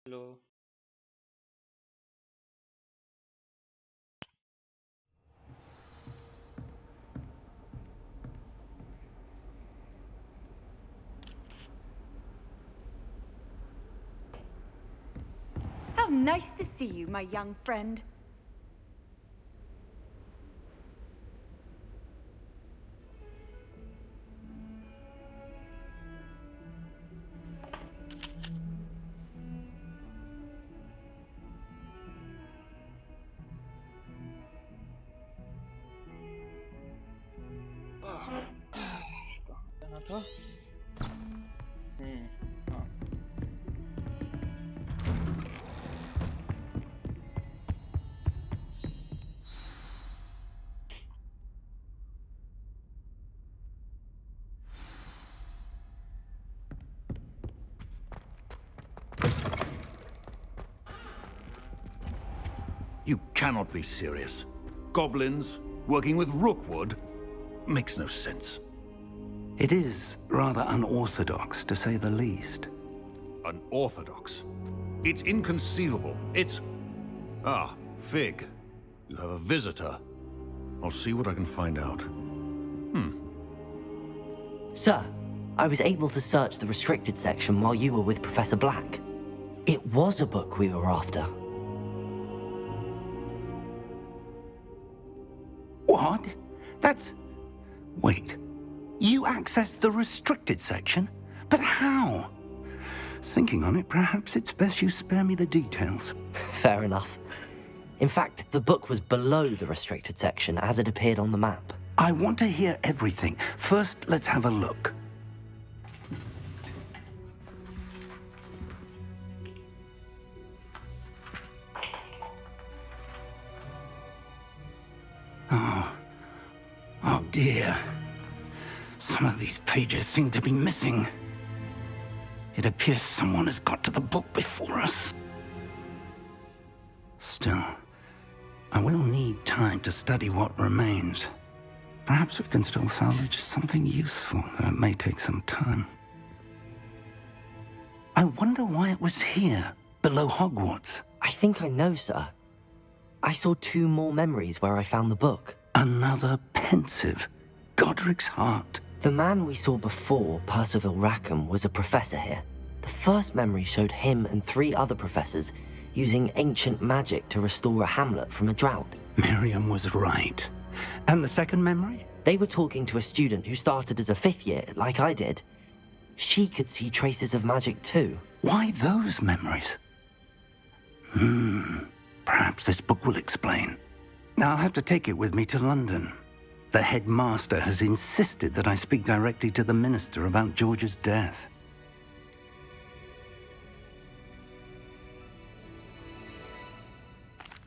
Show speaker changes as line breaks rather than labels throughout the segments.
Hello.
How nice to see you, my young friend.
Kemana tuh? Hmm. Oh.
You cannot be serious. Goblins working with Rookwood makes no sense.
It is rather unorthodox, to say the least.
Unorthodox. It's inconceivable. It's... Ah, Fig. You have a visitor. I'll see what I can find out.
Sir, I was able to search the restricted section while you were with Professor Black. It was a book we were after.
What? That's... Wait. You accessed the restricted section? But how? Thinking on it, perhaps it's best you spare me the details.
Fair enough. In fact, the book was below the restricted section as it appeared on the map.
I want to hear everything. First, let's have a look. Oh. Oh dear. Some of these pages seem to be missing. It appears someone has got to the book before us. Still, I will need time to study what remains. Perhaps we can still salvage something useful, though it may take some time. I wonder why it was here, below Hogwarts.
I think I know, sir. I saw 2 more memories where I found the book.
Another pensive. Godric's heart.
The man we saw before, Percival Rackham, was a professor here. The first memory showed him and 3 other professors using ancient magic to restore a hamlet from a drought.
Miriam was right. And the second memory?
They were talking to a student who started as a 5th year, like I did. She could see traces of magic too.
Why those memories? Perhaps this book will explain. Now I'll have to take it with me to London. The headmaster has insisted that I speak directly to the minister about George's death.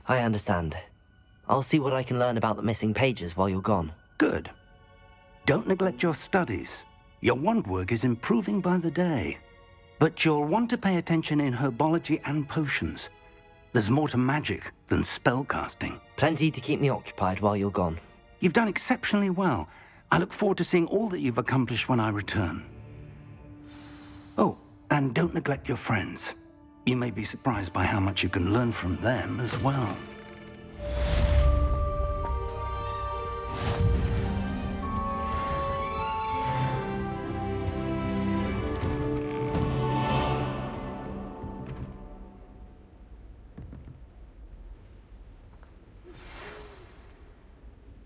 I understand. I'll see what I can learn about the missing pages while you're gone.
Good. Don't neglect your studies. Your wand work is improving by the day. But you'll want to pay attention in herbology and potions. There's more to magic than spellcasting.
Plenty to keep me occupied while you're gone.
You've done exceptionally well. I look forward to seeing all that you've accomplished when I return. Oh, and don't neglect your friends. You may be surprised by how much you can learn from them as well.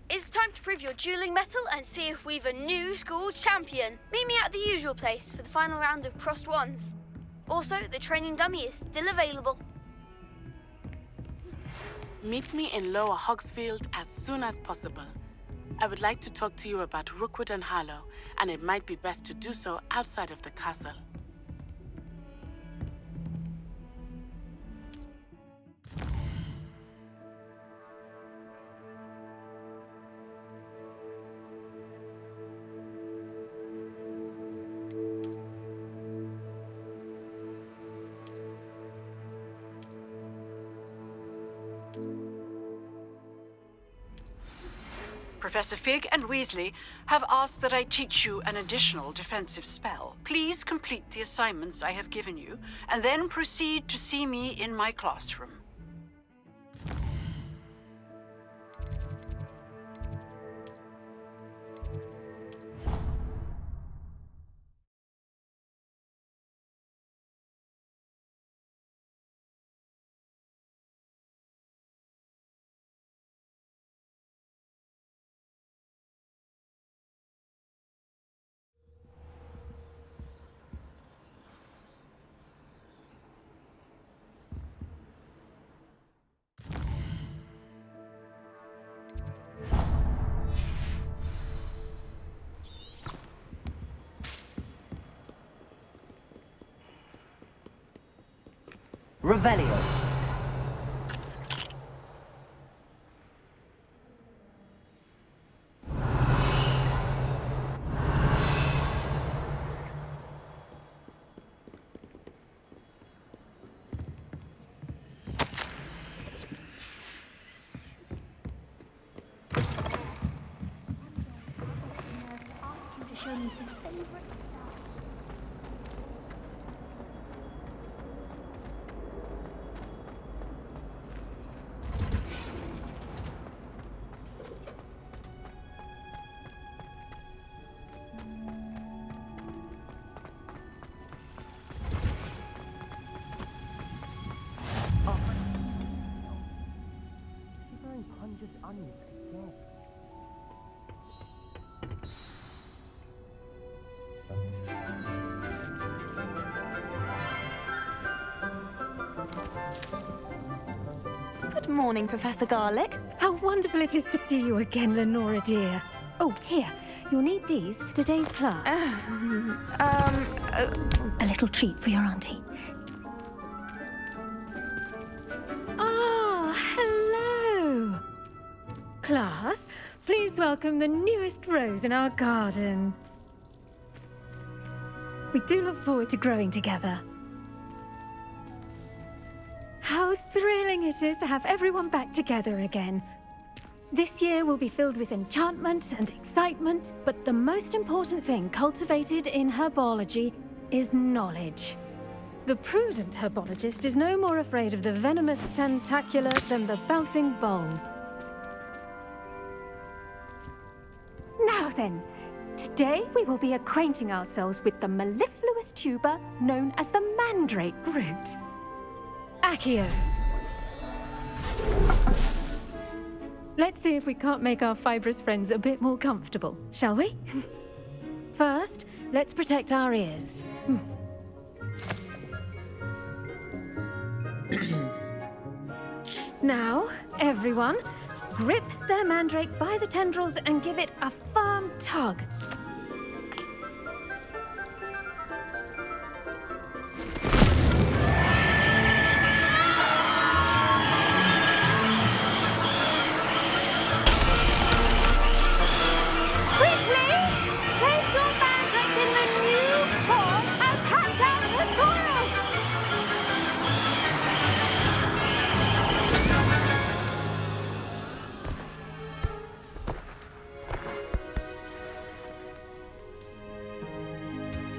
It's time to prove your dueling mettle and see if we've a new school champion. Meet me at the usual place for the final round of crossed wands. Also, the training dummy is still available.
Meet me in Lower Hogsfield as soon as possible. I would like to talk to you about Rookwood and Harlow, and it might be best to do so outside of the castle.
Professor Fig and Weasley have asked that I teach you an additional defensive spell. Please complete the assignments I have given you, and then proceed to see me in my classroom.
Revelio.
Good morning, Professor Garlick. How wonderful it is to see you again, Lenora dear. Oh, here, you'll need these for today's class. A little treat for your auntie. Ah, hello. Class, please welcome the newest rose in our garden. We do look forward to growing together. How thrilling it is to have everyone back together again. This year will be filled with enchantment and excitement, but the most important thing cultivated in herbology is knowledge. The prudent herbologist is no more afraid of the venomous tentacula than the bouncing ball. Now then, today we will be acquainting ourselves with the mellifluous tuber known as the mandrake root. Accio. Let's see if we can't make our fibrous friends a bit more comfortable, shall we? First, let's protect our ears. Now, everyone, grip their mandrake by the tendrils and give it a firm tug.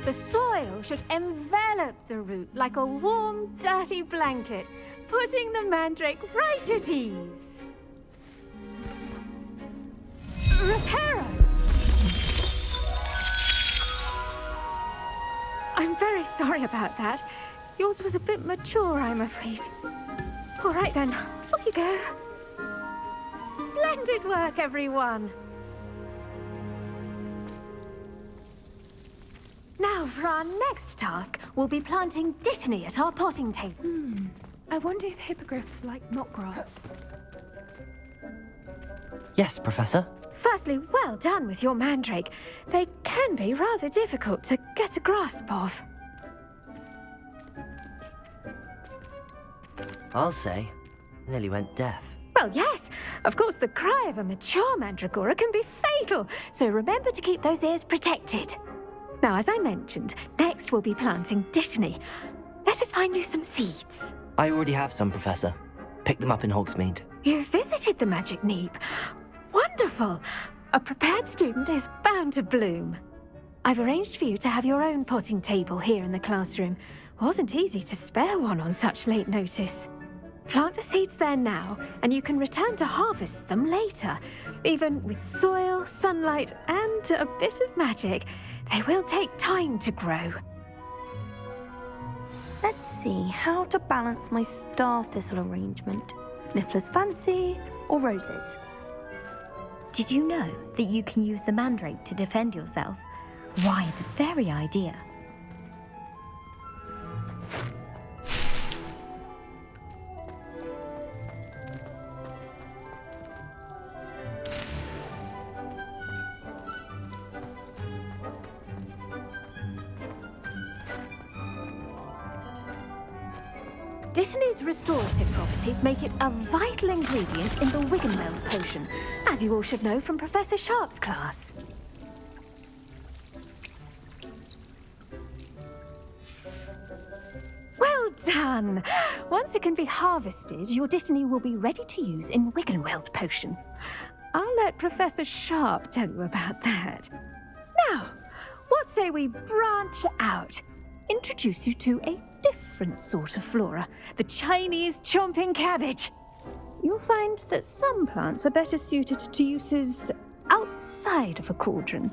The soil should envelop the root like a warm, dirty blanket, putting the mandrake right at ease. Reparo! I'm very sorry about that. Yours was a bit mature, I'm afraid. All right then, off you go. Splendid work, everyone. Now, for our next task, we'll be planting dittany at our potting table.
I wonder if hippogriffs like knotgrass.
Yes, Professor.
Firstly, well done with your mandrake. They can be rather difficult to get a grasp of.
I'll say, nearly went deaf.
Well, yes. Of course, the cry of a mature mandragora can be fatal, so remember to keep those ears protected. Now, as I mentioned, next we'll be planting dittany. Let us find you some seeds.
I already have some, Professor. Picked them up in Hogsmeade.
You visited the Magic Neep. Wonderful. A prepared student is bound to bloom. I've arranged for you to have your own potting table here in the classroom. Wasn't easy to spare one on such late notice. Plant the seeds there now, and you can return to harvest them later. Even with soil, sunlight, and a bit of magic, they will take time to grow.
Let's see how to balance my star thistle arrangement. Niffler's fancy or roses?
Did you know that you can use the mandrake to defend yourself? Why, the very idea.
Dittany's restorative properties make it a vital ingredient in the Wiggenweld potion, as you all should know from Professor Sharp's class. Well done! Once it can be harvested, your Dittany will be ready to use in Wiggenweld potion. I'll let Professor Sharp tell you about that. Now, what say we branch out? Introduce you to a different sort of flora, the Chinese chomping cabbage. You'll find that some plants are better suited to uses outside of a cauldron.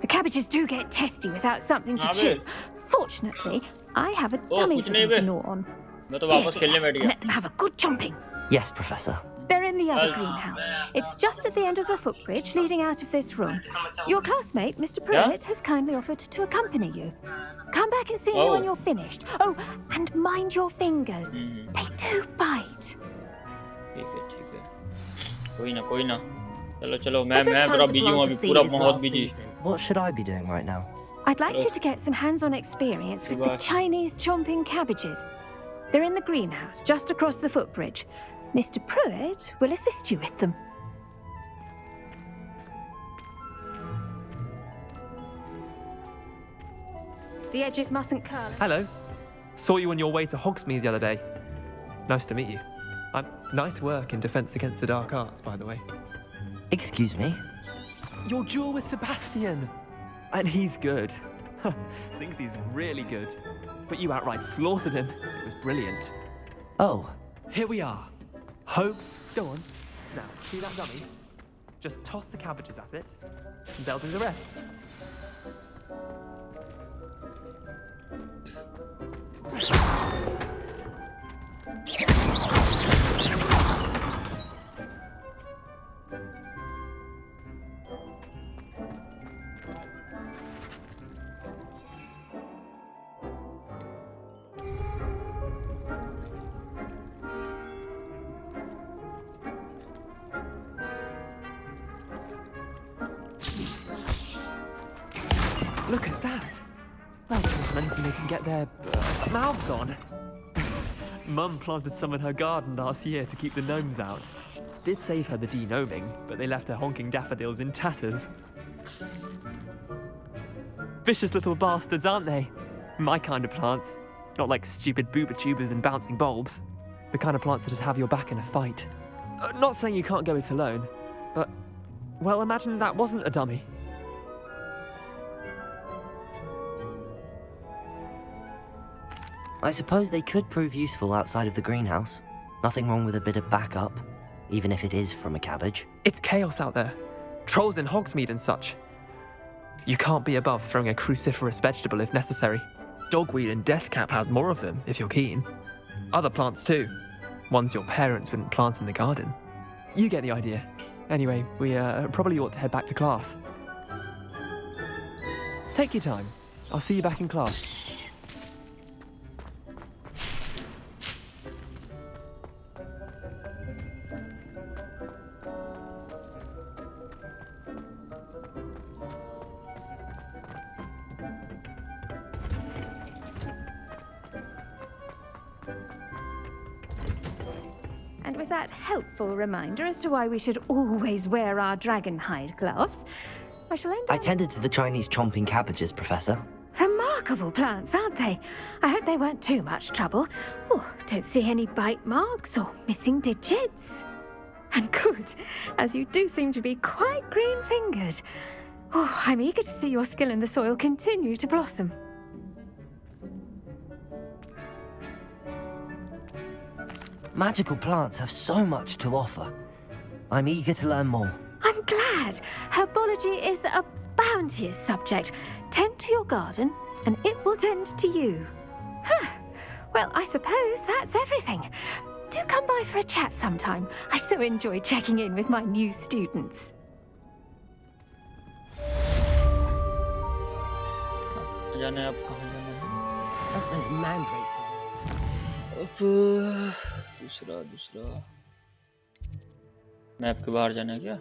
The cabbages do get testy without something to chew. Fortunately, I have a dummy for them to gnaw on. Here, dear, let them have a good chomping.
Yes, Professor.
They're in the other greenhouse. It's just at the end of the footbridge leading out of this room. Your classmate, Mr. Pruitt, has kindly offered to accompany you. Come back and see me when you're finished. Oh, and mind your fingers. They do bite.
What should I be doing right now?
I'd like you to get some hands-on experience with the Chinese chomping cabbages. They're in the greenhouse, just across the footbridge. Mr. Pruitt will assist you with them. The edges mustn't curl.
Hello. Saw you on your way to Hogsmeade the other day. Nice to meet you. Nice work in Defense Against the Dark Arts, by the way.
Excuse me?
Your duel with Sebastian. And he's good. Thinks he's really good. But you outright slaughtered him. It was brilliant.
Oh.
Here we are. Hope. Go on. Now, see that dummy? Just toss the cabbages at it, and they'll do the rest. Look at that! Well, there's anything they can get their mouths on. Mum planted some in her garden last year to keep the gnomes out. Did save her the de-gnoming, but they left her honking daffodils in tatters. Vicious little bastards, aren't they? My kind of plants. Not like stupid booba-tubers and bouncing bulbs. The kind of plants that just have your back in a fight. Not saying you can't go it alone, but... well, imagine that wasn't a dummy.
I suppose they could prove useful outside of the greenhouse. Nothing wrong with a bit of backup, even if it is from a cabbage.
It's chaos out there. Trolls in Hogsmeade and such. You can't be above throwing a cruciferous vegetable if necessary. Dogweed and deathcap has more of them, if you're keen. Other plants too. Ones your parents wouldn't plant in the garden. You get the idea. Anyway, we probably ought to head back to class. Take your time. I'll see you back in class.
And with that helpful reminder as to why we should always wear our dragon hide gloves, I shall end up...
I tended to the Chinese chomping cabbages, Professor.
Remarkable plants, aren't they? I hope they weren't too much trouble. Oh, don't see any bite marks or missing digits. And good, as you do seem to be quite green-fingered. Oh, I'm eager to see your skill in the soil continue to blossom.
Magical plants have so much to offer. I'm eager to learn more.
I'm glad. Herbology is a bounteous subject. Tend to your garden, and it will tend to you. Huh. Well, I suppose that's everything. Do come by for a chat sometime. I so enjoy checking in with my new students.
जाना है अब कहाँ जाना है?
There's mandrakes.
अब दूसरा map के बाहर जाना है क्या?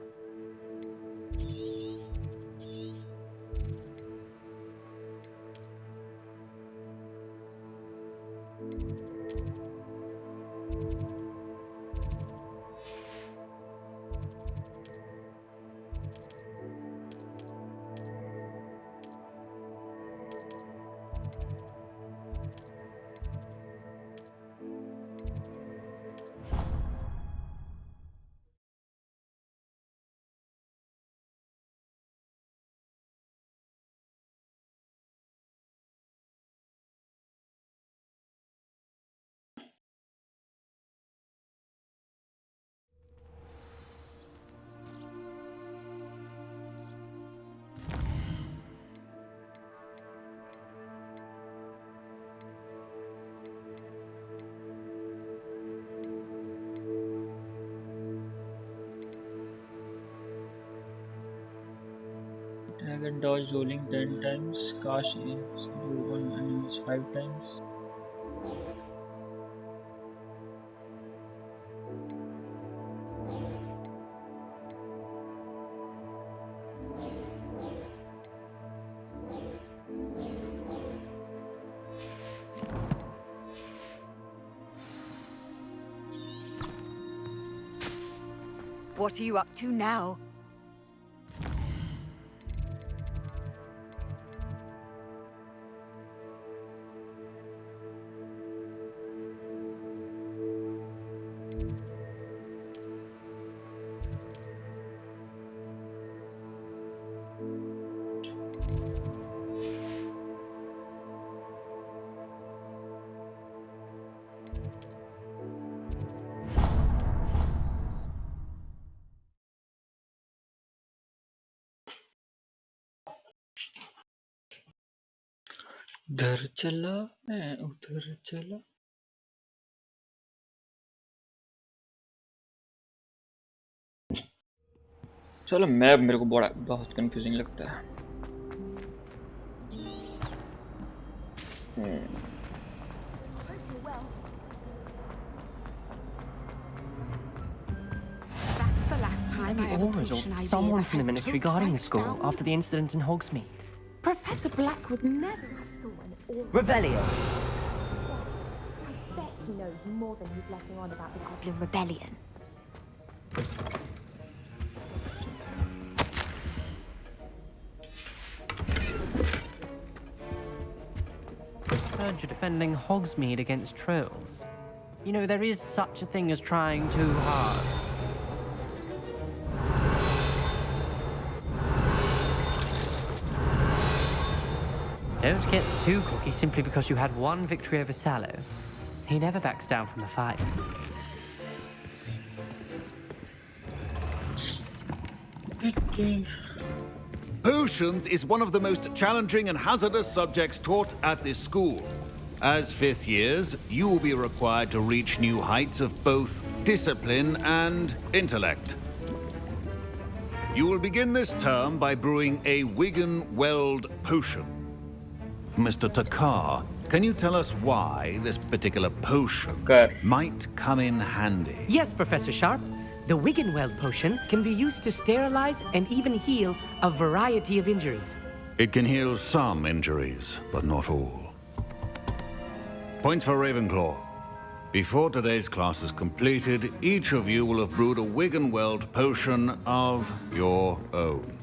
Dragon dodge rolling 10 times, cast do on enemies 5 times.
What are you up to now?
इधर चला मैं उधर चला चलो मैप मेरे को बहुत कंफ्यूजिंग लगता है
Auras or someone from the ministry guarding the school after the incident in Hogsmeade.
Professor Black would never have sworn or...
Rebellion!
I bet he knows more than he's letting on about the Goblin Rebellion.
Heard you're defending Hogsmeade against trolls. You know, there is such a thing as trying too hard. Don't get too cocky simply because you had one victory over Sallow. He never backs down from the fight.
Potions is one of the most challenging and hazardous subjects taught at this school. As fifth years, you will be required to reach new heights of both discipline and intellect. You will begin this term by brewing a Wigan-Weld potion. Mr. Takar, can you tell us why this particular potion might come in handy?
Yes, Professor Sharp. The Wigan-Weld potion can be used to sterilize and even heal a variety of injuries.
It can heal some injuries, but not all. Points for Ravenclaw. Before today's class is completed, each of you will have brewed a Wigan-Weld potion of your own.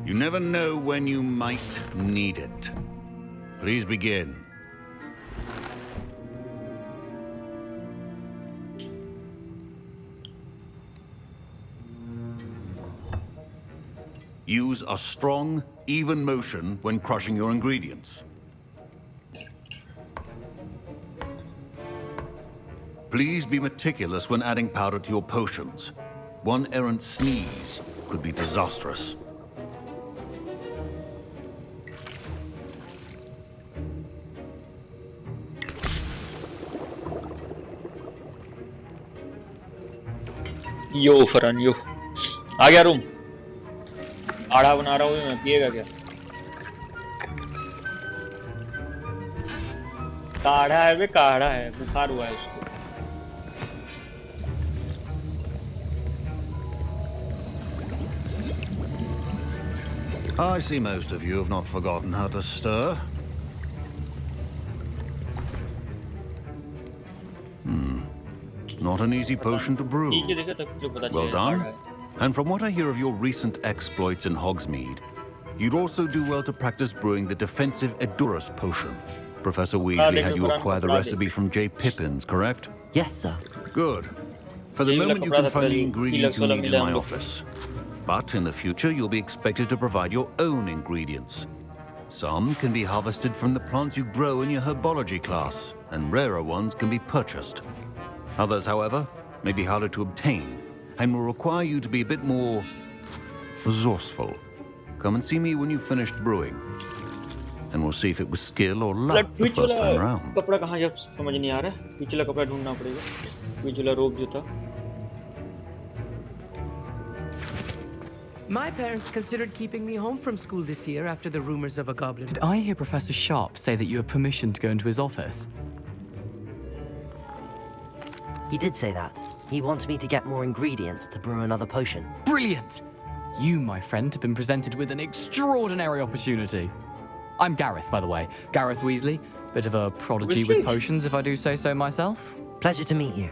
You never know when you might need it. Please begin. Use a strong, even motion when crushing your ingredients. Please be meticulous when adding powder to your potions. One errant sneeze could be disastrous.
Yo फरन yo आ गया room आड़ा बना रहा हूँ मैं पिएगा क्या काढ़ा है बे काढ़ा है बुखार हुआ है उसको
I see most of you have not forgotten how to stir. Not an easy potion to brew. Well done. And from what I hear of your recent exploits in Hogsmeade, you'd also do well to practice brewing the defensive Edurus potion. Professor Weasley had you acquire the recipe from J. Pippin's, correct?
Yes, sir.
Good. For the moment, you can find the ingredients you need in my office. But in the future, you'll be expected to provide your own ingredients. Some can be harvested from the plants you grow in your herbology class, and rarer ones can be purchased. Others, however, may be harder to obtain, and will require you to be a bit more resourceful. Come and see me when you've finished brewing, and we'll see if it was skill or luck the first time round.
कपड़ा कहाँ जब समझ नहीं आ रहा है पिछला कपड़ा ढूंढना पड़ेगा पिछला रोब जूता
My parents considered keeping me home from school this year after the rumors of a goblin.
Did I hear Professor Sharp say that you have permission to go into his office?
He did say that. He wants me to get more ingredients to brew another potion.
Brilliant! You, my friend, have been presented with an extraordinary opportunity. I'm Gareth, by the way. Gareth Weasley. Bit of a prodigy with potions, if I do say so myself.
Pleasure to meet you.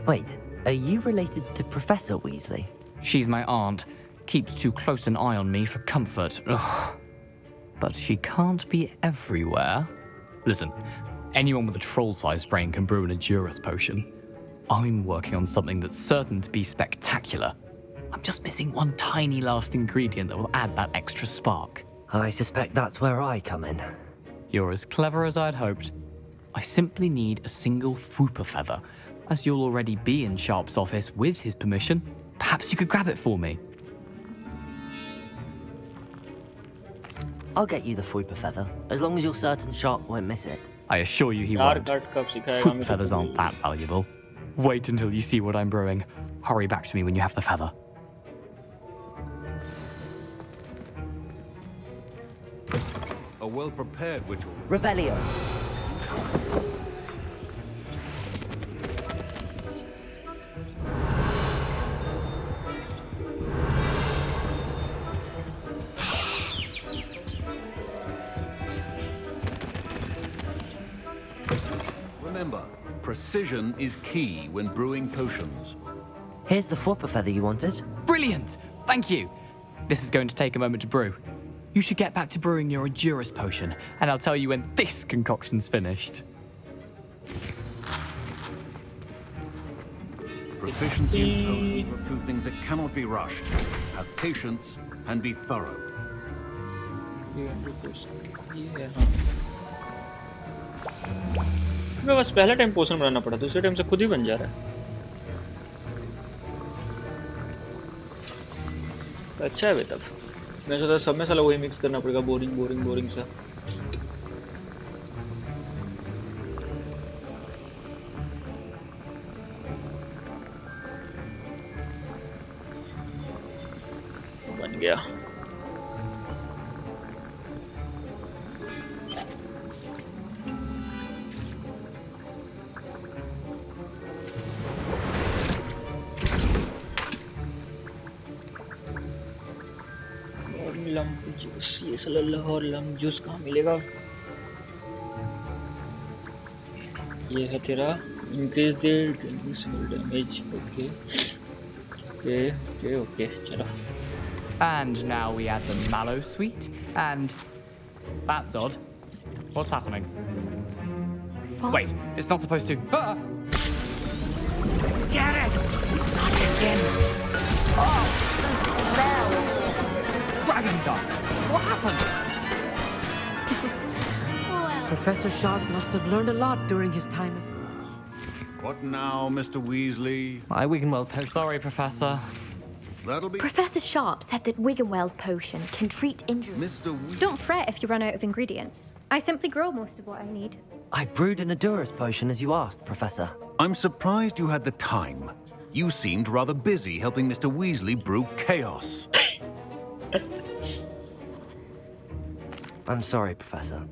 Wait, are you related to Professor Weasley?
She's my aunt. Keeps too close an eye on me for comfort. Ugh. But she can't be everywhere. Listen, anyone with a troll-sized brain can brew an Edurus potion. I'm working on something that's certain to be spectacular. I'm just missing one tiny last ingredient that will add that extra spark.
I suspect that's where I come in.
You're as clever as I'd hoped. I simply need a single Fwooper feather. As you'll already be in Sharp's office with his permission, perhaps you could grab it for me.
I'll get you the Fwooper feather, as long as you're certain Sharp won't miss it.
I assure you he won't. Fwooper feathers aren't that valuable. Wait until you see what I'm brewing. Hurry back to me when you have the feather.
A well-prepared witch.
Rebellion.
Remember, precision is key when brewing potions.
Here's the Fwooper feather you wanted.
Brilliant! Thank you! This is going to take a moment to brew. You should get back to brewing your Edurus potion, and I'll tell you when this concoction's finished.
Proficiency in potions are two things that cannot be rushed. Have patience and be thorough.
मैं बस पहला time पोशन बनाना पड़ा दूसरे time से खुद ही बन जा रहा है अच्छा है बे तब मैं सोचा सब में साला वही मिक्स करना पड़ेगा बोरिंग सा बन गया ये साला लाहौर लम जूस कहाँ मिलेगा ये है तेरा इंक्रीज द डैमेज ओके चलो
And now we add the mallow sweet, and that's odd. What's happening? Wait, it's not supposed to. Ah!
Get it! Not again!
Oh!
Professor! What happened? Professor Sharp must have learned a lot during his time as...
What now, Mr. Weasley?
My Wiggenweld potion.
Sorry, Professor.
That'll be...
Professor Sharp said that Wiggenweld potion can treat injuries.
Mr.
Don't fret if you run out of ingredients. I simply grow most of what I need.
I brewed an Adurus potion as you asked, Professor.
I'm surprised you had the time. You seemed rather busy helping Mr. Weasley brew chaos.
I'm sorry, Professor.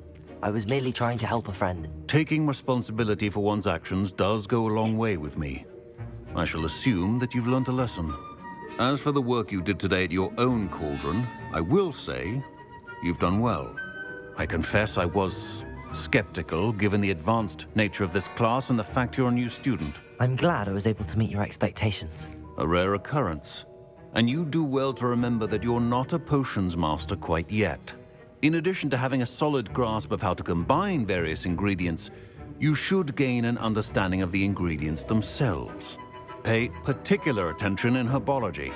I was merely trying to help a friend.
Taking responsibility for one's actions does go a long way with me. I shall assume that you've learnt a lesson. As for the work you did today at your own cauldron, I will say you've done well. I confess I was skeptical, given the advanced nature of this class and the fact you're a new student.
I'm glad I was able to meet your expectations.
A rare occurrence. And you do well to remember that you're not a potions master quite yet. In addition to having a solid grasp of how to combine various ingredients, you should gain an understanding of the ingredients themselves. Pay particular attention in herbology.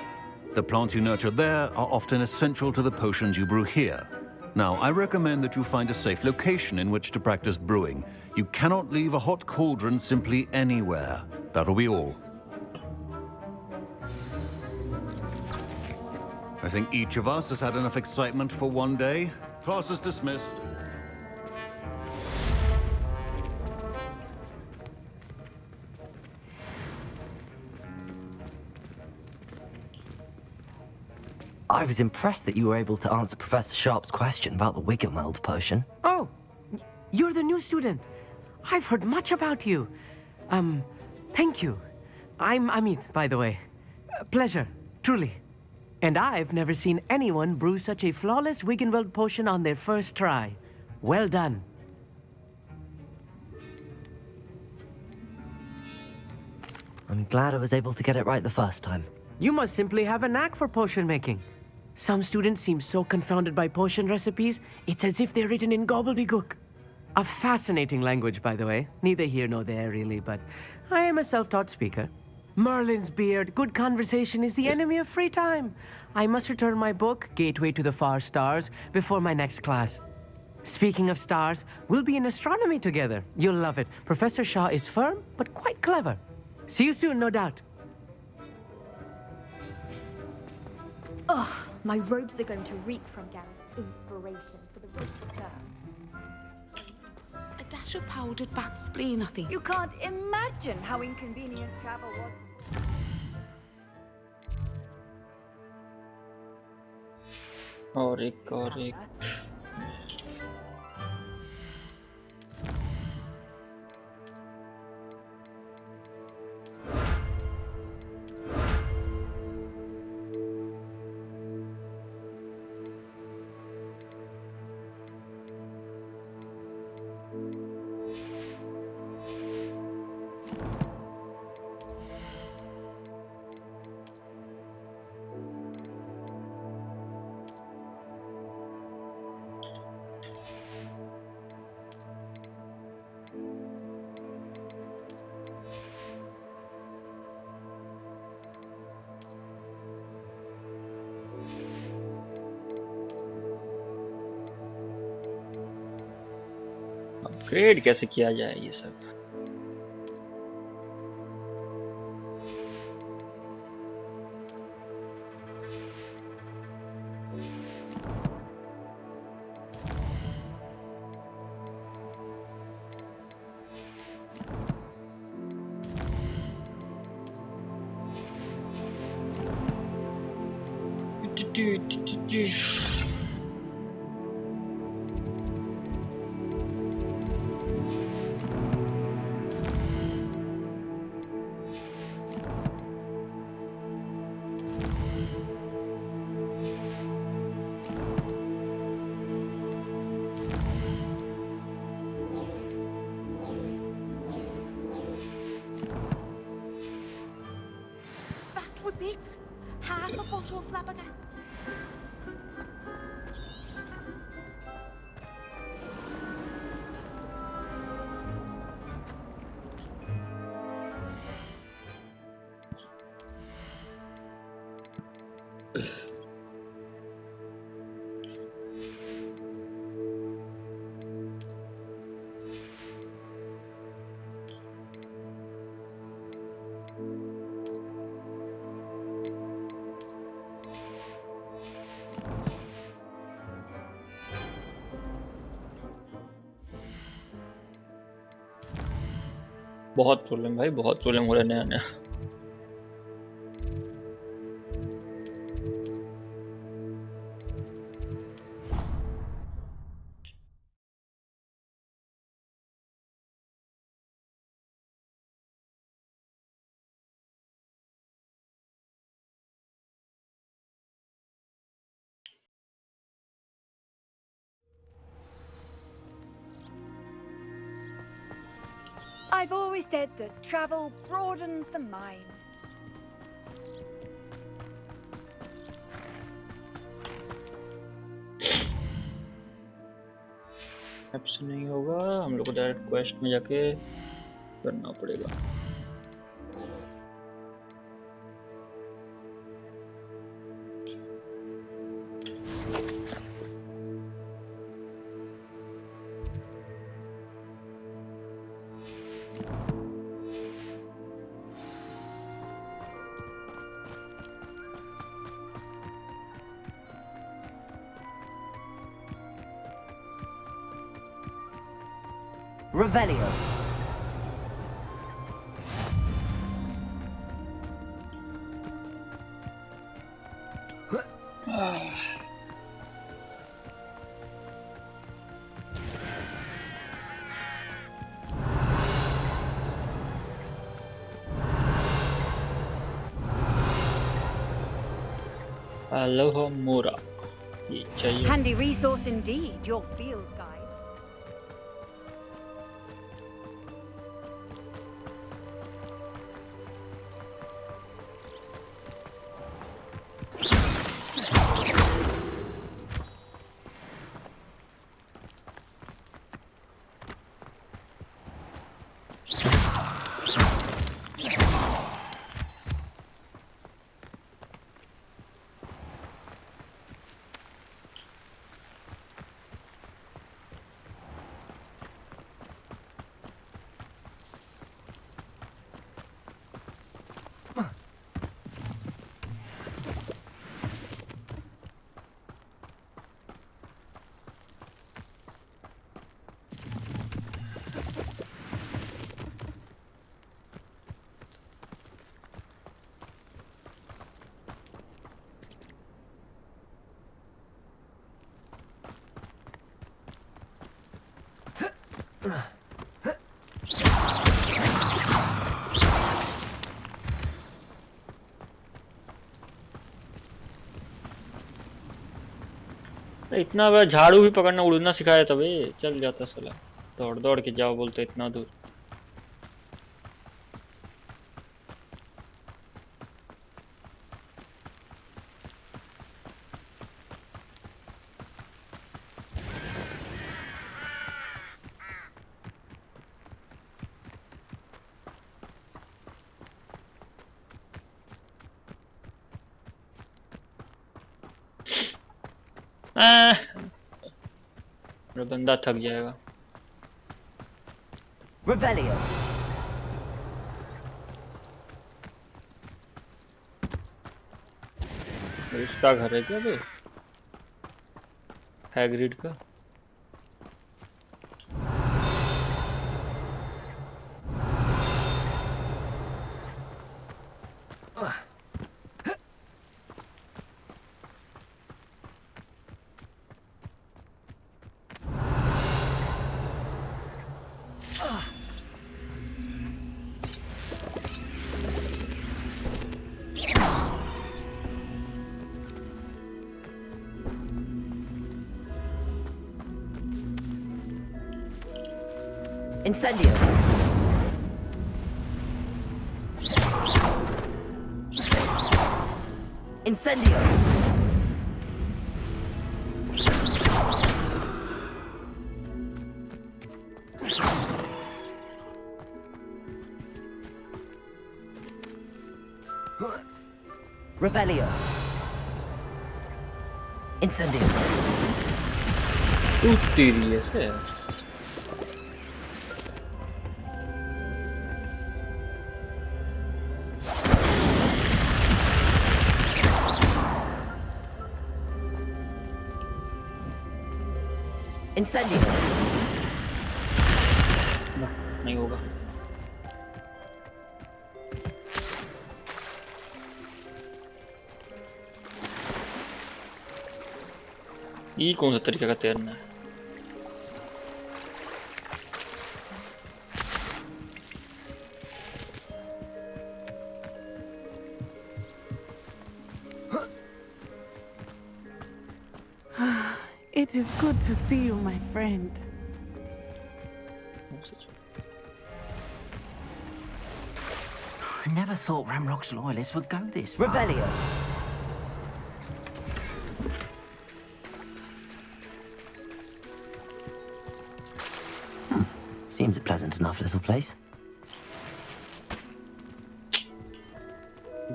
The plants you nurture there are often essential to the potions you brew here. Now, I recommend that you find a safe location in which to practice brewing. You cannot leave a hot cauldron simply anywhere. That'll be all. I think each of us has had enough excitement for one day. Class is dismissed.
I was impressed that you were able to answer Professor Sharp's question about the Wiggenweld potion.
Oh, you're the new student. I've heard much about you. Thank you. I'm Amit, by the way. Pleasure, truly. And I've never seen anyone brew such a flawless Wiggenweld potion on their first try. Well done.
I'm glad I was able to get it right the first time.
You must simply have a knack for potion making. Some students seem so confounded by potion recipes, it's as if they're written in gobbledygook. A fascinating language, by the way. Neither here nor there, really, but I am a self-taught speaker. Merlin's beard, good conversation is the enemy of free time. I must return my book, Gateway to the Far Stars, before my next class. Speaking of stars, we'll be in astronomy together. You'll love it. Professor Shah is firm, but quite clever. See you soon, no doubt.
Ugh, my robes are going to reek from Gary's inspiration for the rope term.
A dash of powdered bat spleen, I think.
You can't imagine how inconvenient travel was.
Correct. Upgrade कैसे किया जाए ये सब?
That was it. Half a bottle of flabbergasted.
बहुत problem भाई, बहुत problem हो रहा है नया नया।
I've always said that travel broadens the mind.
अब से नहीं होगा, हम लोग को डायरेक्ट क्वेस्ट में जाके करना पड़ेगा।
Revelio.
Aloha Mora, ये चाहिए।
Handy resource indeed, your field guide.
इतना बड़ा झाड़ू भी पकड़ना उड़ना सिखाया तबे चल जाता साला, दौड़ दौड़ के जाओ बोलते इतना दूर। मेरा बंदा थक जाएगा।
Revelio.
इसका घर है क्या बे? हैग्रिड का।
Incendio. Incendio. Revelio. Incendio.
Tutti riesce.
Incendio.
नहीं होगा। ये कौन सा तरीका का तैरना है?
It is good to see you, my friend.
I never thought Ramrock's loyalists would go this far.
Rebellion! Seems a pleasant enough little place.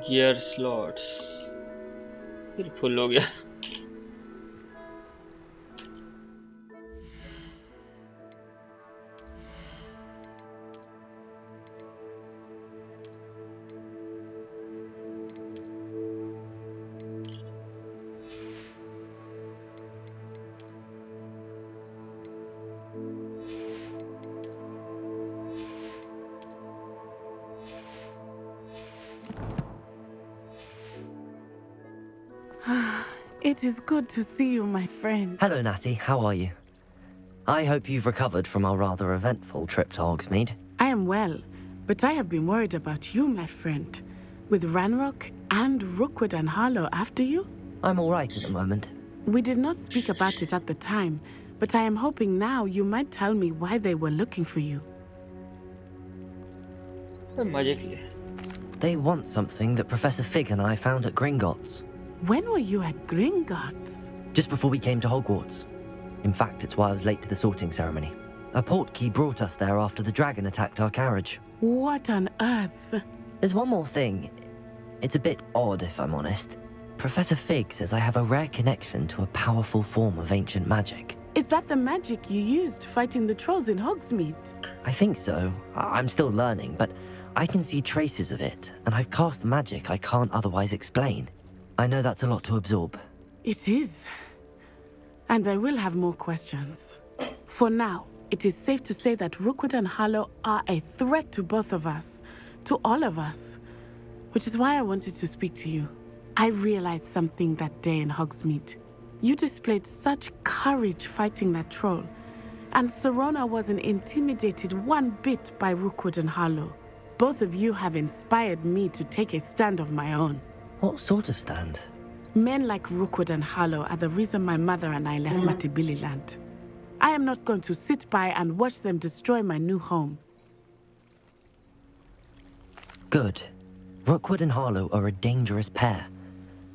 Gear slots फिर फुल हो गया.
It is good to see you, my friend.
Hello, Natty. How are you? I hope you've recovered from our rather eventful trip to Hogsmeade.
I am well, but I have been worried about you, my friend. With Ranrock and Rookwood and Harlow after you?
I'm all right at the moment.
We did not speak about it at the time, but I am hoping now you might tell me why they were looking for you.
They want something that Professor Fig and I found at Gringotts.
When were you at Gringotts?
Just before we came to Hogwarts. In fact, it's why I was late to the sorting ceremony. A portkey brought us there after the dragon attacked our carriage.
What on earth?
There's one more thing. It's a bit odd, if I'm honest. Professor Fig says I have a rare connection to a powerful form of ancient magic.
Is that the magic you used fighting the trolls in Hogsmeade?
I think so. I'm still learning, but I can see traces of it, and I've cast magic I can't otherwise explain. I know that's a lot to absorb.
It is. And I will have more questions. For now, it is safe to say that Rookwood and Harlow are a threat to both of us, to all of us. Which is why I wanted to speak to you. I realized something that day in Hogsmeade. You displayed such courage fighting that troll, and Serona wasn't intimidated one bit by Rookwood and Harlow. Both of you have inspired me to take a stand of my own.
What sort of stand?
Men like Rookwood and Harlow are the reason my mother and I left Matibili land. I am not going to sit by and watch them destroy my new home.
Good. Rookwood and Harlow are a dangerous pair.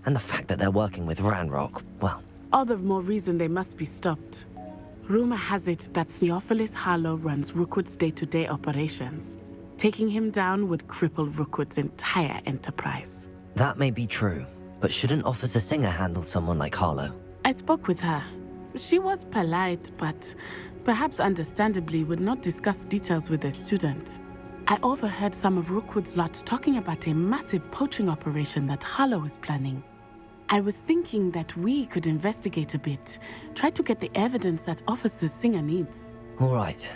And the fact that they're working with Ranrock, well...
All the more reason they must be stopped. Rumor has it that Theophilus Harlow runs Rookwood's day-to-day operations. Taking him down would cripple Rookwood's entire enterprise.
That may be true, but shouldn't Officer Singer handle someone like Harlow?
I spoke with her. She was polite, but perhaps understandably would not discuss details with a student. I overheard some of Rookwood's lot talking about a massive poaching operation that Harlow is planning. I was thinking that we could investigate a bit, try to get the evidence that Officer Singer needs.
All right,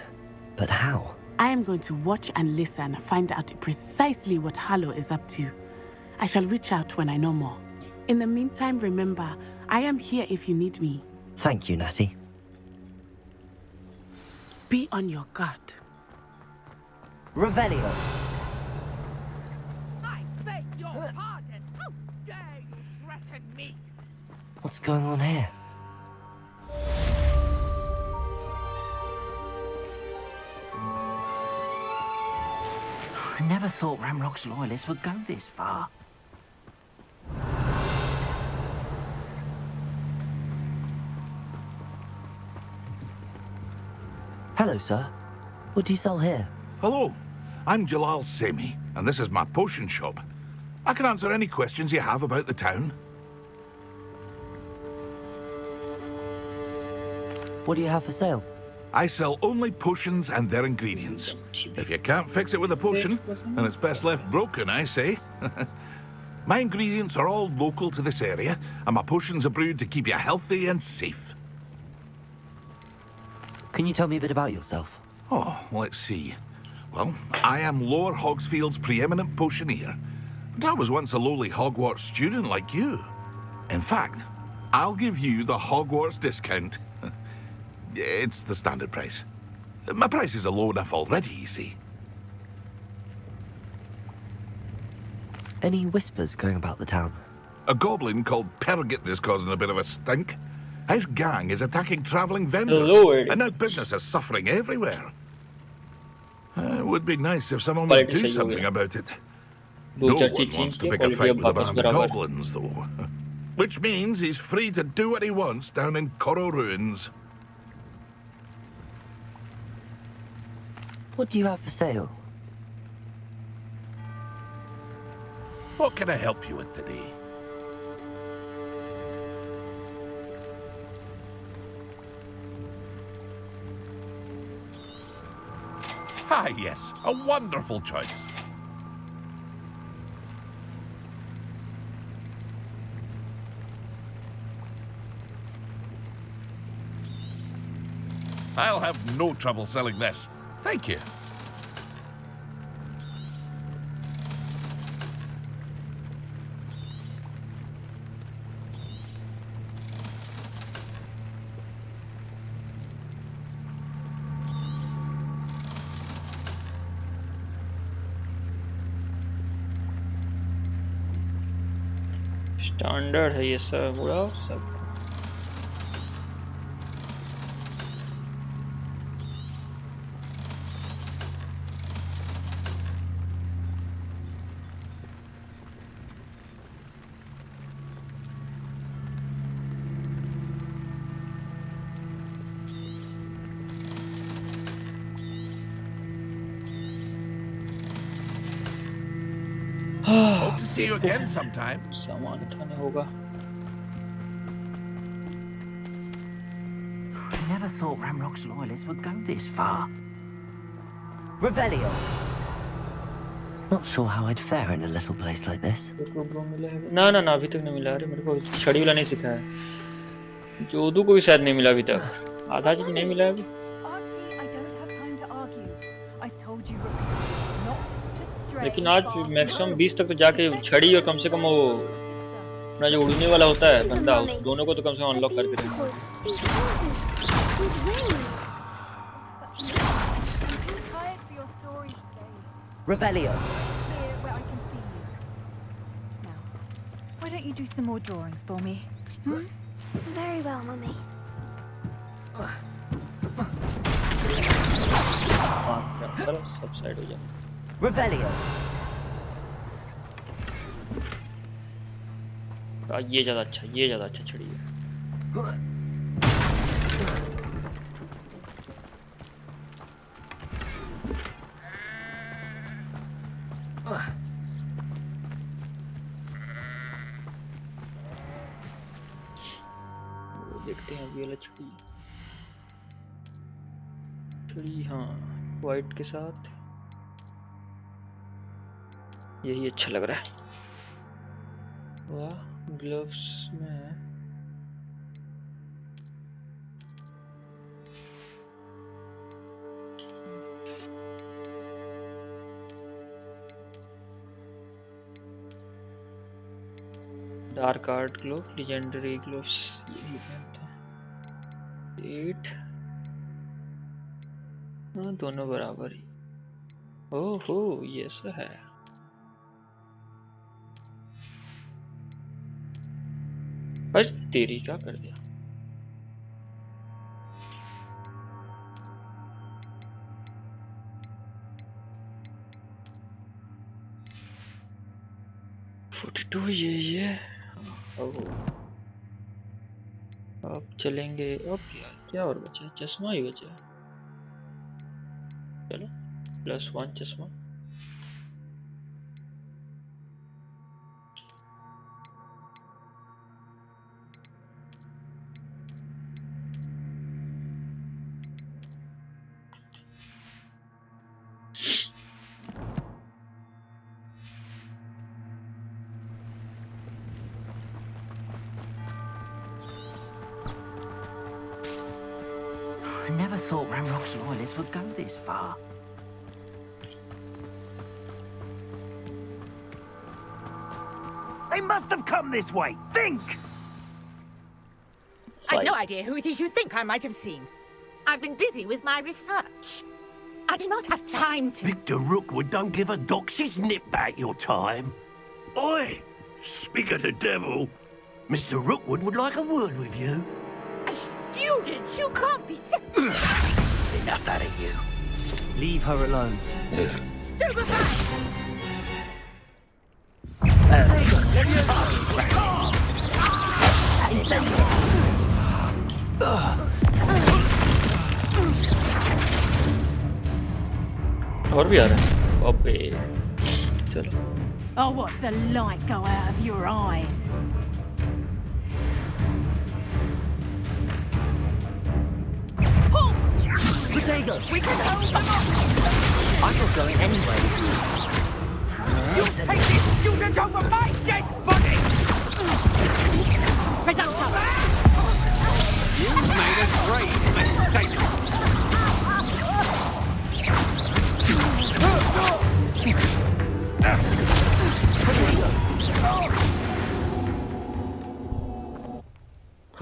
but how?
I am going to watch and listen, find out precisely what Harlow is up to. I shall reach out when I know more. In the meantime, remember, I am here if you need me.
Thank you, Natty.
Be on your guard.
Revelio.
I beg your pardon. How dare you threaten me?
What's going on here?
I never thought Ramrock's loyalists would go this far.
Hello, sir. What do you sell here?
Hello, I'm Jalal Semi, and this is my potion shop. I can answer any questions you have about the town.
What do you have for sale?
I sell only potions and their ingredients. If you can't fix it with a potion, then it's best left broken, I say. My ingredients are all local to this area, and my potions are brewed to keep you healthy and safe.
Can you tell me a bit about yourself?
Oh, let's see. Well, I am Lower Hogsfield's preeminent potioneer, but I was once a lowly Hogwarts student like you. In fact, I'll give you the Hogwarts discount. It's the standard price. My prices are low enough already, you see.
Any whispers going about the town?
A goblin called Pergit is causing a bit of a stink. His gang is attacking travelling vendors,
Lord.
and now business is suffering everywhere. It would be nice if someone would do something about it. No one wants to pick a fight with a band of goblins, though. Which means he's free to do what he wants down in Coral Ruins.
What do you have for sale?
What can I help you with today? Ah, yes, a wonderful choice. I'll have no trouble selling this. Thank you.
Standard है ये सब पूरा सब
Hope to see you again sometime.
सामान उठाने होगा
I never thought Ramrock's loyalists would go this far.
Revelio. Not sure how I'd fare in a little place like this.
ना ना ना अभी तक नहीं मिला अरे मेरे को छड़ी वाला नहीं सिखाया जोदू को भी शायद नहीं मिला अभी तक आधा चीज नहीं मिला अभी लेकिन आज मैक्सिमम 20 तक तो जाके छड़ी और कम से कम वो अपना जो उड़ने वाला होता है बंदा उस दोनों को तो कम से कम अनलॉक करके रखना
Revelio.
Why don't you do some more drawings for me? Hmm?
Very well, Mummy.
सब साइड हो जाए
Revelio.
ये ज्यादा अच्छा छड़ी है देखते हैं अभी वाला छड़ी हाँ वाइट के साथ यही अच्छा लग रहा है वाह ग्लव्स में dark art glove legendary gloves यही पहनते हैं 8 हाँ दोनों बराबर ही ओहो ये ऐसा है बस तेरी क्या कर दिया टू ये अब चलेंगे अब क्या और बचा है चश्मा ही बचा है चलो +1 चश्मा
I never thought Ramrock's loyalists would go this far. They must have come this way. Think!
I've no idea who it is you think I might have seen. I've been busy with my research. I do not have time to...
Victor Rookwood don't give a doxy's nip back your time. Oi! Speak of the devil. Mr. Rookwood would like a word with you.
A student? You can't be...
Enough out of you.
Leave her alone.
और भी आ रहा है अबे चलो
I'll watch the light go out of your eyes.
Potatoes!
We can hold them off!
I'm not going anywhere.
You take this student over my dead body! Presumption!
You made a grave mistake.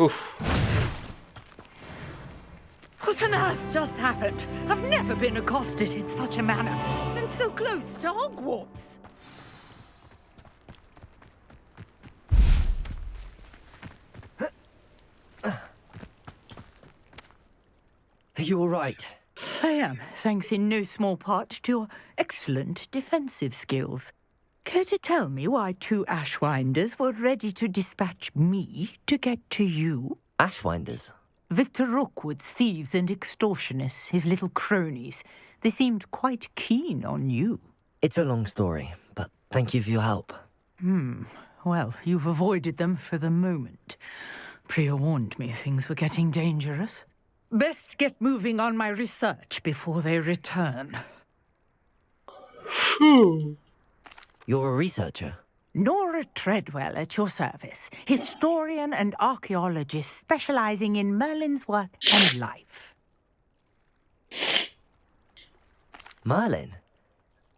Oof.
What on earth just happened? I've never been accosted in such a manner, and so close to Hogwarts.
Are you all right?
I am, thanks in no small part to your excellent defensive skills. Care to tell me why 2 Ashwinders were ready to dispatch me to get to you?
Ashwinders?
Victor Rookwood's thieves and extortionists, his little cronies. They seemed quite keen on you.
It's a long story, but thank you for your help.
Well, you've avoided them for the moment. Priya warned me things were getting dangerous. Best get moving on my research before they return.
You're a researcher?
Nora Treadwell at your service, historian and archaeologist specializing in Merlin's work and life.
Merlin?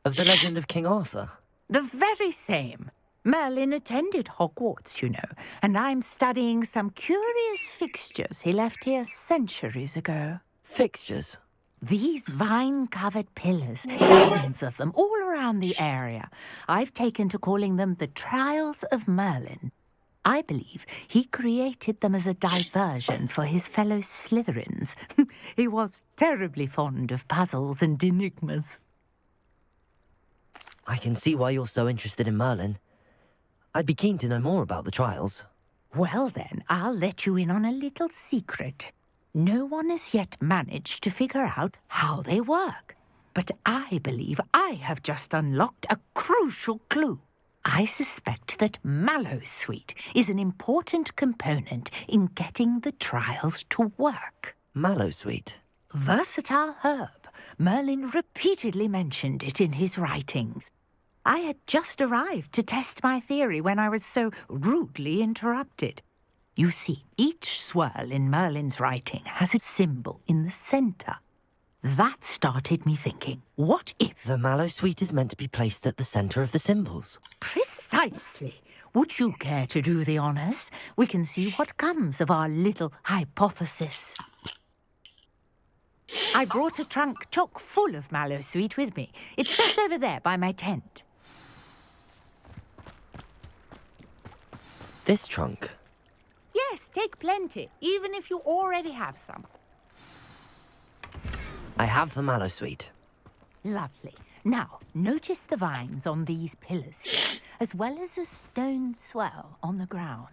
Of the legend of King Arthur?
The very same. Merlin attended Hogwarts, you know, and I'm studying some curious fixtures he left here centuries ago.
Fixtures?
These vine-covered pillars, dozens of them, all around the area. I've taken to calling them the Trials of Merlin. I believe he created them as a diversion for his fellow Slytherins. He was terribly fond of puzzles and enigmas.
I can see why you're so interested in Merlin. I'd be keen to know more about the trials.
Well then, I'll let you in on a little secret. No one has yet managed to figure out how they work. But I believe I have just unlocked a crucial clue. I suspect that Mallowsweet is an important component in getting the trials to work.
Mallowsweet?
Versatile herb. Merlin repeatedly mentioned it in his writings. I had just arrived to test my theory when I was so rudely interrupted. You see, each swirl in Merlin's writing has a symbol in the center. That started me thinking, what if...
The Mallowsweet is meant to be placed at the center of the symbols.
Precisely. Would you care to do the honors? We can see what comes of our little hypothesis. I brought a trunk chock full of Mallowsweet with me. It's just over there by my tent.
This trunk?
Yes, take plenty, even if you already have some.
I have the Mallowsweet.
Lovely. Now, notice the vines on these pillars here, as well as a stone swell on the ground.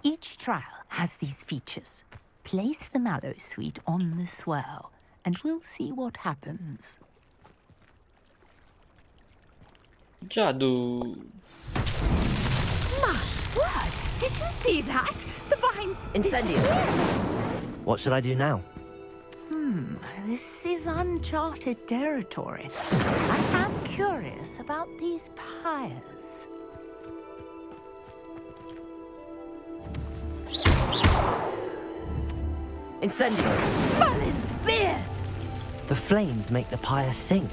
Each trial has these features. Place the Mallowsweet on the swell, and we'll see what happens.
Jadoo.
My word! Did you see that? The vines...
Incendio! What should I do now?
This is uncharted territory. I am curious about these pyres.
Incendio!
Merlin's beard!
The flames make the pyre sink.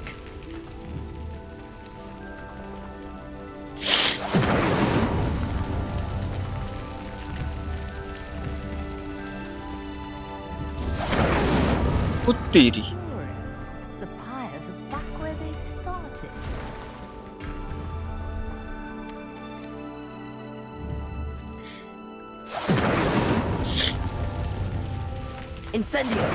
तेरी
The pyres are back where they started.
Incendio!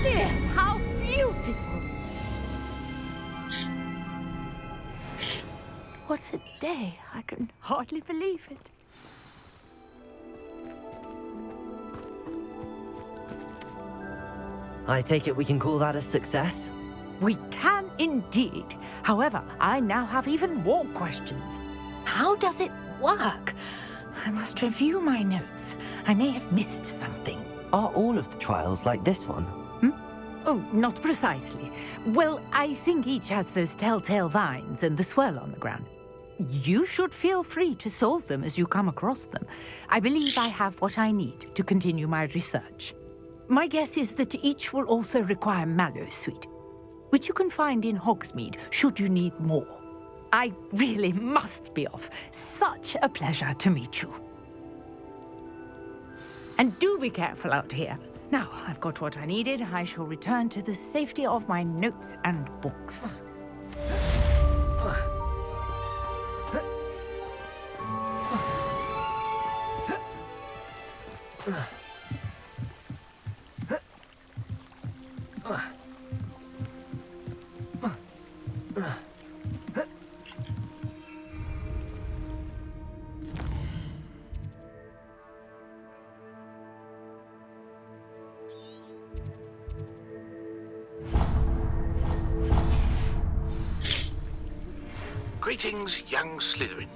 Yes, how beautiful! What a day! I can hardly believe it.
I take it we can call that a success?
We can indeed. However, I now have even more questions. How does it work? I must review my notes. I may have missed something.
Are all of the trials like this one?
Oh, not precisely. Well, I think each has those telltale vines and the swirl on the ground. You should feel free to solve them as you come across them. I believe I have what I need to continue my research. My guess is that each will also require mallow sweet, which you can find in Hogsmeade should you need more. I really must be off. Such a pleasure to meet you. And do be careful out here. Now, I've got what I needed. I shall return to the safety of my notes and books.
Greetings, young Slytherin.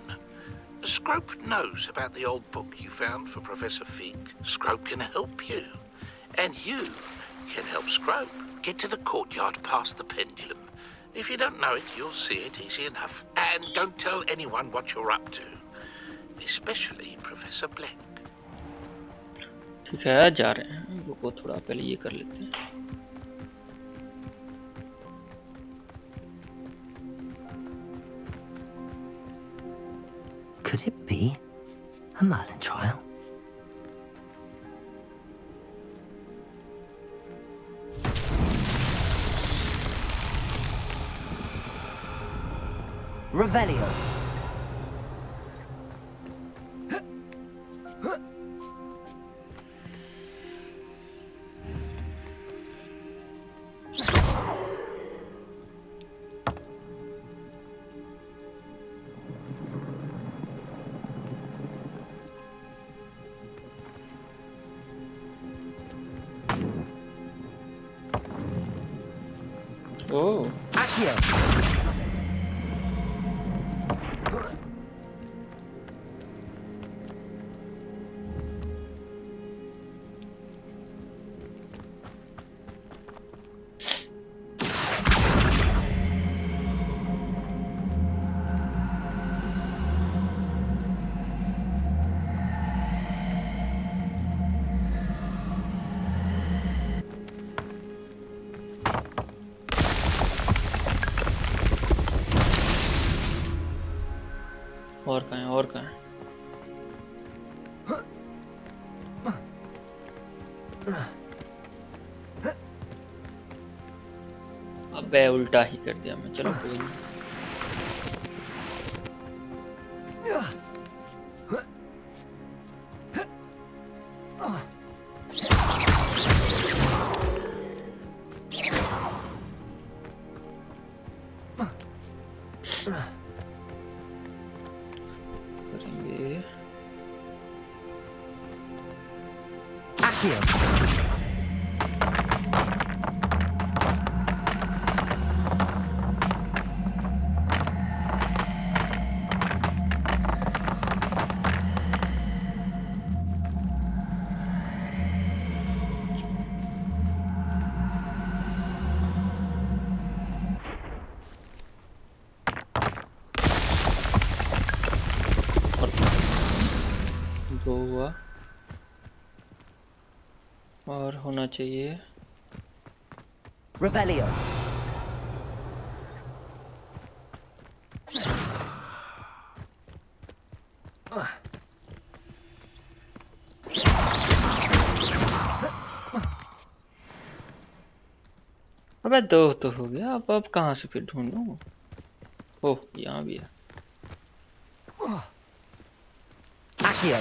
Scrope knows about the old book you found for Professor Fig. Scrope can help you. And you can help Scrope get to the courtyard past the pendulum. If you don't know it, you'll see it easy enough. And don't tell anyone what you're up to. Especially Professor Black.
ठीक है जा रहे हैं वो थोड़ा पहले ये कर लेते हैं
Could it be a Merlin trial? Revelio.
Oh.
Accio.
और कहाँ है और कहाँ है अबे उल्टा ही कर दिया मैं चलो कोई नहीं और होना चाहिए
Revelio.
अबे दो तो हो गया, अब कहाँ से फिर ढूंढूं? ओह यहाँ भी है।
Accio.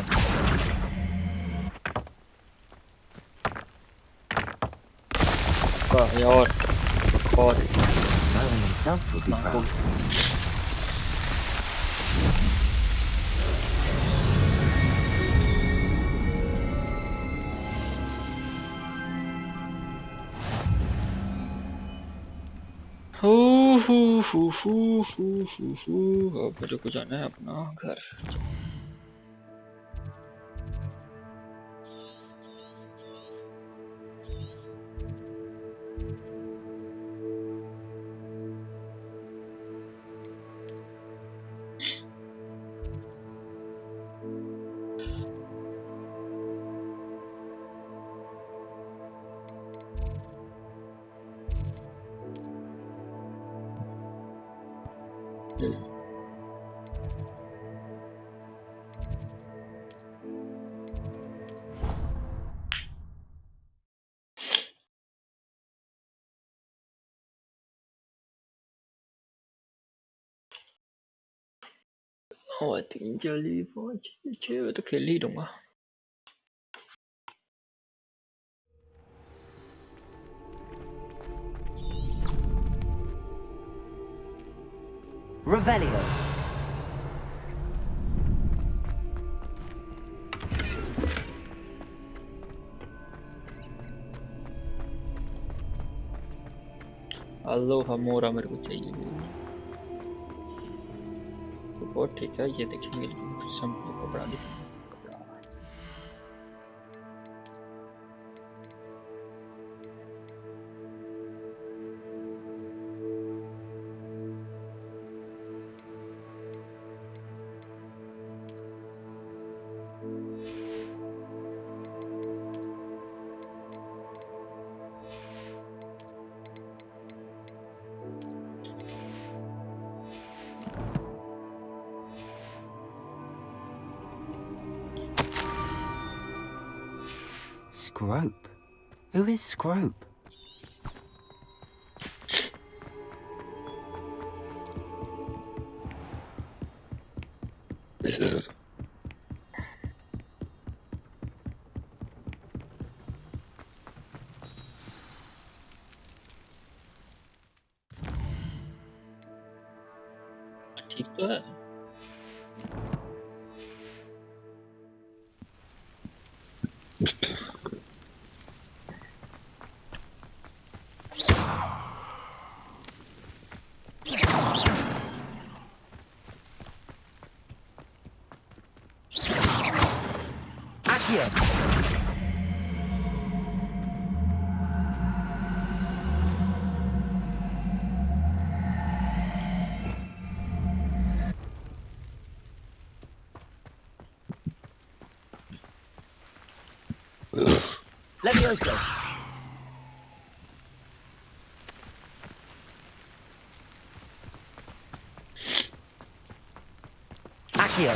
वाह और
Merlin himself would be proud.
अब मेरे को जाना है अपना घर। और 3 4 5 6 तो खेल ही दूंगा।
Revelio.
अलोहा मोरा मेरे को चाहिए भी। तो बहुत ठीक है, ये देखेंगे लेकिन सिंपल कपड़ा दिखाना।
Scrope? Who is Scrope?
ठीक तो है।
Accio. Levioso. Accio.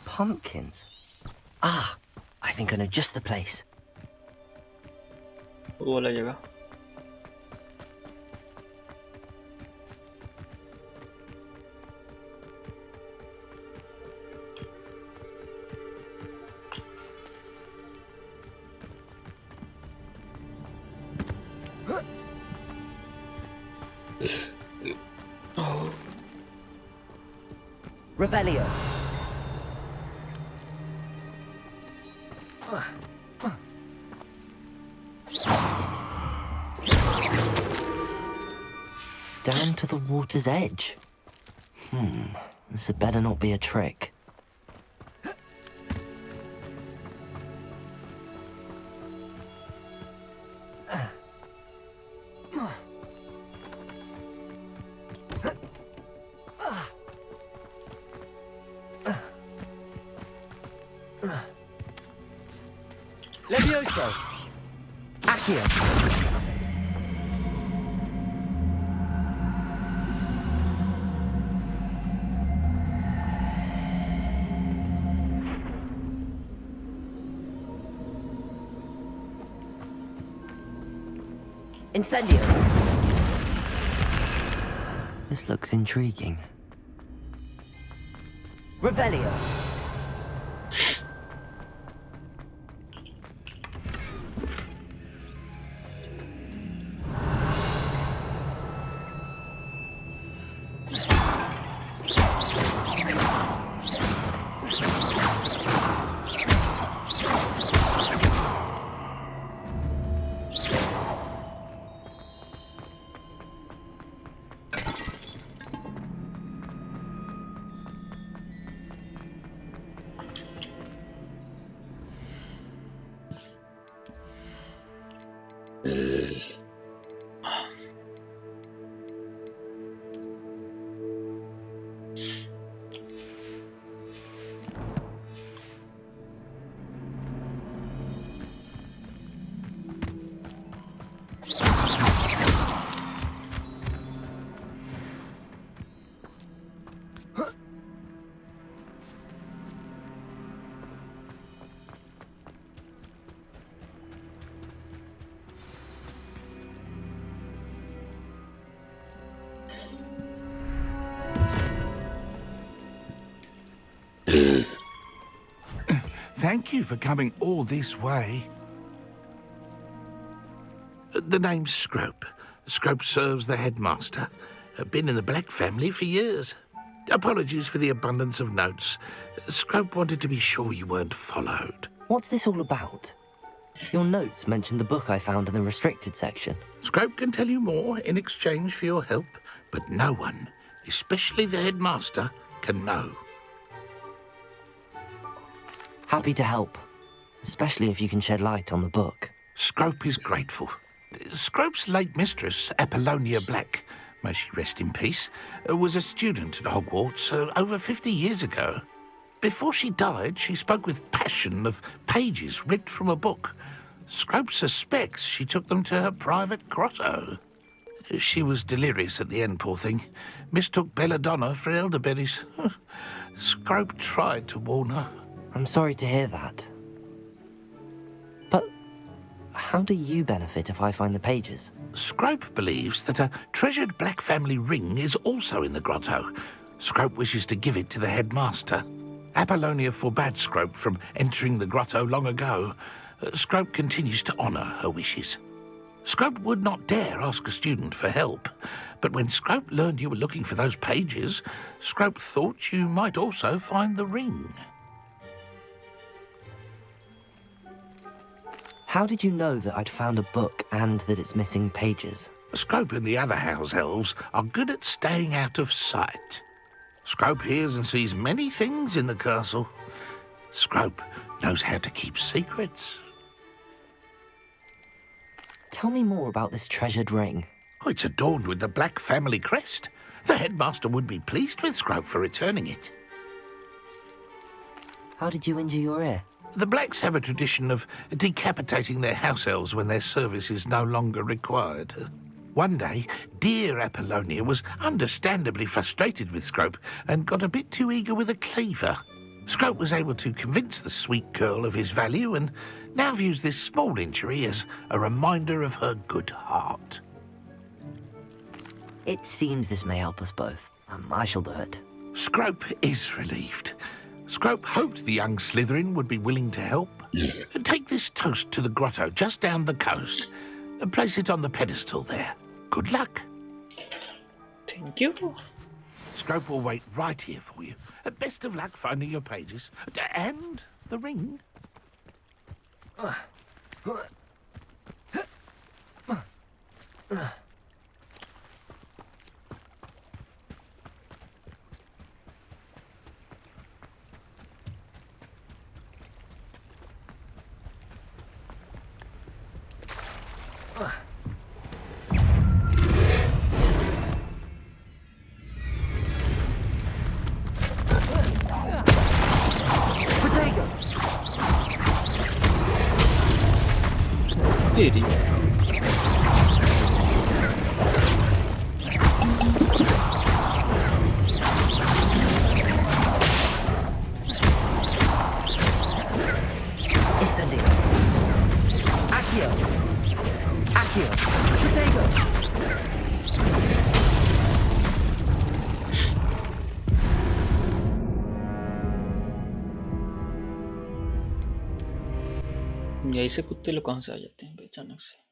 Pumpkins. Ah, I think I know just the place.
वो वाला जगह।
Revelio. Down to the water's edge. This had better not be a trick.
Levioso! Accio!
Incendio! This looks intriguing. Revelio!
Thank you for coming all this way. The name's Scrope. Scrope serves the headmaster. Been in the Black family for years. Apologies for the abundance of notes. Scrope wanted to be sure you weren't followed.
What's this all about? Your notes mentioned the book I found in the restricted section.
Scrope can tell you more in exchange for your help, but no one, especially the headmaster, can know.
Happy to help, especially if you can shed light on the book.
Scrope is grateful. Scrope's late mistress, Apollonia Black, may she rest in peace, was a student at Hogwarts over 50 years ago. Before she died, she spoke with passion of pages ripped from a book. Scrope suspects she took them to her private grotto. She was delirious at the end, poor thing. Mistook belladonna for elderberries. Scrope tried to warn her.
I'm sorry to hear that. But how do you benefit if I find the pages?
Scrope believes that a treasured Black family ring is also in the grotto. Scrope wishes to give it to the headmaster. Apollonia forbade Scrope from entering the grotto long ago. Scrope continues to honour her wishes. Scrope would not dare ask a student for help, but when Scrope learned you were looking for those pages, Scrope thought you might also find the ring.
How did you know that I'd found a book and that it's missing pages?
Scrope and the other house elves are good at staying out of sight. Scrope hears and sees many things in the castle. Scrope knows how to keep secrets.
Tell me more about this treasured ring.
Oh, it's adorned with the Black family crest. The headmaster would be pleased with Scrope for returning it.
How did you injure your ear?
The Blacks have a tradition of decapitating their house elves when their service is no longer required. One day, dear Apollonia was understandably frustrated with Scrope and got a bit too eager with a cleaver. Scrope was able to convince the sweet girl of his value and now views this small injury as a reminder of her good heart.
It seems this may help us both. I shall do it.
Scrope is relieved. Scrope hoped the young Slytherin would be willing to help. Take this toast to the grotto just down the coast and place it on the pedestal there. Good luck.
Thank you.
Scrope will wait right here for you. Best of luck finding your pages. And the ring.
तेरी
Incendio. Accio. Accio. Potato.
यही से कुत्ते लोग कहाँ से आ जाते हैं अचानक से।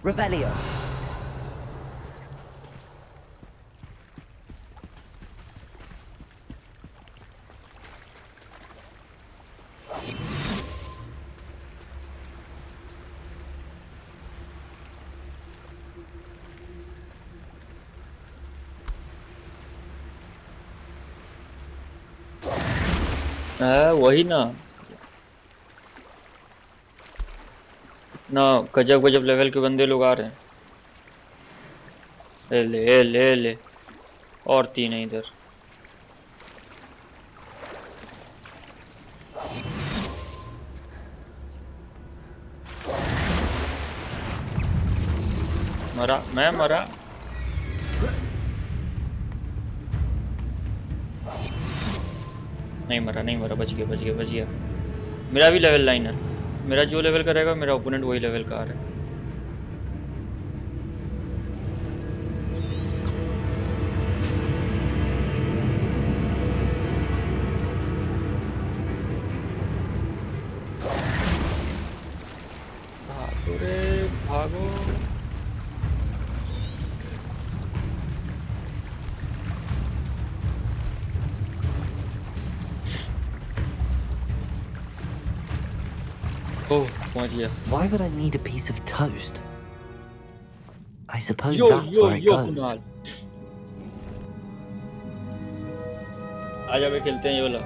Revelio.
वही ना गजब गजब लेवल के बंदे लोग आ रहे हैं। ले ले ले और तीन है इधर। मरा, मैं मरा। नहीं मरा, नहीं मरा, बच गया बच गया बच गया। मेरा भी लेवल 9 है। मेरा जो लेवल का रहेगा मेरा ओपोनेंट वही लेवल का आ रहा है। भागो रे भागो। Oh, पहुंच गया।
Why would I need a piece of toast? I suppose
yo
that's
yo
where it
yo
goes.
Kunal, आजा भाई खेलते हैं ये वाला।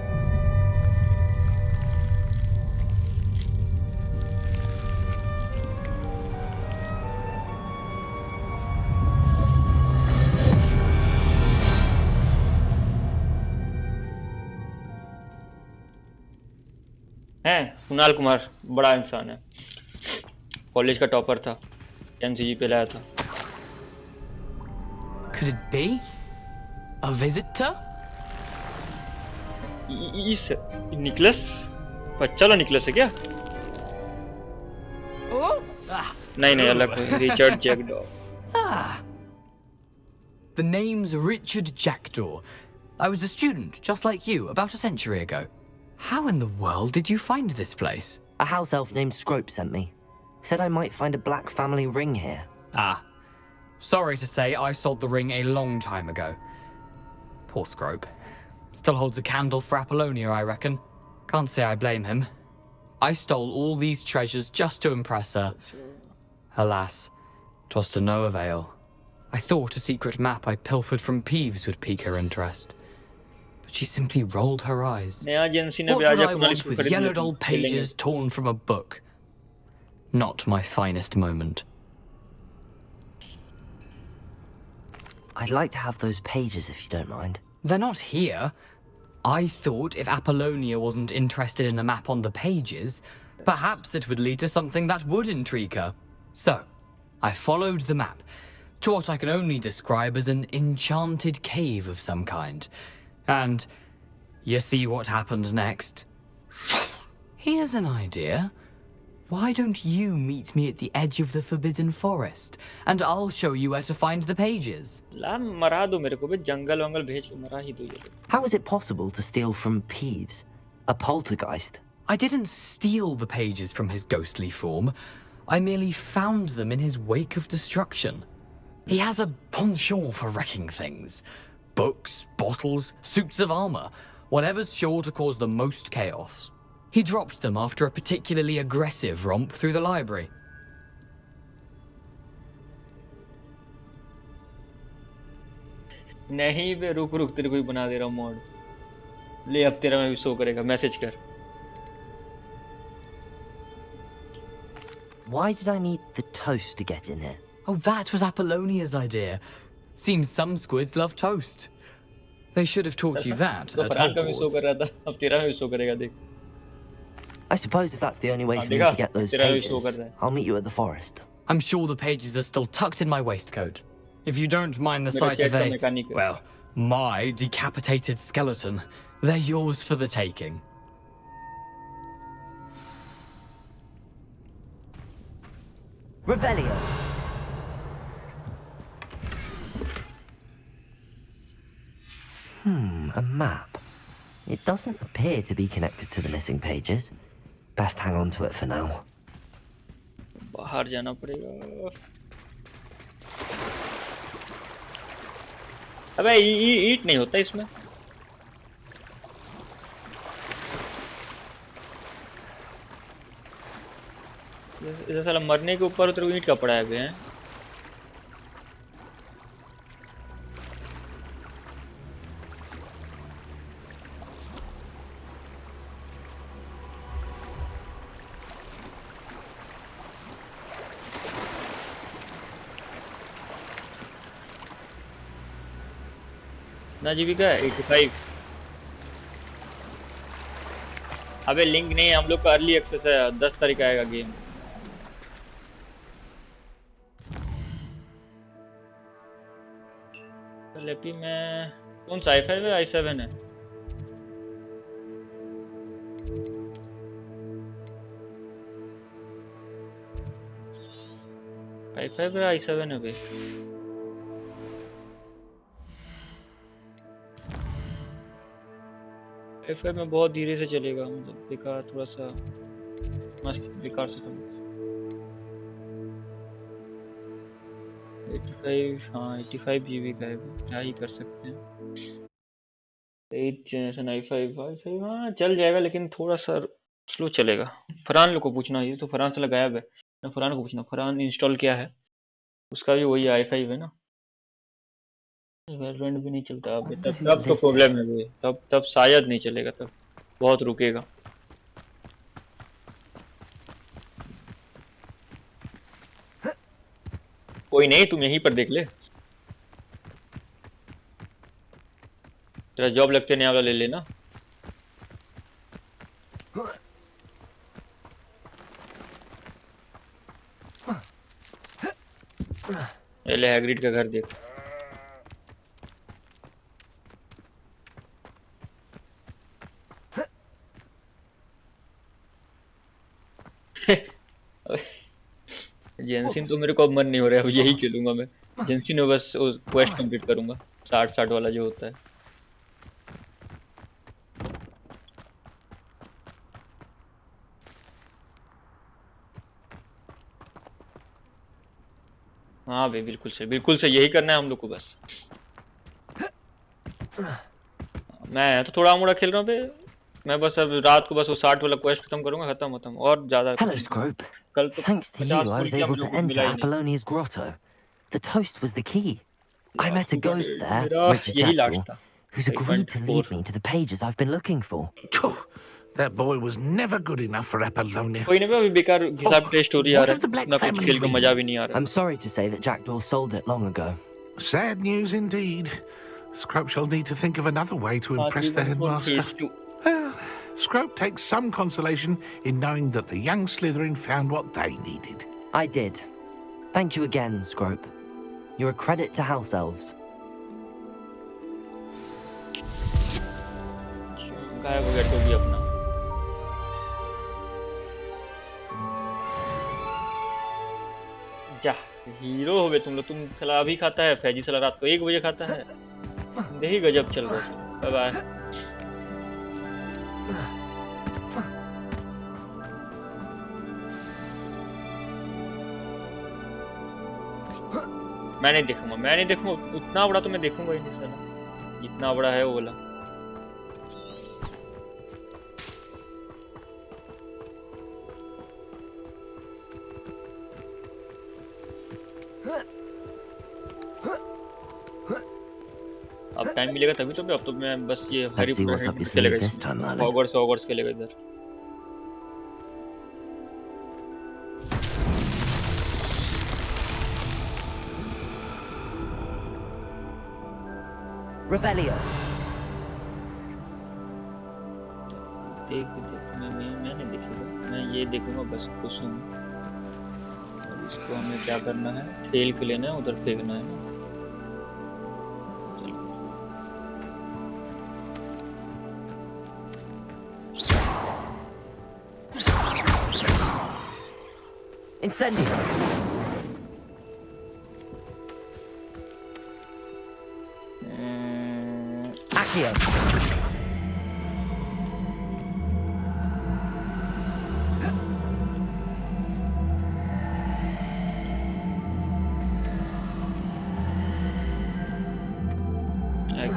हैं कुणाल कुमार बड़ा इंसान है, कॉलेज का टॉपर था, एनसीजी पे लाया था।
Could it be? A visitor?
इस निकलस, बच्चा वाला निकलस है क्या? नहीं नहीं अलग कोई, Richard jackdaw.
The name's Richard Jackdaw. I was a student, just like you, about a century ago. How in the world did you find this place?
A house elf named Scrope sent me. Said I might find a black family ring here.
Ah. Sorry to say, I sold the ring a long time ago. Poor Scrope. Still holds a candle for Apollonia, I reckon. Can't say I blame him. I stole all these treasures just to impress her. Alas, 'twas to no avail. I thought a secret map I pilfered from Peeves would pique her interest. But she simply rolled her eyes. What would I want with yellowed old pages torn from a book? Not my finest moment.
I'd like to have those pages if you don't mind.
They're not here. I thought if Apollonia wasn't interested in the map on the pages, perhaps it would lead to something that would intrigue her. So, I followed the map to what I can only describe as an enchanted cave of some kind. And you see what happened next? Here's an idea. Why don't you meet me at the edge of the Forbidden Forest, and I'll show you where to find the pages.
मरा दो मेरे को बे, जंगल वंगल भेज के मरा ही दो ये।
How is it possible to steal from Peeves, a poltergeist?
I didn't steal the pages from his ghostly form. I merely found them in his wake of destruction. He has a penchant for wrecking things. Books, bottles, suits of armor, whatever's sure to cause the most chaos. He dropped them after a particularly aggressive romp through the library.
नहीं बे, रुक रुक, तेरे को ही बना दे रहा हूँ mod. ले अब तेरा में भी शो करेगा, मैसेज कर।
Why did I need the toast to get in here?
Oh, that was Apollonia's idea. Seems some squids love toast. They should have taught you that
तो
at
फरहान का भी शो कर
Hogwarts.
रहा था, अब तेरा भी शो करेगा देख.
I suppose if that's the only way
हाँ
for me
देखा,
to get those
तेरा भी शो कर
pages,
रहा है.
I'll meet you at the forest.
I'm sure the pages are still tucked in my waistcoat. If you don't mind the
मेरा
sight
chat
of
का
a,
mechanic है.
well, my decapitated skeleton, they're yours for the taking.
Revelio. A map. It doesn't appear to be connected to the missing pages. Best hang on to it for now.
बाहर जाना पड़ेगा. अबे ईट नहीं होता इसमें. इधर साला मरने के ऊपर उधर ईट का पड़ा है बे हैं. ना जीविका 85. अबे लिंक नहीं है, हम लोग का अर्ली एक्सेस है. 10 तारीख आएगा गेम. लेपी में कौन सा i5 है i7 है? i5 है i7 है भाई. i5 में बहुत धीरे से चलेगा, मतलब बेकार थोड़ा सा मस्त बेकार से चलेगा. 85 हाँ 85 GB का है, क्या ही कर सकते हैं. 8 जनरेशन i5 हाँ चल जाएगा, लेकिन थोड़ा सा स्लो चलेगा. फरहान लोग को पूछना, ये तो फरहान से गायब है ना. फरहान को पूछना फरहान इंस्टॉल क्या है, उसका भी वही i5 है ना. वेरिएंट भी नहीं चलता अभी तब तो प्रॉब्लम है भाई. तब शायद नहीं चलेगा, तब बहुत रुकेगा. कोई नहीं, तुम यहीं पर देख ले. तेरा जॉब लगते नया वाला ले लेना. ले हैग्रिड का घर देख. जेंसिन तो मेरे को अब मन नहीं हो रहा है, अब यही खेलूंगा मैं. जेंसिन में बस क्वेस्ट कंप्लीट करूंगा 60 वाला जो होता है. हाँ भाई बिल्कुल से यही करना है हम लोग को बस. मैं तो थोड़ा मोड़ा खेल रहा हूँ भाई. मैं बस अब रात को बस वो 60 वाला क्वेस्ट खत्म करूंगा, खत्म और ज्यादा.
Hello, Scrope.
कल तो
Thanks to you, I was able to enter Apollonia's grotto. The toast was the key. I met a ghost there, Richard Jackdaw, who's agreed to lead me to the pages I've been looking for.
That boy was never good enough for Apollonia.
कोई नहीं, अभी बेकार हिसाब test हो रही है. ना कुछ खेल का मजा भी नहीं आ रहा.
I'm sorry to say that Jackdaw sold it long ago.
Sad news indeed. Scrope shall need to think of another way to impress the headmaster. Well, Scrope takes some consolation in knowing that the young Slytherin found what they needed.
I did. Thank you again, Scrope. You're a credit to House Elves.
गायब हो गया Tobey अपना. जा hero हो गए तुम लोग. तुम साला अभी खाता है, फैजी साला रात को 1 बजे खाता है. यही गजब चल रहा है. Bye bye. मैं नहीं देखूंगा. उतना बड़ा तो मैं देखूंगा ही नहीं साला, जितना बड़ा है वो वाला. अब टाइम मिलेगा तभी तो. अब तो मैं बस ये हैरी पॉटर खेलेगा, हॉगवर्ट्स खेलेगा इधर.
Revelio.
देख मैं नहीं देखूंगा, मैं ये देखूंगा बस कुसुम। और इसको हमें क्या करना है, ठेल के लेना है, उधर फेंकना है ना।
Incendio. Accio.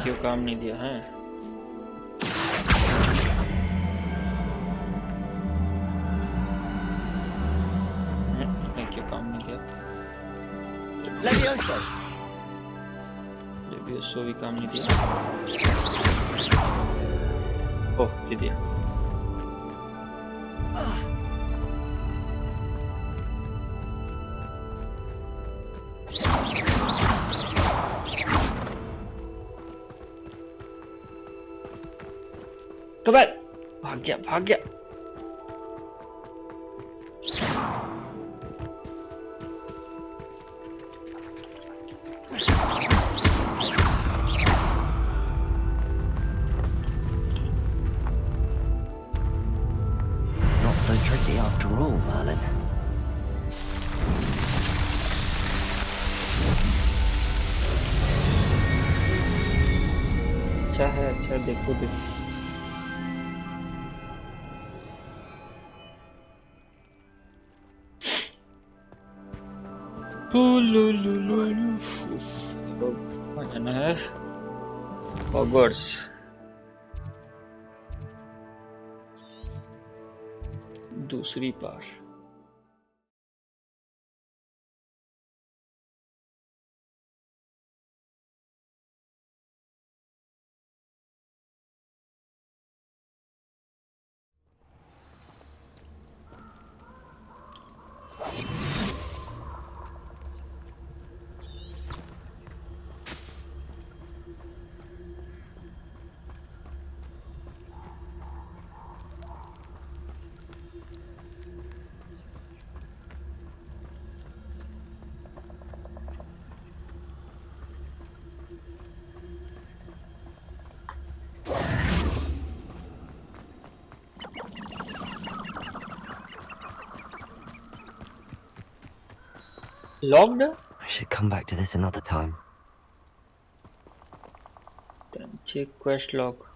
क्यों काम नहीं दिया है? क्यों काम नहीं दिया?
Levioso.
लेवियोसो भी काम नहीं दिया। ओह, दे दिया। कबाल, भाग गया, भाग गया।
Not so tricky after all, Merlin.
अच्छा है, अच्छा, देखो देखो। कहाँ जाना है? हॉगवर्ट्स। दूसरी पार। Logged?
I should come back to this another time.
Then check quest log.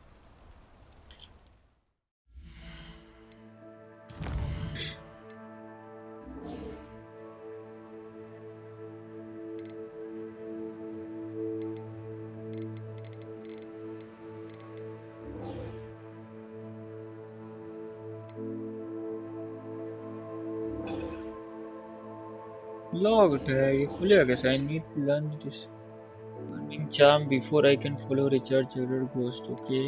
Logged है, ये खुलेगा कैसे? I need to learn this burning charm before I can follow recharge your ghost. Okay.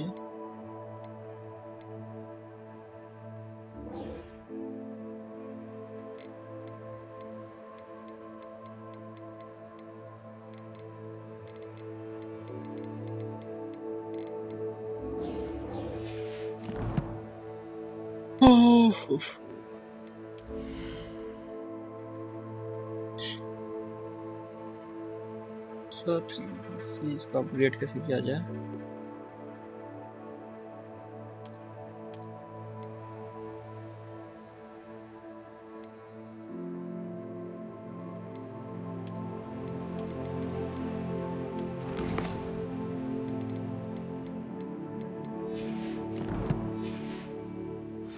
So 3 इसको upgrade कैसे किया जाए?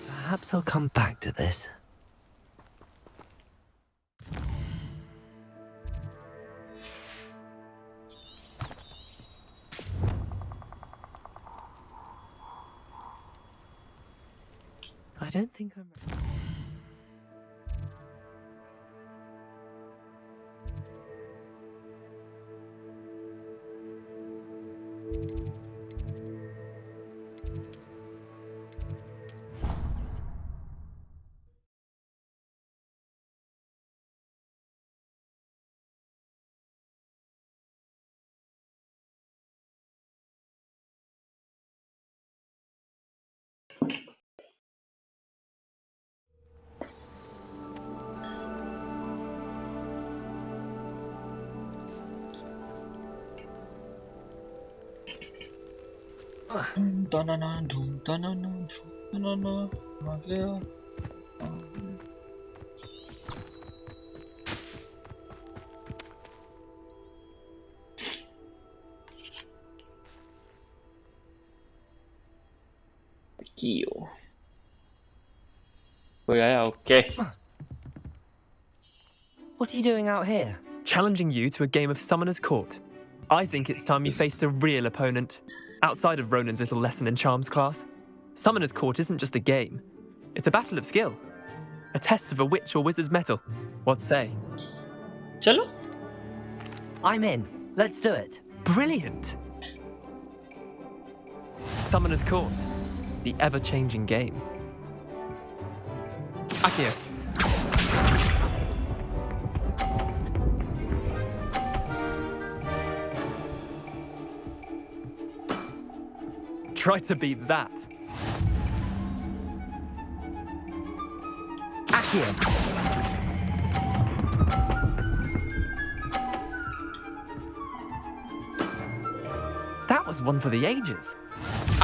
Perhaps I'll come back to this. I don't think I'm ready.
कोई आया? Okay.
What are you doing out here?
Challenging you to a game of Summoner's Court. I think it's time you faced a real opponent, outside of Ronan's little lesson in charms class. Summoner's Court isn't just a game. It's a battle of skill. A test of a witch or wizard's mettle. What say?
Chalo.
I'm in. Let's do it.
Brilliant. Summoner's Court. The ever-changing game. Akio. Try to beat that.
Akio.
That was one for the ages.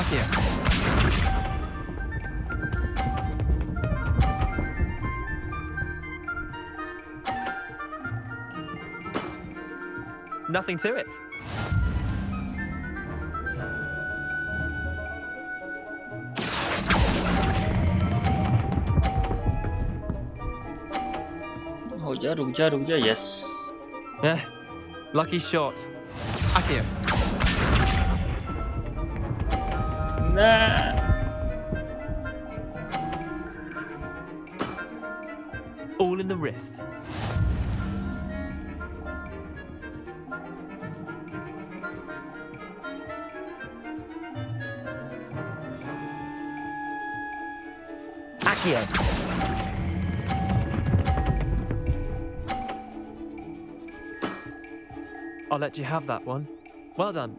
Akio. Nothing to it.
रुक जा yes.
Lucky shot. Akio.
Nah.
All in the wrist.
Akio.
I'll let you have that one. Well done.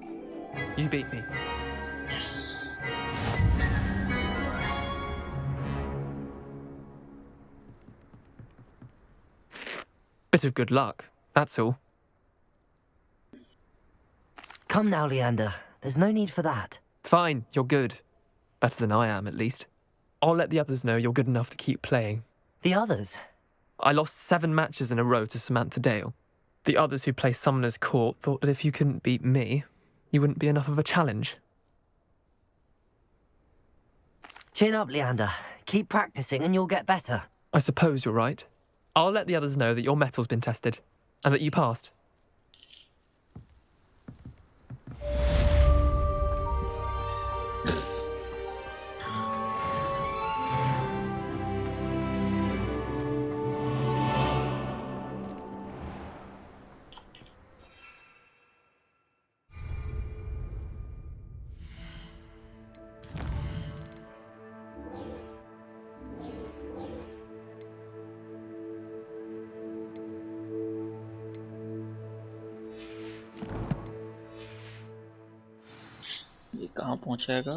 You beat me.
Yes.
Bit of good luck, that's all.
Come now, Leander. There's no need for that.
Fine, you're good. Better than I am, at least. I'll let the others know you're good enough to keep playing.
The others?
I lost 7 matches in a row to Samantha Dale. The others who play Summoner's Court thought that if you couldn't beat me, you wouldn't be enough of a challenge.
Chin up, Leander. Keep practicing and you'll get better.
I suppose you're right. I'll let the others know that your metal's been tested, and that you passed.
ये कहाँ पहुँचाएगा?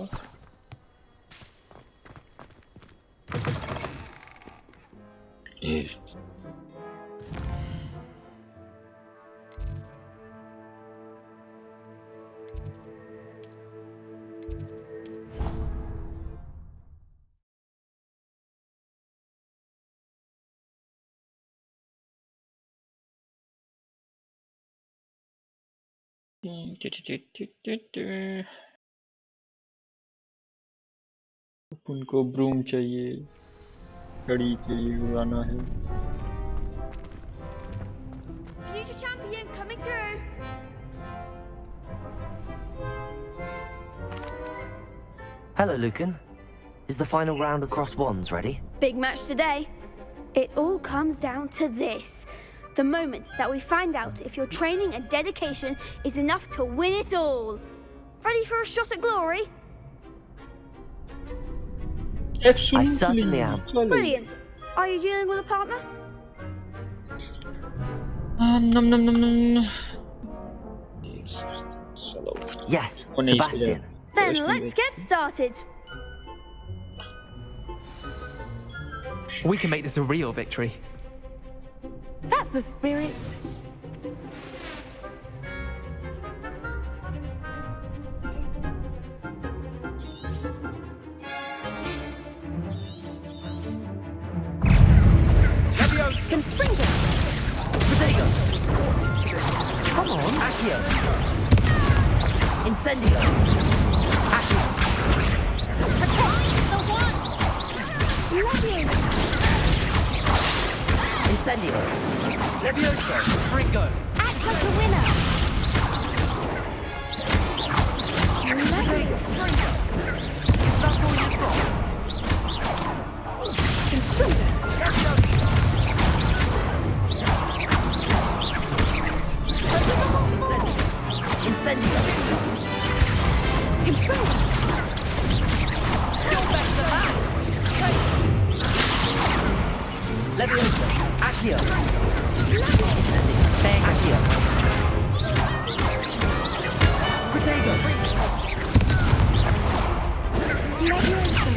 उनको broom चाहिए, घड़ी चाहिए, उड़ाना है.
Future champion coming through.
Hello, Lucan. Is the final round across wands ready?
Big match today. It all comes down to this. The moment that we find out if your training and dedication is enough to win it all. Ready for a shot at glory?
Absolutely. I certainly am.
Brilliant. Are you dealing with a partner?
Yes, Sebastian.
Then let's get started.
We can make this a real victory.
That's the spirit.
Accio. Incendio. Accio.
The one! Leviosa!
Incendio. Leviosa. Ringo.
Act like a winner! Leviosa!
Is that all you've got?
Intruder!
Incendio.
Intruder!
You're back to that!
Leviosa. Accio.
Leviosa!
Accio. Protego.
Leviosa!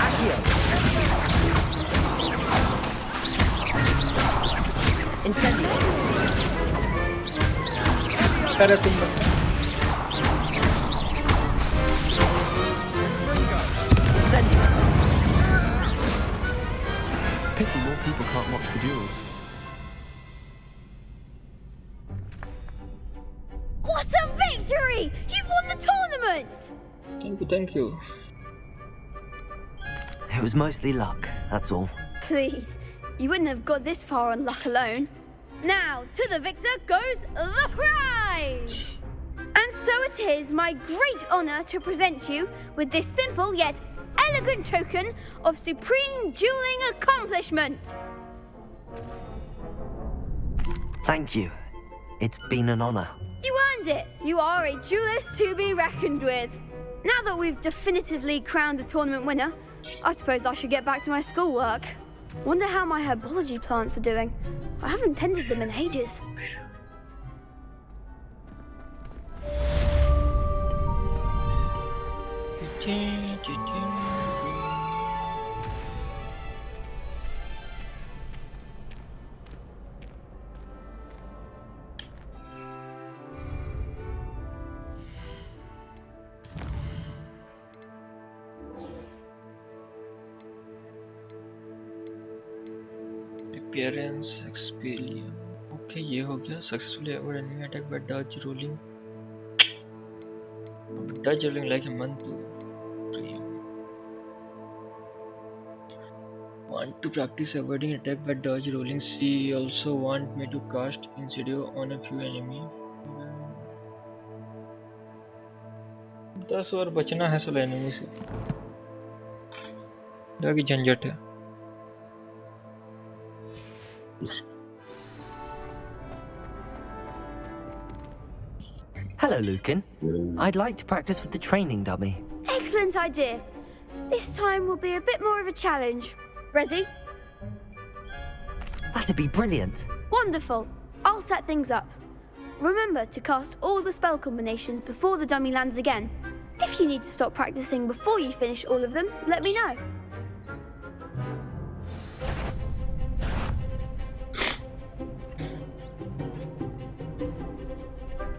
Accio. Incendio.
अरे तुम
Incendio.
Pity more people can't watch the duels.
What a victory! You've won the tournament!
Thank you.
It was mostly luck, that's all.
Please, you wouldn't have got this far on luck alone. Now, to the victor goes the prize! And so it is my great honour to present you with this simple yet elegant token of supreme dueling accomplishment.
Thank you. It's been an honor.
You earned it. You are a duelist to be reckoned with. Now that we've definitively crowned the tournament winner, I suppose I should get back to my schoolwork. Wonder how my herbology plants are doing. I haven't tended them in ages.
Appearance, experience. Okay, ये हो गया. Successfully avoid enemy attack by dodge rolling. Dodge rolling like a month to 3. Want to practice avoiding attack by dodge rolling. She also want me to cast Incendio on a few enemy. 10 बार बचना है साला enemy से. जाके झंझट है.
Hello, Lucan. I'd like to practice with the training dummy.
Excellent idea. This time will be a bit more of a challenge. Ready?
That'd be brilliant.
Wonderful. I'll set things up. Remember to cast all the spell combinations before the dummy lands again. If you need to stop practicing before you finish all of them, let me know.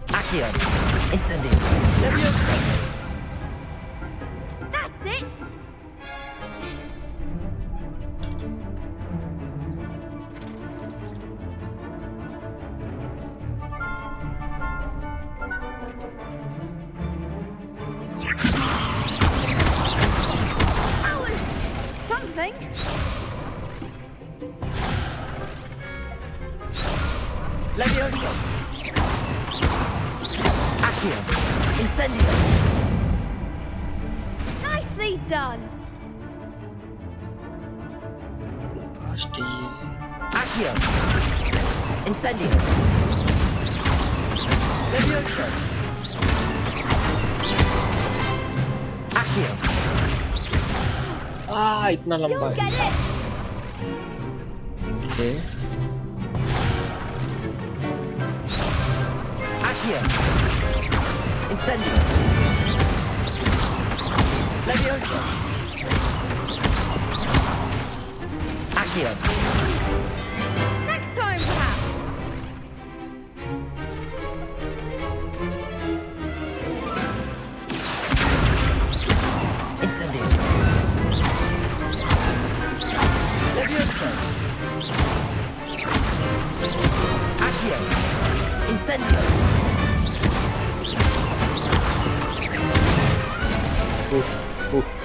Accio. Incendio. Leviosa.
That's it! That was something.
Leviosa. Accio. Incendio.
Nicely done.
Accio. Incendio. Leviosa. Accio.
इतना लंबा
You'll
है.
get it.
Okay.
Accio. Incendio. Leviosa. Accio.
Next time, perhaps.
Incendio.
भाई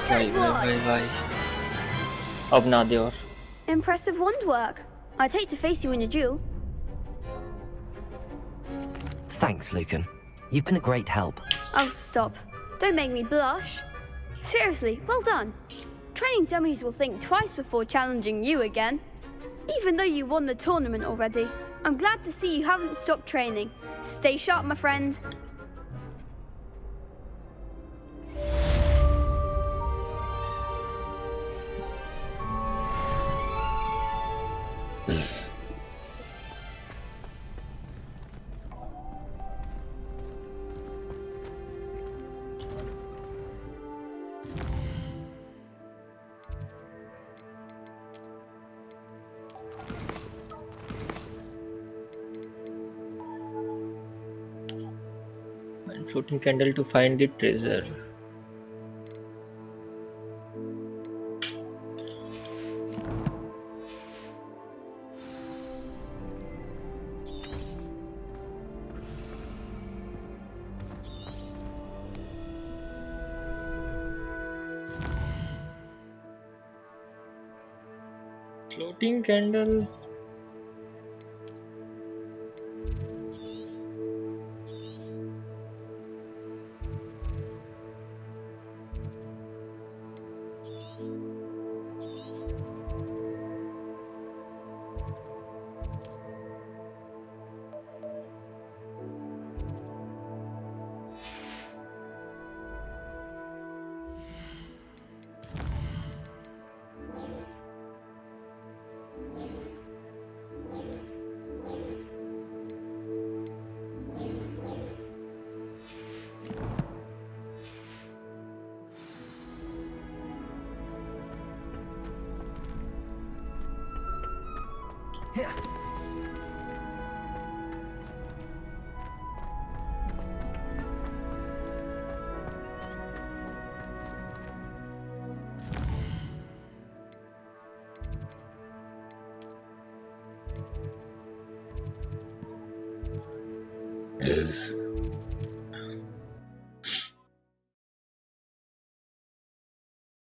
भाई भाई भाई अब ना दे और
Impressive wand work. I'd hate to face you in a duel.
Thanks, Lucan. You've been a great help.
Oh, stop. Don't make me blush. Seriously, well done. Training dummies will think twice before challenging you again. Even though you won the tournament already, I'm glad to see you haven't stopped training. Stay sharp, my friend.
And floating candle to find the treasure. Floating candle.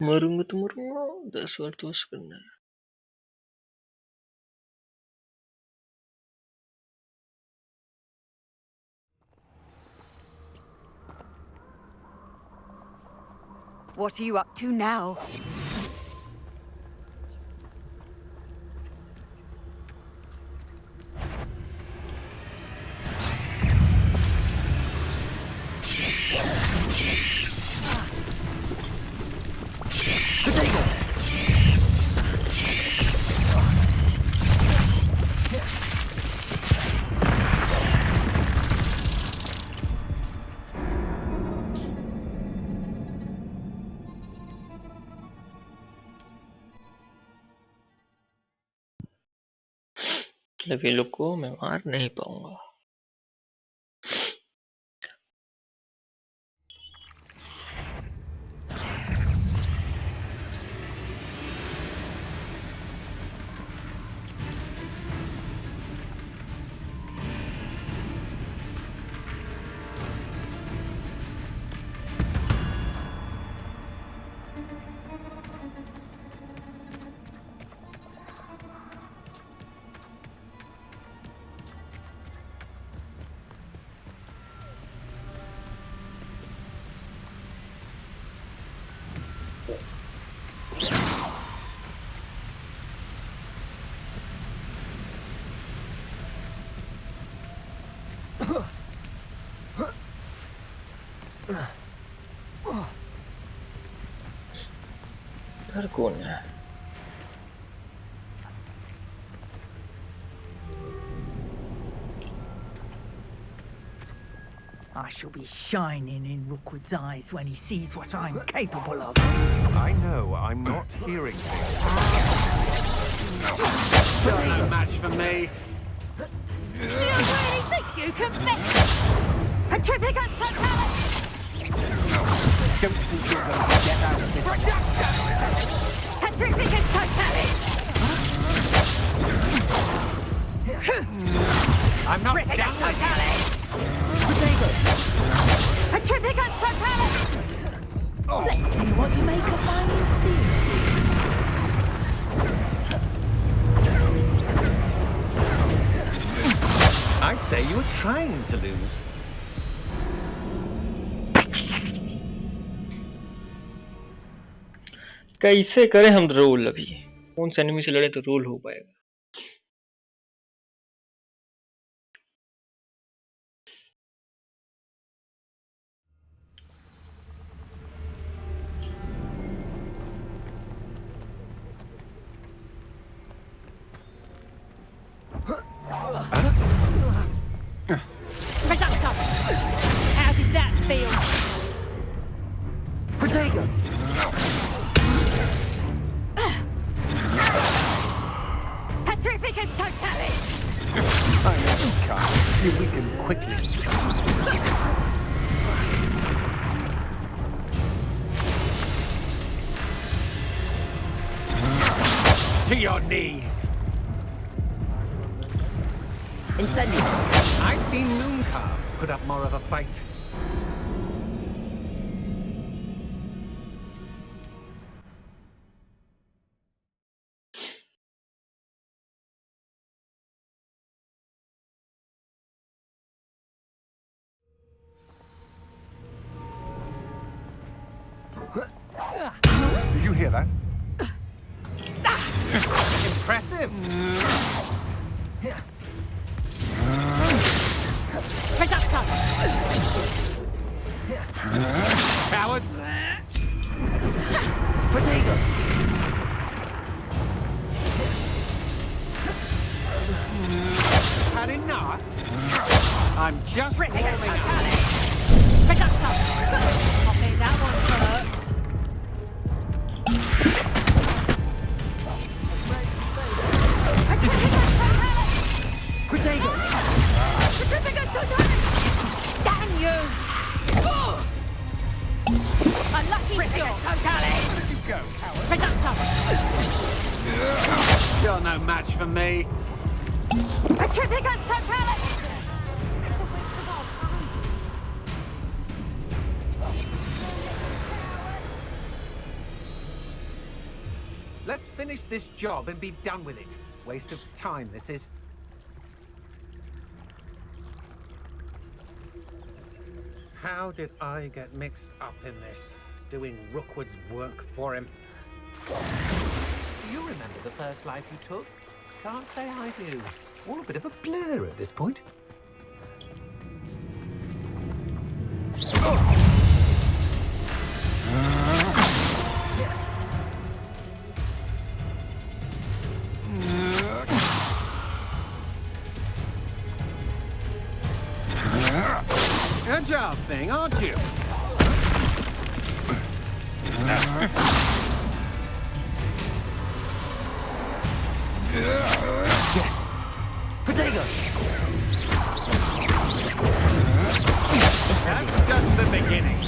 मरूंगा तो मरूंगा 10 बार तो बस करना है
What are you up to now?
मतलब ये लोग को मैं मार नहीं पाऊंगा घर कौन है
I shall be shining in Rookwood's eyes when he sees what I'm capable of.
I know, I'm not hearing things.
No match for me.
Do you really think you can miss? Petrificus totality!
Don't think you're going to get out of this alive.
Petrificus totality!
I'm not done with you.
Petrificus Totalis! Let's see what you make of my new theory.
I'd say you were trying to lose.
कैसे करें हम role अभी? कौन से enemy से लड़े तो role हो पाएगा?
Reductor! How did that feel?
Protego!
Petrificus Totalis!
I know you can't. You weaken quickly. To your knees!
Incendio!
I've seen moon calves put up more of a fight. Did you hear that? Impressive.
Reductor!
Coward.
Protego!
Had enough? I'm just warming up.
Reductor! I think that one hurt.
Protego!
Petrificus Totalis! Damn you! Unlucky shot! Totalis!
Where did you go, coward?
Reductor!
You're no match for me.
Petrificus Totalis!
Let's finish this job and be done with it. Waste of time, this is. How did I get mixed up in this? Doing Rookwood's work for him. You remember the first life you took? Can't say I do. All a bit of a blur at this point. Agile thing, aren't you?
Yes! Protego!
That's just the beginning.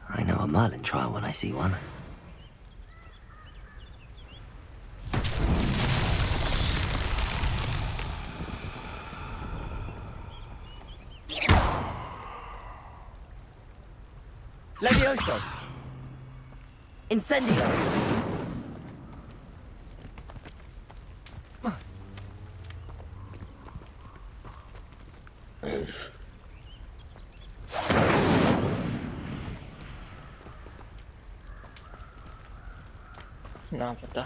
I know a Merlin trial when I see one.
Levioso! Incendio!
ना पता.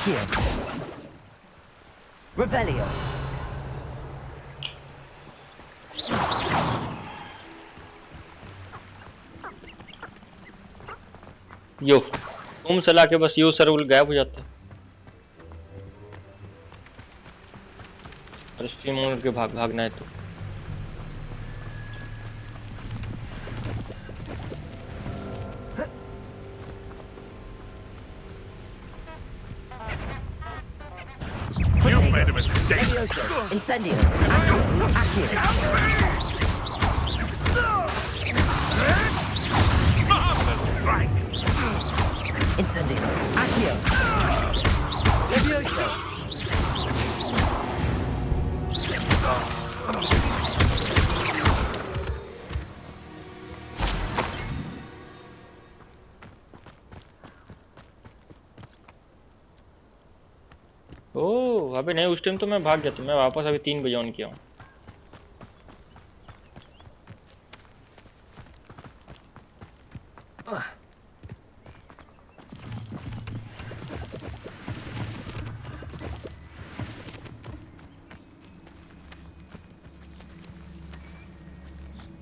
Accio. Revelio.
यो तुम चला के बस यो सर्वल गायब हो जाता है और स्ट्रीम मोड के भागना है तो
You made a mistake.
Incendio.
Marvelous strike.
Incendio. Accio. Levioso.
ओह अबे नहीं उस टाइम तो मैं भाग गया था मैं वापस अभी 3 बजे ऑन किया हूँ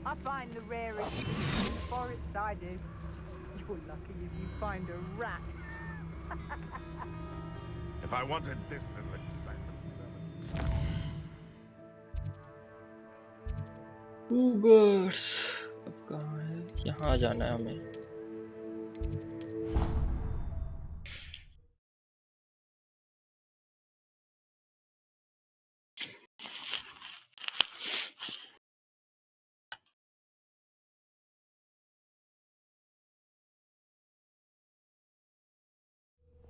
I find the rarest things in forests, I do. You're lucky if you find a rat.
If I wanted this little
Hogwarts अब कहाँ है यहाँ जाना है हमें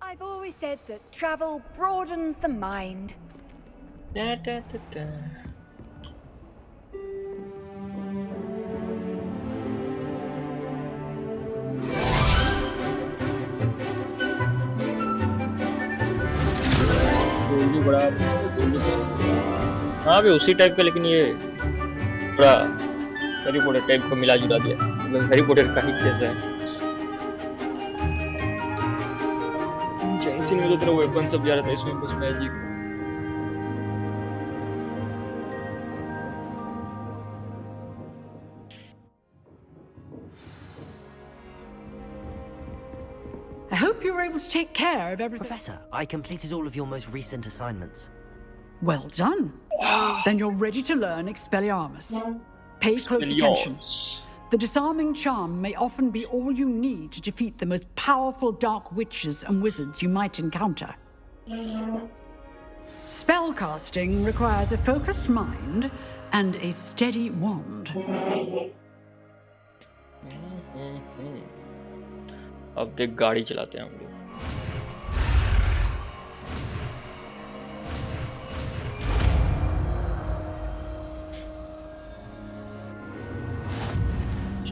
I've always said that travel broadens the mind.
Da, da, da, da. Goldy बड़ा गोल्डी हाँ भी उसी टाइप का लेकिन ये थोड़ा हैरी पॉटर टाइप का मिला जुला दिया मतलब हैरी पॉटर का ही जैसा है जैसे में तो तेरा वेपन सब जा रहा था इसमें बस magic
I hope you were able to take care of everything.
Professor, I completed all of your most recent assignments.
Well done. Then you're ready to learn Expelliarmus. Pay close attention. The disarming charm may often be all you need to defeat the most powerful dark witches and wizards you might encounter. Spellcasting requires a focused mind and a steady wand.
अब देख गाड़ी चलाते हैं हम लोग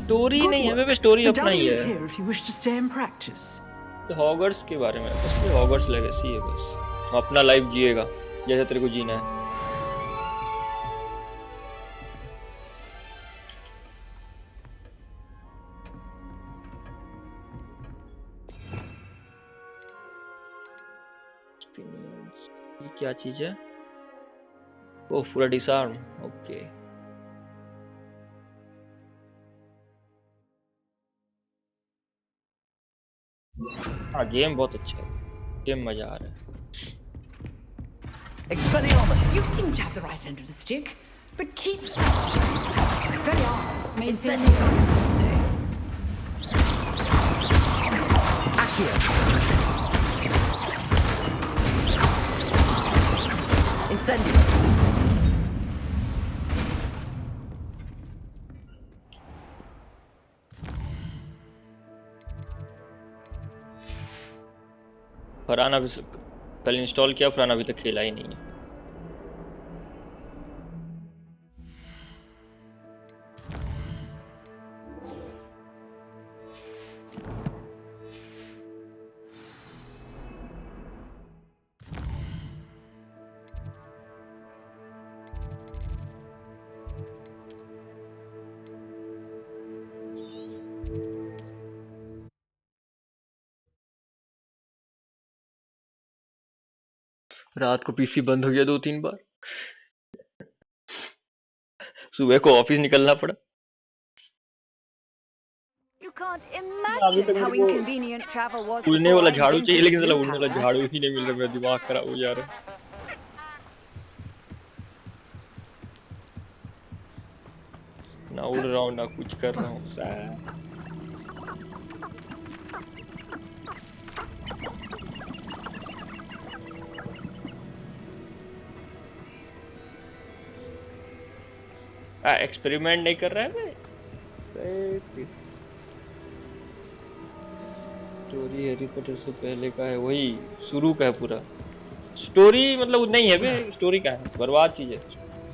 story नहीं है वे story अपना ही है तो हॉगवर्ट्स के बारे में बस ये हॉगवर्ट्स लेगेसी है बस अपना लाइफ जिएगा जैसे तेरे को जीना है ये क्या चीज है ओ पूरा डिसआर्म ओके हाँ गेम बहुत अच्छा है गेम मजा आ रहा है
Expelliarmus, you seem to have the right end of the stick, but keep Expelliarmus may send you
Accio. Incendio.
Farhan अभी कल इंस्टॉल किया फरहान अभी तक खेला ही नहीं है रात को पीसी बंद हो गया 2-3 बार, सुबह को ऑफिस निकलना पड़ा।
You can't
अभी तक
imagine
मेरे
how
को
inconvenient travel was
उड़ने
before
वाला
I
झाड़ू चाहिए,
invented
लेकिन साला
you,
उड़ने वाला
Hannah.
झाड़ू ही नहीं मिल रहा, मेरा दिमाग खराब हो जा रहा है। ना उड़ रहा हूँ ना कुछ कर रहा हूँ। एक्सपेरिमेंट नहीं कर रहा है भाई। स्टोरी हैरी पॉटर से पहले का है, वही शुरू का है पूरा। स्टोरी मतलब नहीं है बे, स्टोरी का है, बर्बाद चीज है,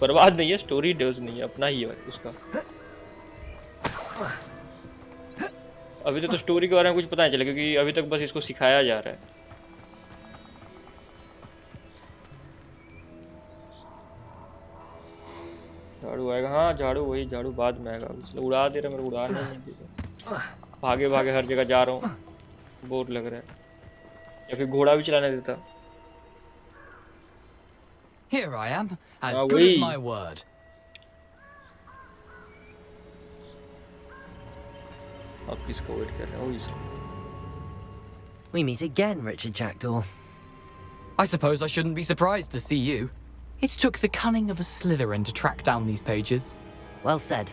बर्बाद नहीं है, स्टोरी डेज नहीं है, अपना ही है उसका। अभी तो स्टोरी के बारे में कुछ पता नहीं चला, क्योंकि अभी तक बस इसको सिखाया जा रहा है। झाड़ू आएगा, हाँ झाड़ू, वही झाड़ू बाद में आएगा, इसलिए उड़ा दे रहा है, मेरे उड़ाने नहीं दे रहा। भागे भागे हर जगह जा रहा हूँ, बोर लग रहा है। या फिर घोड़ा भी चलाने देता।
Here I am, as
हाँ
good as
वही।
my word.
आप किसको वेट कर रहे हो?
We meet again, Richard Jackdaw.
I suppose I shouldn't be surprised to see you. It took the cunning of a Slytherin to track down these pages.
Well said.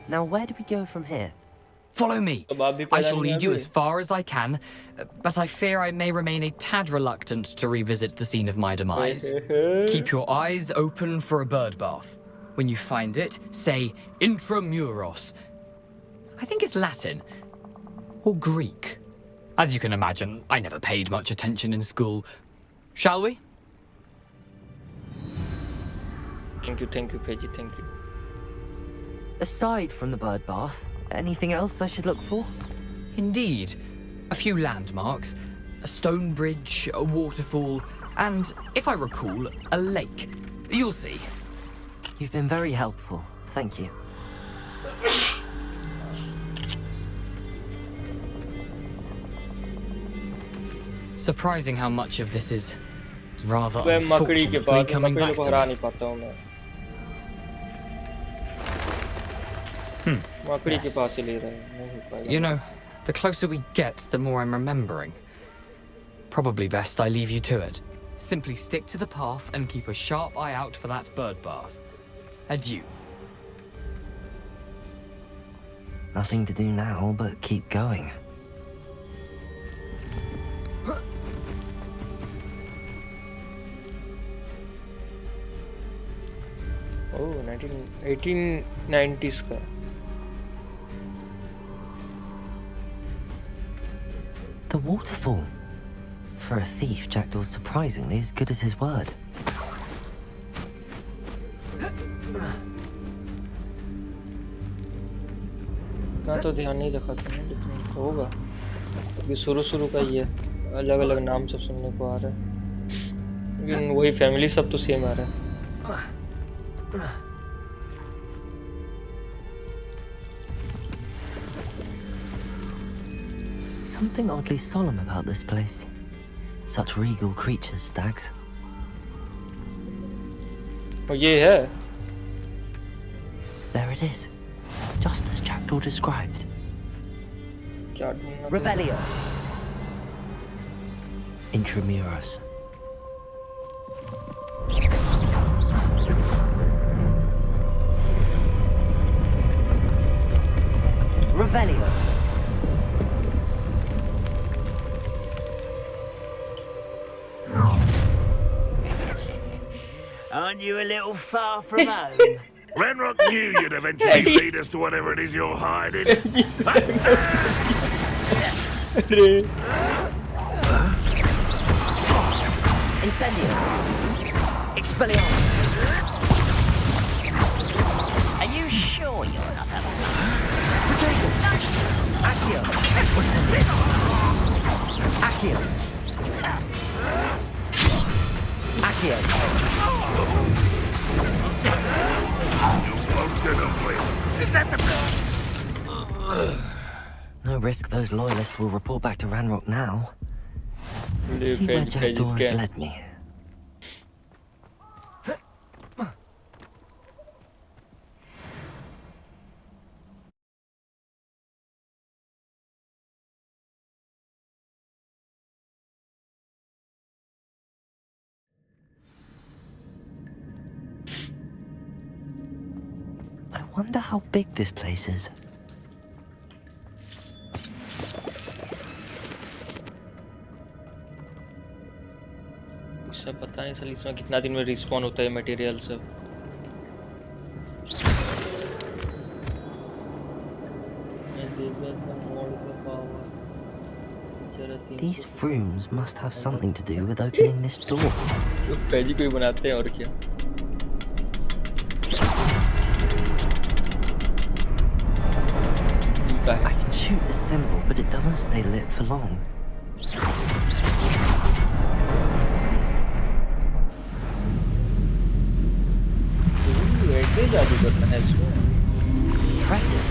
Now where do we go from here?
Follow me.
अब आप भी
I
पैदा
shall
नहीं
lead you
हुए?
as far as I can, but I fear I may remain a tad reluctant to revisit the scene of my demise. Keep your eyes open for a bird bath. When you find it, say intramuros. I think it's Latin. Or Greek. As you can imagine, I never paid much attention in school. Shall we?
Thank you, Peggy, thank you.
Aside from the bird bath, anything else I should look for?
Indeed. A few landmarks, a stone bridge, a waterfall, and, if I recall, a lake. You'll see.
You've been very helpful. Thank you.
Surprising how much of this is rather
मैं मकड़ी के
unfortunately
पास,
coming
मकड़ी
back
को
to
हरा
me.
नहीं पाता हूँ मैं। मकड़ी के
Yes.
पास ही ले रहा है, नहीं हो पाएगा।
You know, the closer we get, the more I'm remembering. Probably best I leave you to it. Simply stick to the path and keep a sharp eye out for that bird bath. Adieu.
Nothing to do now but keep going.
Oh 1890s का।
The waterfall. For a thief, Jackdaw's surprisingly as good as his word.
ना तो ध्यान नहीं रखा था, लेकिन होगा, क्योंकि शुरू का ही है, अलग अलग नाम सब सुनने को आ रहा है, लेकिन वही फैमिली सब तो सेम आ रहा है।
Something oddly solemn about this place. Such regal creatures, stags.
और ये है।
There it is. Just as Jackdaw described.
क्या ढूंढना?
Revelio. Intramuros. Revelio.
Aren't you a little far from home?
Renrock knew you'd eventually lead us to whatever it is you're hiding.
Incendio. Expelliarmus.
Are you sure you're not a...
Potato. Accio. Accio. Accio.
Is that the...
No risk those loyalists will report back to Ranrock now.
Leave
See where
Peggy
Jackdaw has
again.
led me. wonder how big this place is.
सब पता नहीं साली इसमें कितना दिन में respawn होता है मटेरियल सब।
These rooms must have something to do with opening this door.
पैजी कोई बनाते हैं और क्या।
I can shoot the symbol, but it doesn't stay lit for long. Impressive.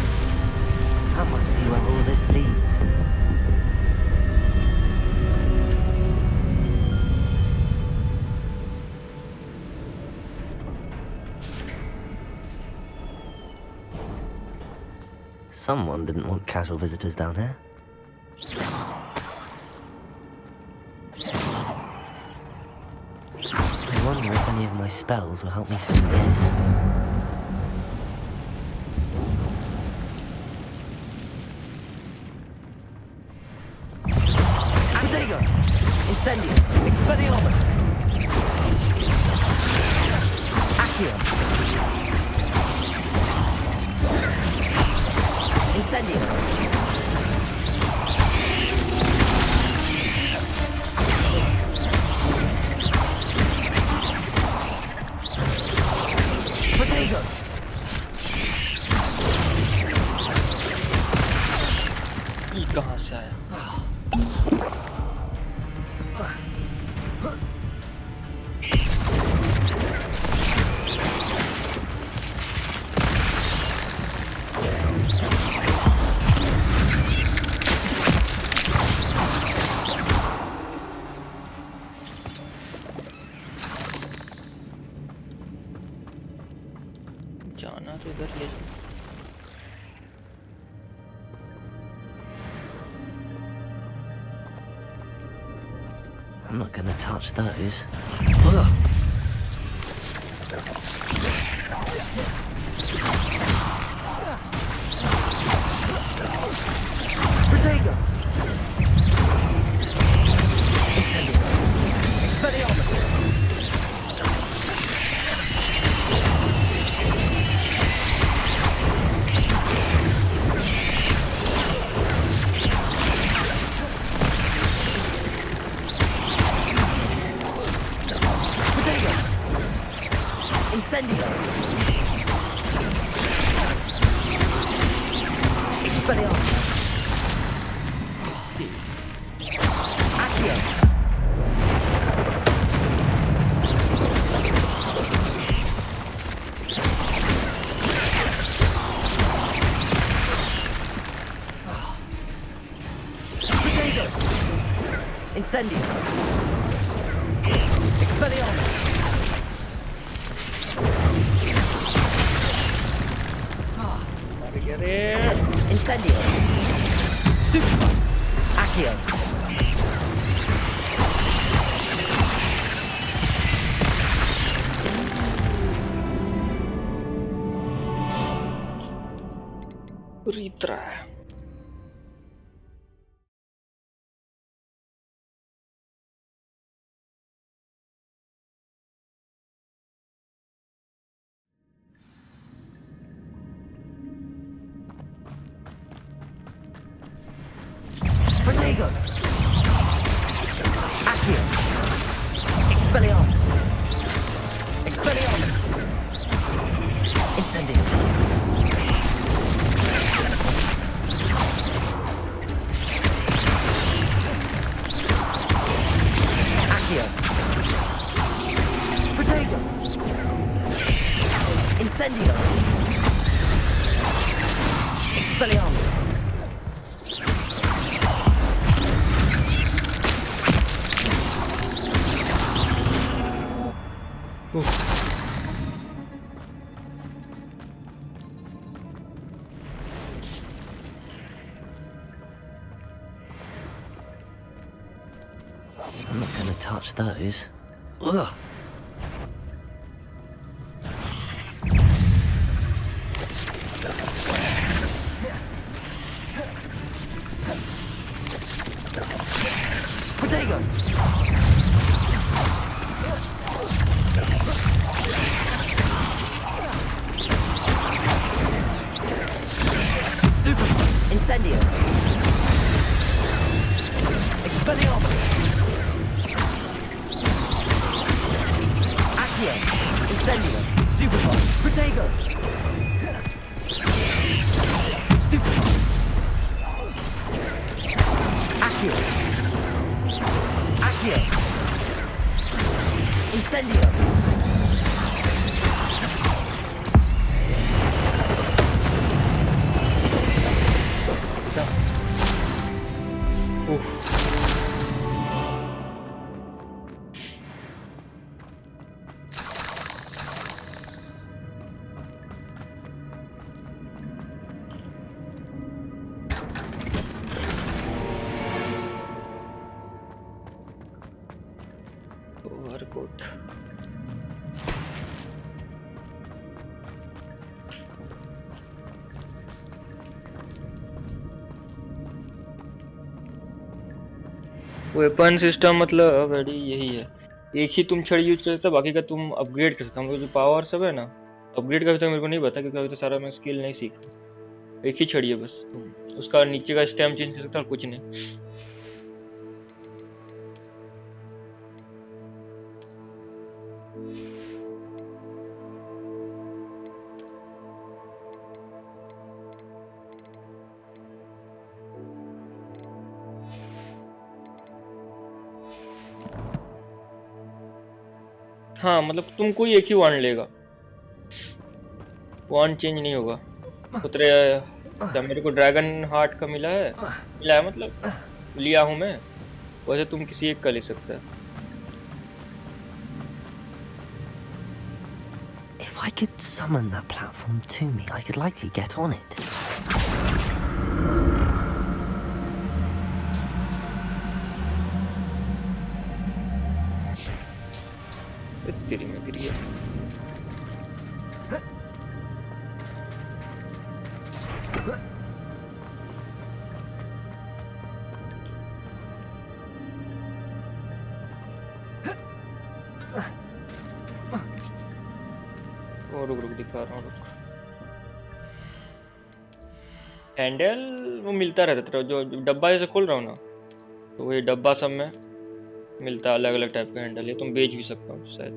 That must be where all this leads. Someone didn't want casual visitors down here. I wonder if any of my spells will help me through this.
Protego! Incendio! Expelliarmus! Accio! Incendio! Protego!
ये कहाँ से आया? जाना तो उधर ले जाओ।
I'm not gonna touch those.
Protego! Incendio! Expelliarmus! Incendio! Expelliarmus! Accio! Protego! Incendio! Expelliarmus! Incendio! Stupefy! Accio!
Retry.
Protego! Accio! Expelliarmus! Expelliarmus! Incendio! Accio! Protego! Incendio! Expelliarmus!
I'm not gonna touch those. Ugh. Protego! Incendio! Expelliarmus! Accio! Incendio! Stupefy! Protego! Stupefy! Accio! Accio! Incendio!
Overcoat weapon system मतलब ready यही है। एक ही तुम छड़ी use कर सकते हो, बाकी का तुम अपग्रेड कर सकते हो। हम लोग जो पावर सब है ना, अपग्रेड का भी तो मेरे को नहीं पता क्योंकि अभी तो सारा मैं स्किल नहीं सीखा। एक ही छड़ी है बस, उसका नीचे का स्टेम चेंज कर सकता और कुछ नहीं। हाँ मतलब तुम कोई एक ही वांड लेगा, वांड चेंज नहीं होगा। तो तेरे क्या मेरे को ड्रैगन हार्ट का मिला है मतलब लिया हूं मैं, वैसे तुम किसी एक का ले सकते हो।
If I could summon that platform to me, I could likely get on it.
तेरी मैं गिर गया। रुक रुक दिखा रहा हूँ, रुक। हैंडल वो मिलता रहता तेरा, जो डब्बा ऐसे खोल रहा हूँ ना, तो वही डब्बा सब में मिलता है अलग अलग टाइप का हैंडल। ये तुम बेच भी सकता हो शायद,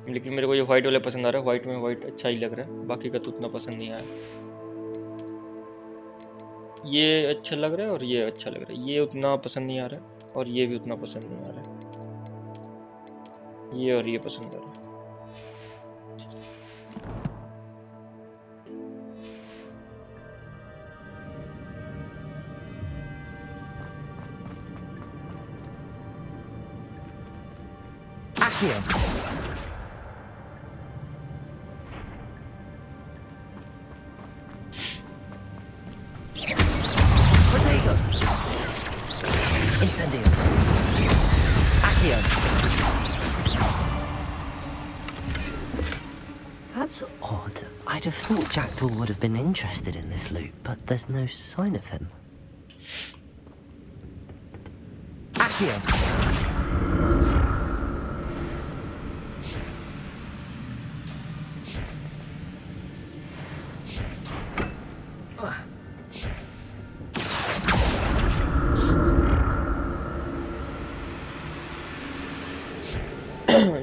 लेकिन मेरे को ये व्हाइट वाला पसंद आ रहा है। व्हाइट में व्हाइट अच्छा ही लग रहा है, बाकी का तो उतना पसंद नहीं आया। ये अच्छा लग रहा है और ये अच्छा लग रहा है, ये उतना पसंद नहीं आ रहा है और ये भी उतना पसंद नहीं आ रहा है। ये और ये पसंद आ रहा है।
Accio! Protego! Incendio! Accio! That's odd. I'd have thought Jackdaw would have been interested in this loot, but there's no sign of him. Accio!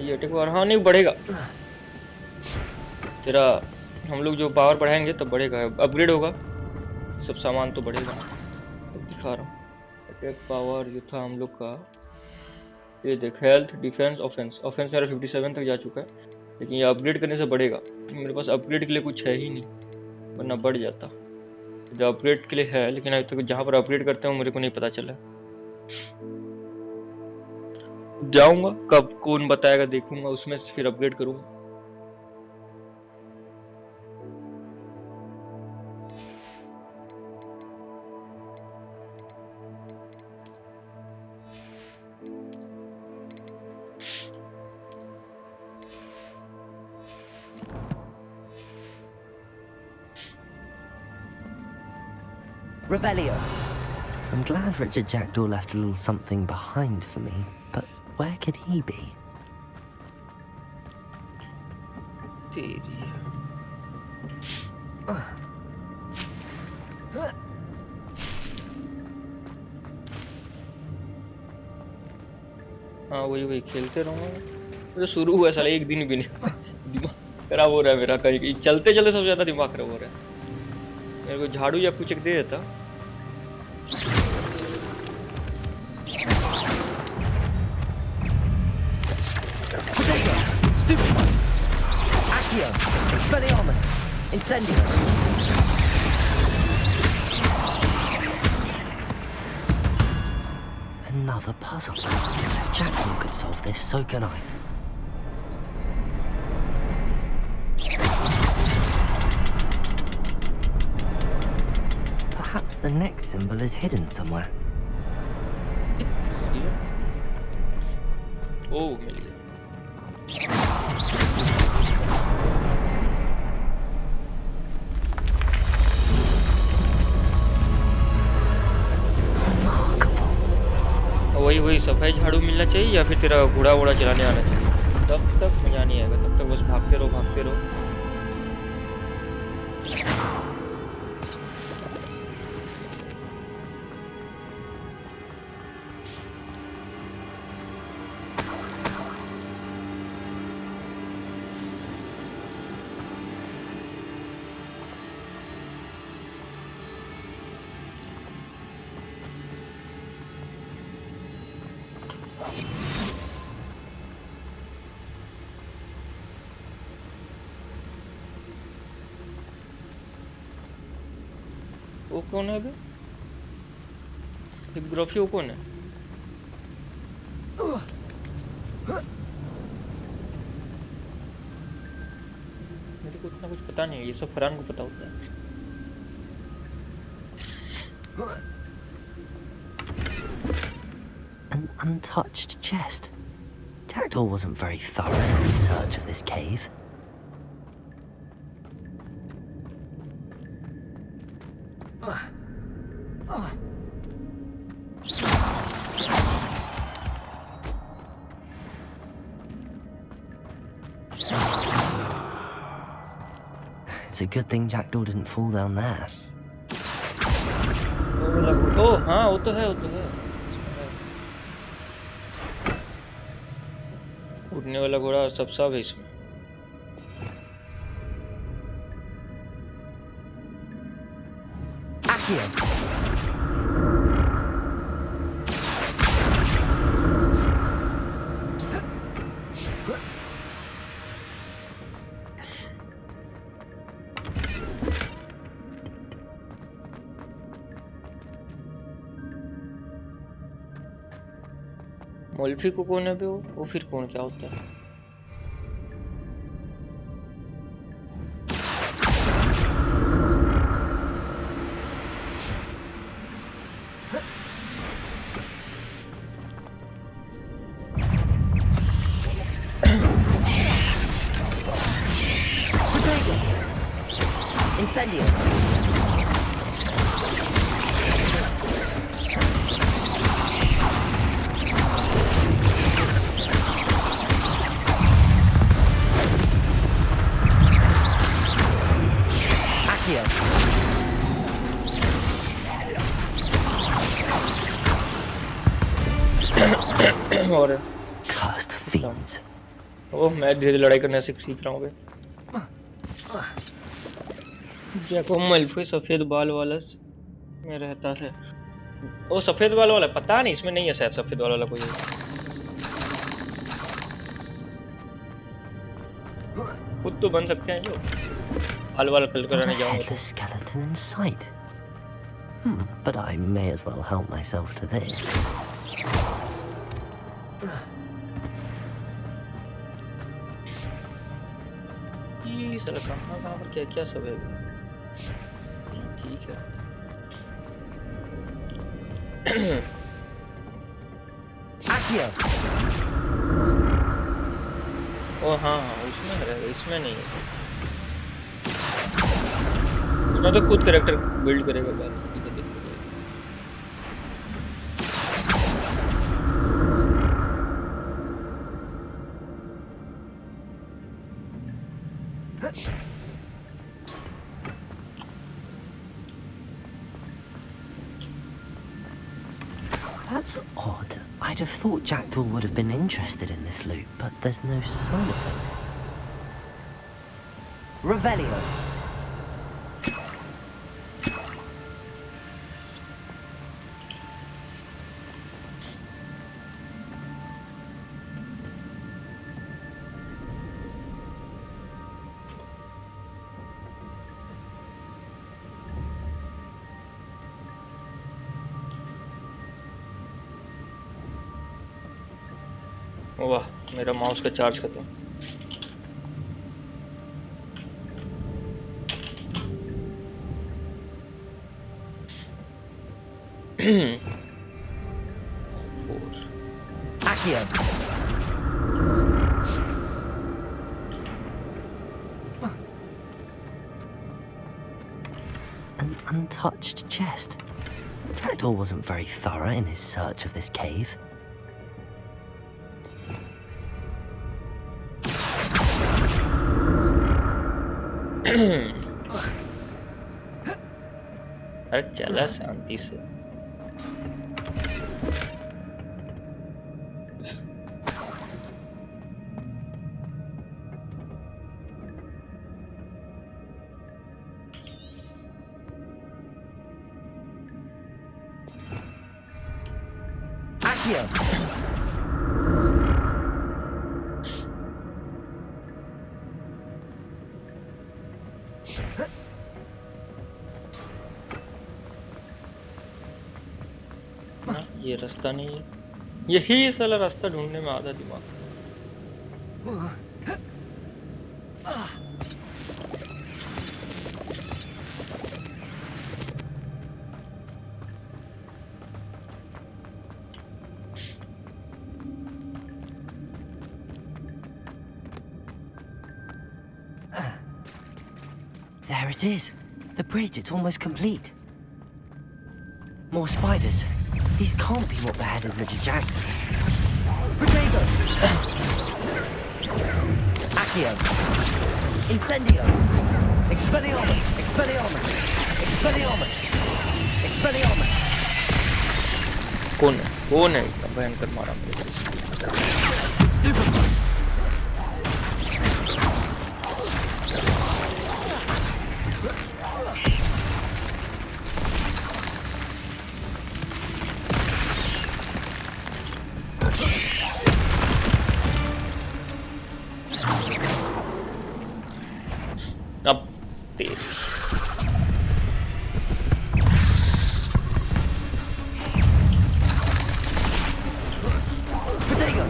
ये अटैक बार हाँ नहीं बढ़ेगा तेरा। हम लोग जो पावर बढ़ाएंगे तब बढ़ेगा, अपग्रेड होगा सब सामान तो बढ़ेगा। अब दिखा रहा हूँ अटैक पावर जो था हम लोग का। ये देख, हेल्थ डिफेंस ऑफेंस, ऑफेंस मेरा 57 तक जा चुका है, लेकिन ये अपग्रेड करने से बढ़ेगा। मेरे पास अपग्रेड के लिए कुछ है ही नहीं, वरना बढ़ जाता। जो अपग्रेड के लिए है, लेकिन अभी तक जहाँ पर अपग्रेड करते हैं मेरे को नहीं पता चला। जाऊंगा कब कौन बताएगा, देखूंगा उसमें से फिर अपग्रेड करूंगा।
Revelio! I'm glad Richard Jackdaw left a little something behind for me, but where could he be?
हाँ वही खेलते रहूँगा। तो शुरू हुआ साला एक दिन भी नहीं दिमाग खराब हो रहा है मेरा। कहीं चलते चलते सबसे ज्यादा दिमाग खराब हो रहा है। मेरे को झाड़ू या कुछ एक दे देता।
Stupid one! Accio! Expelliarmus! Incendio! Another puzzle. If Jackdaw could solve this, so can I. Perhaps the next symbol is hidden somewhere.
Oh, मिल गया। वही सफेद झाड़ू मिलना चाहिए या फिर तेरा घोड़ा वोड़ा चलाने आना चाहिए। तब तक मजा नहीं आएगा, तब तक बस भागते रहो भागते रहो। वो कौन है अभी? हिप्ग्राफी वो कौन है? मेरे को उतना कुछ पता नहीं है, ये सब फरहान को पता होता है।
An untouched chest. Jackdaw wasn't very thorough in his search of this cave. It's a good thing Jackdaw didn't fall down there.
Oh हाँ वो तो है उड़ने वाला घोड़ा सब है इसमें। मोल्फी को कौन है बे? वो फिर कौन क्या होता है?
Incendio!
और
Cursed fiends.
ओह मैं धीरे लड़ाई करने सीख रहा हूँ बे। जैको मल्फी सफेद बाल वाला में रहता है। वो सफेद बाल वाला पता नहीं, इसमें नहीं है शायद सफेद बाल वाला कोई। खुद तो बन सकते हैं जो बाल वाला कलर कराने जाऊंगा।
Headless skeleton in sight. But I may as well help myself to this.
ये साला कहाँ पर क्या सब है? ठीक है।
Accio!
ओ हाँ उसमें रहेगा, इसमें नहीं है। उसमें तो खुद कैरेक्टर बिल्ड करेगा बाद में।
That's odd. I'd have thought Jackdaw would have been interested in this loot, but there's no sign of him. Revelio.
वाह, मेरा माउस का चार्ज खत्म।
Accio. An untouched chest. Jackdaw wasn't very thorough in his search of this cave.
अरे चला शांति से।
Accio.
ये रास्ता नहीं है, यही साला रास्ता ढूंढने में आधा दिमाग।
There it is. The bridge, it's almost complete. More spiders. These can't be what beheaded Richard Jackson. Protego! Accio! Incendio! Expelliarmus! Expelliarmus! Expelliarmus! Expelliarmus!
कौन है इतना भयंकर मारा मेरे को? अब तेज
Protego!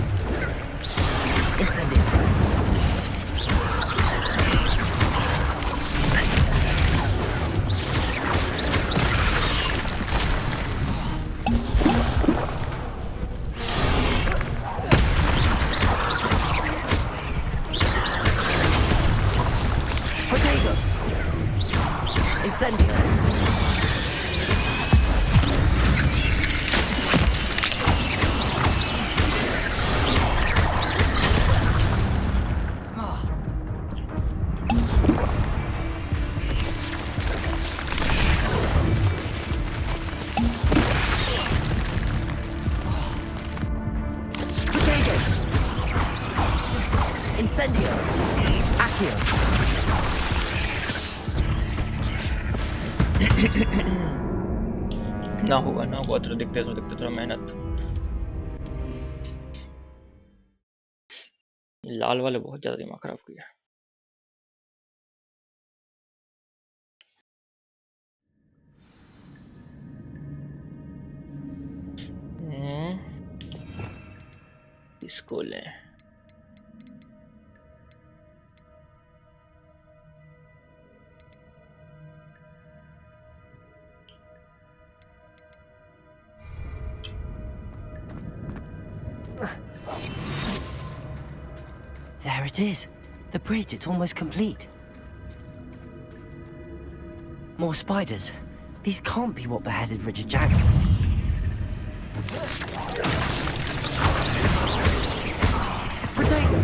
Incendio! Protego! Incendio! Protego! Incendio! Accio!
ना होगा तो दिखते थोड़ा मेहनत। लाल वाले बहुत ज्यादा दिमाग खराब किया। इसको लें।
There it is. The bridge, it's almost complete. More spiders. These can't be what beheaded Richard Jackson. Protego!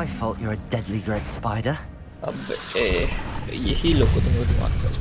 my fault you're a deadly great spider.
अब यही लोग को तुमको दिमाग कर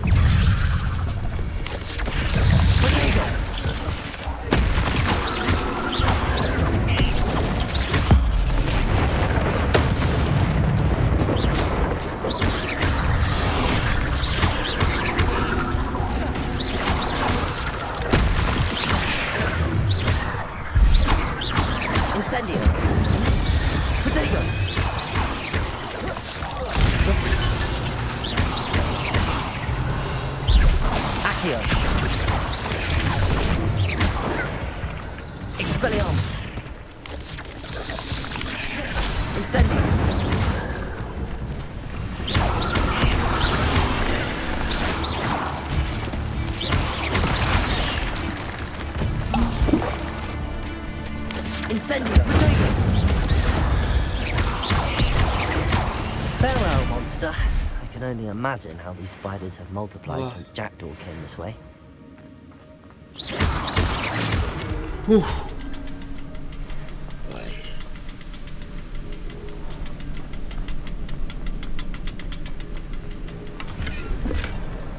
Farewell, monster. I can only imagine how these spiders have multiplied since Jackdaw came this way.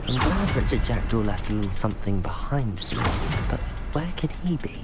I'm glad Richard Jackdaw left a little something behind me, but where could he be?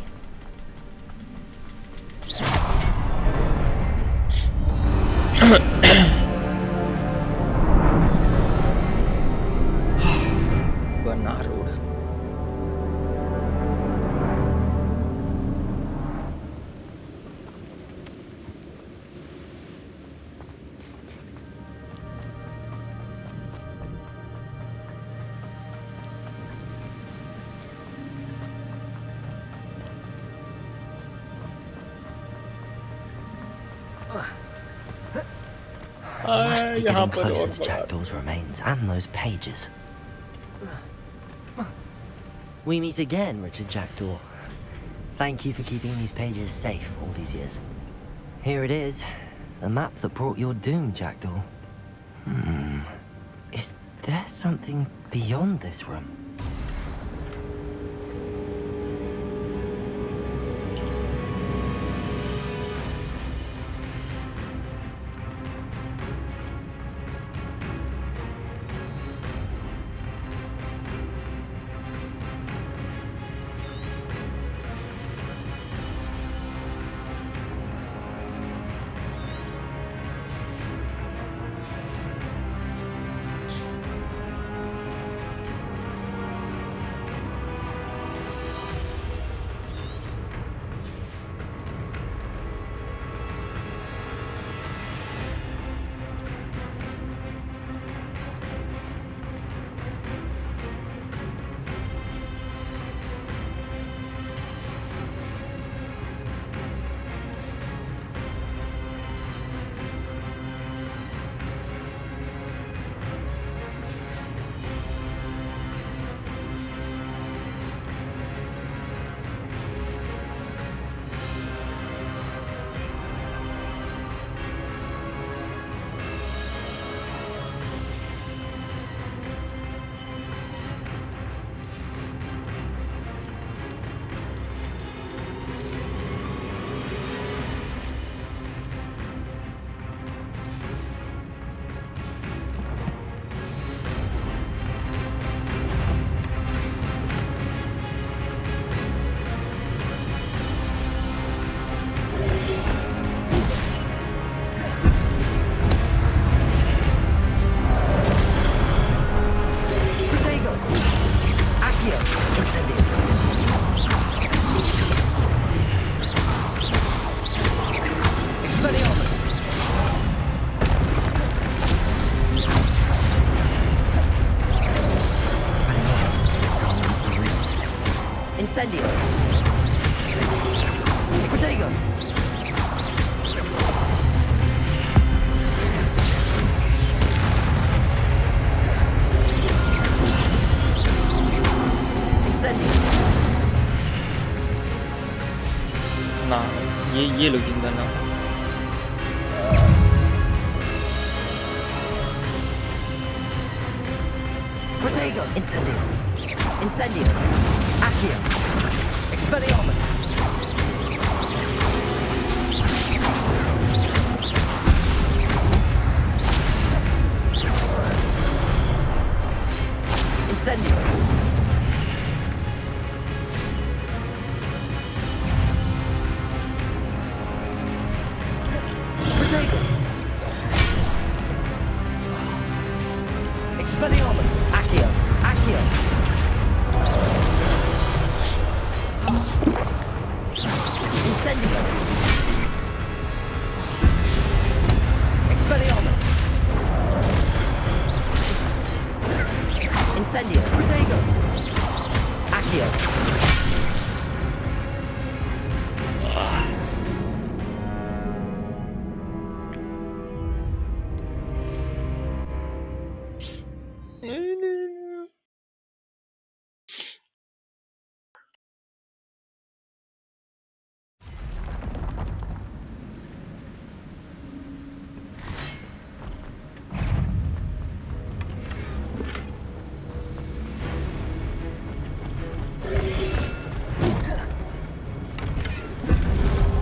Must be getting closer to Jackdaw's remains and those pages. We meet again, Richard Jackdaw. Thank you for keeping these pages safe all these years. Here it is, the map that brought your doom, Jackdaw. Is there something beyond this room? ये लोग जिंदा ना हो। Protego! Incendio! Incendio! Accio! Expelliarmus! Incendio. Protego. Expelliarmus. Accio. Accio. Incendio. Expelliarmus. Incendio. Protego. Accio.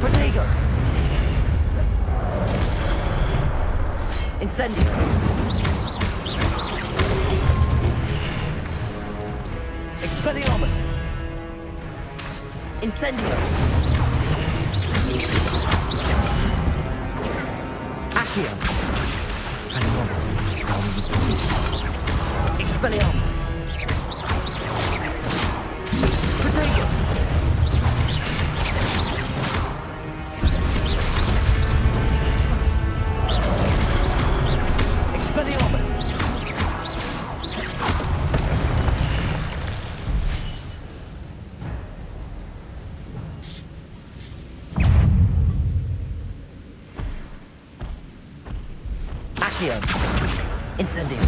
Protego. Incendio. Expelliarmus. Incendio. Accio. Expelliarmus. Expelliarmus. Protego. Expelliarmus. Accio. Incendio.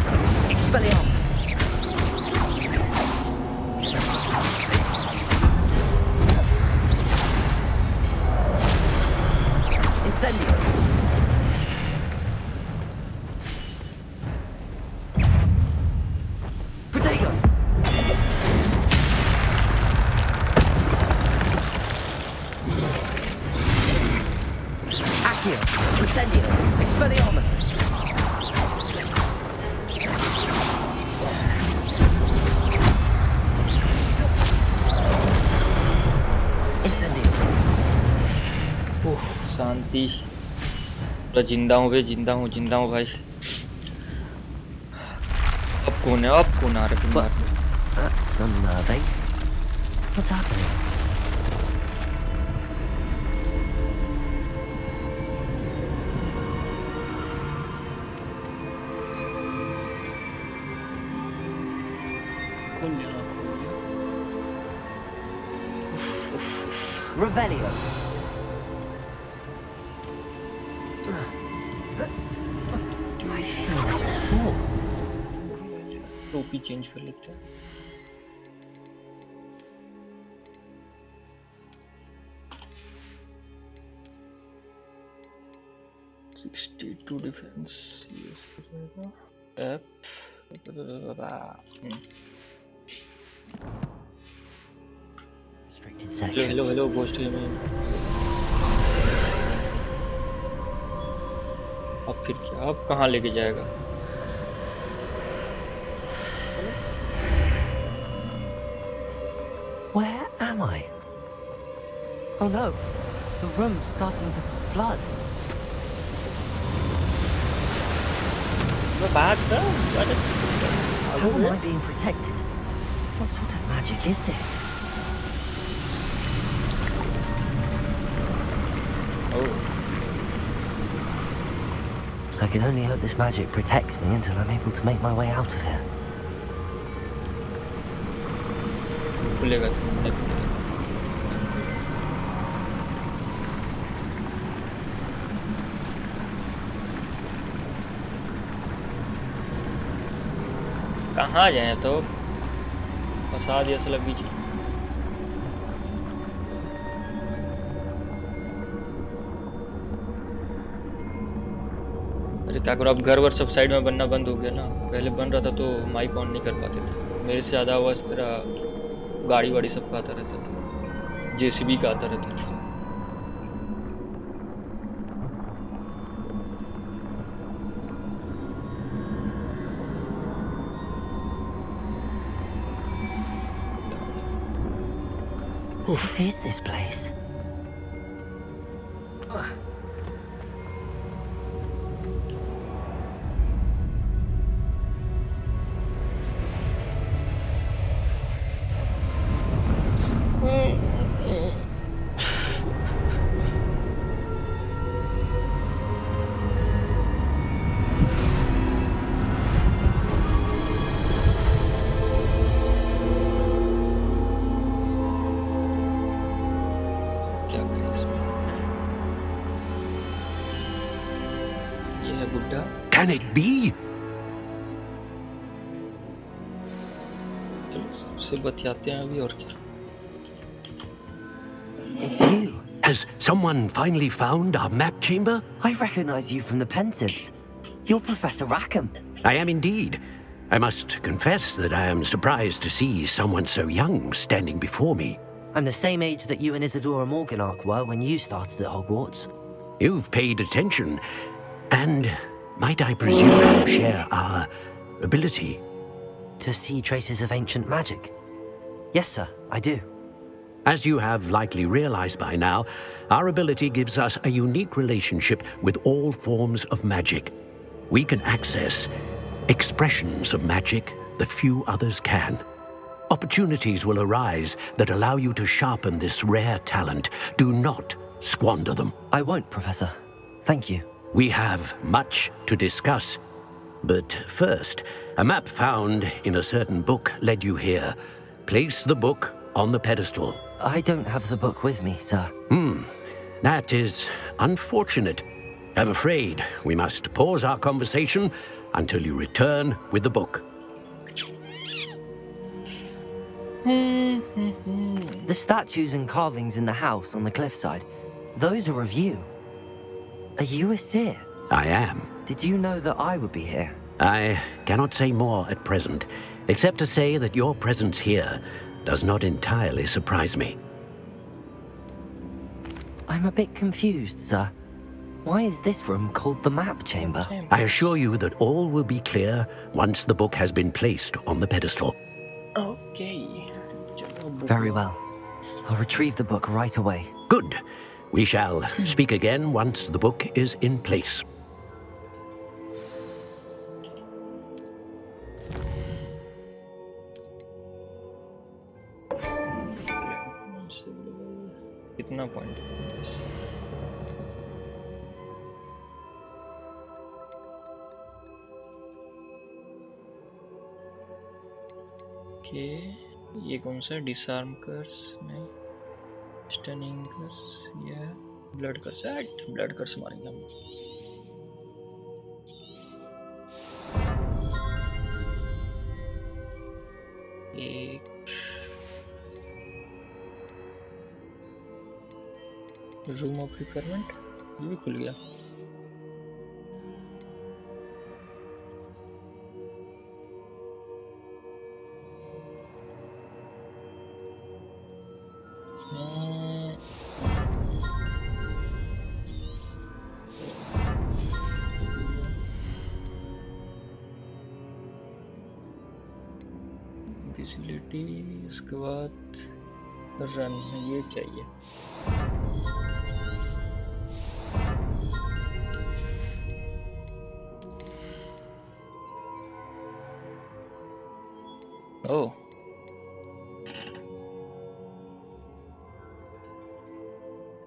Expelliarmus. Incendio. Protego. Accio. Incendio. Expelliarmus. Incendio.
शांति। पूरा जिंदा हूँ बे, जिंदा हूँ भाई। अब कौन है? अब कौन आ रहा है मारने?
That's unnerving. What's happening?
खोल लिया।
Revelio. I've seen this before.
टोपी चेंज कर लेते हैं। 62 डिफेंस, yes रहेगा। F
Restricted section.
Hello ghost human. अब फिर क्या? अब कहाँ लेके जाएगा?
Where am I? Oh no, the room's starting to flood. How am I being protected? What sort of magic is this?
Oh.
I can only hope this magic protects me until I'm able to make my way out of here.
खुलेगा नहीं। कहाँ जाए तो? फंसा दिया साला बीच में। अरे क्या करो, अब घर वर सब साइड में बनना बंद हो गया ना। पहले बन रहा था तो माइक ऑन नहीं कर पाते थे। मेरे से ज्यादा आवाज मेरा गाड़ी वाड़ी सबका आता रहता था, जेसीबी का आता रहता था।
What is this place?
क्या करें इसमें? ये है बुड्ढा।
Can it be?
चलो उससे बतियाते हैं अभी और क्या।
It's you.
Has someone finally found our map chamber?
I recognize you from the Pensives. You're Professor Rackham.
I am indeed. I must confess that I am surprised to see someone so young standing before me.
I'm the same age that you and Isadora Morganach were when you started at Hogwarts.
You've paid attention, and might I presume you share our ability?
To see traces of ancient magic? Yes, sir, I do.
As you have likely realized by now, our ability gives us a unique relationship with all forms of magic. We can access expressions of magic that few others can. Opportunities will arise that allow you to sharpen this rare talent. Do not squander them.
I won't, Professor. Thank you.
We have much to discuss. But first, a map found in a certain book led you here. Place the book on the pedestal.
I don't have the book with me, sir.
That is unfortunate. I'm afraid we must pause our conversation until you return with the book.
The statues and carvings in the house on the cliffside, those are of you. Are you a seer?
I am.
Did you know that I would be here?
I cannot say more at present, except to say that your presence here does not entirely surprise me.
I'm a bit confused, sir. Why is this room called the map chamber?
I assure you that all will be clear once the book has been placed on the pedestal.
Okay.
Very well. I'll retrieve the book right away.
Good. We shall speak again once the book is in place.
कितना point? Okay, ये कौन सा है? Disarm कर्स नहीं, stunning कर्स, ये blood कर्स। Blood कर्स मारेंगे हम। एक रूम ऑफ रिक्वायरमेंट, ये भी खुल गया। विजिबिलिटी, उसके बाद रन, ये चाहिए। ओह,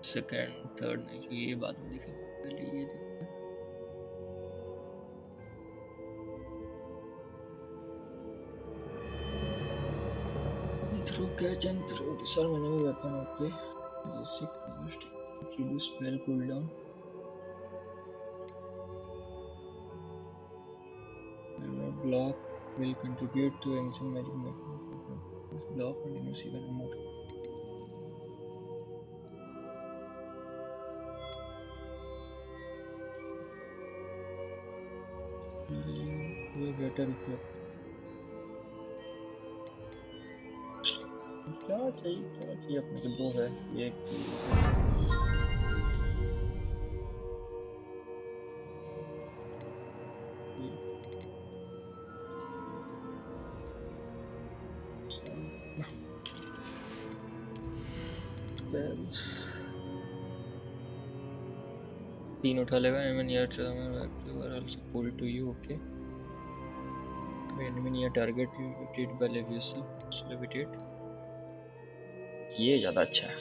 सेकंड थर्ड नहीं चाहिए, ये बाद में देखेंगे, पहले ये देखते हैं। Throw catch and throw disarm enemy weapon. Okay, basic reduce spell cooldown, block will contribute to ancient magic mechanism. This block continues even more. ये greater reflect। क्या चाहिए अपने को? दो है, एक spells. 3 उठा लेगा. Enemy near you are also pull to you. Okay. Enemy near target you rotate by levitation. Levitate. ये ज़्यादा अच्छा है.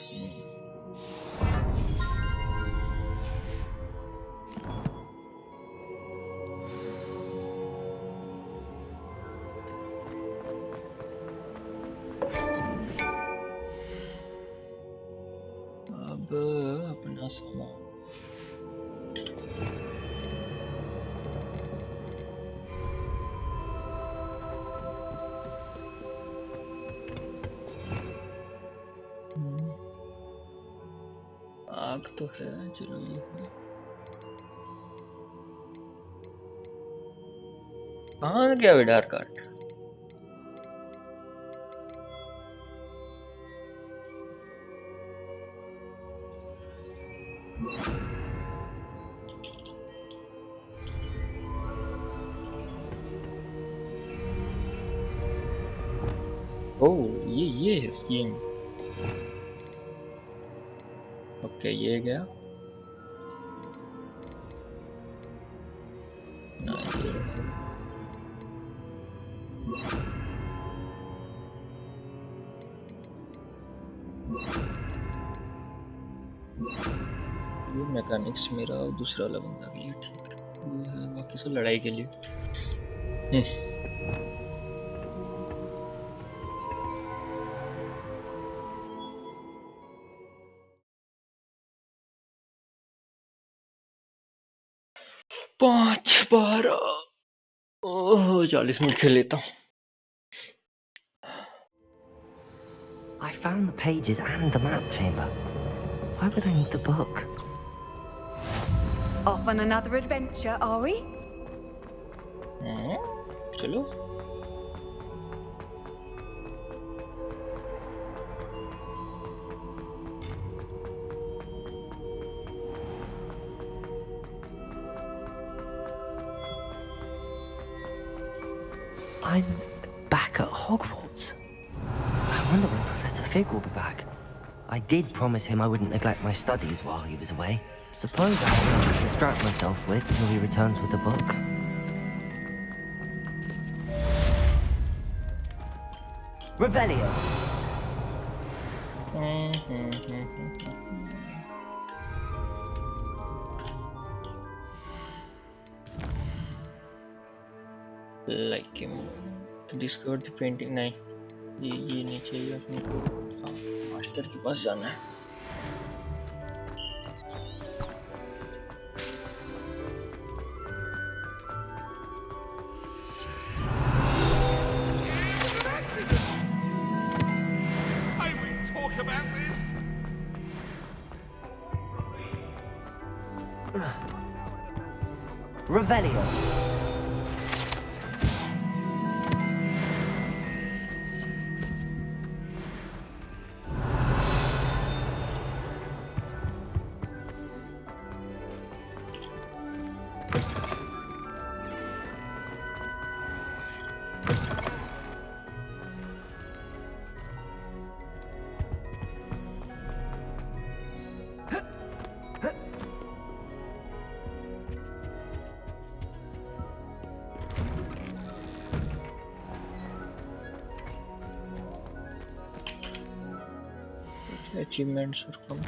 अब अपना सामान. आग तो है. चलो ये है. कहाँ गया विडार कार्ड? ओह ये है स्कीम. ओके ये गया. ना ये मैकेनिक्स मेरा और दूसरा वाला बंदा के लिए ठीक है. ये है बाकी सब लड़ाई के लिए. 5-12. ओह 40 मिनट खेल लेता हूँ.
I found the pages and the map chamber. Why would I need the book?
Off on another adventure, are we?
चलो.
I'm back at Hogwarts. I wonder when Professor Fig will be back. I did promise him I wouldn't neglect my studies while he was away. Suppose I have nothing to distract myself with till he returns with the book. Revelio.
Like him. Discover the painting. नहीं ये नहीं चाहिए अपने को. हाँ master के पास जाना है.
I will talk about this.
Revelio.
Achievements or come.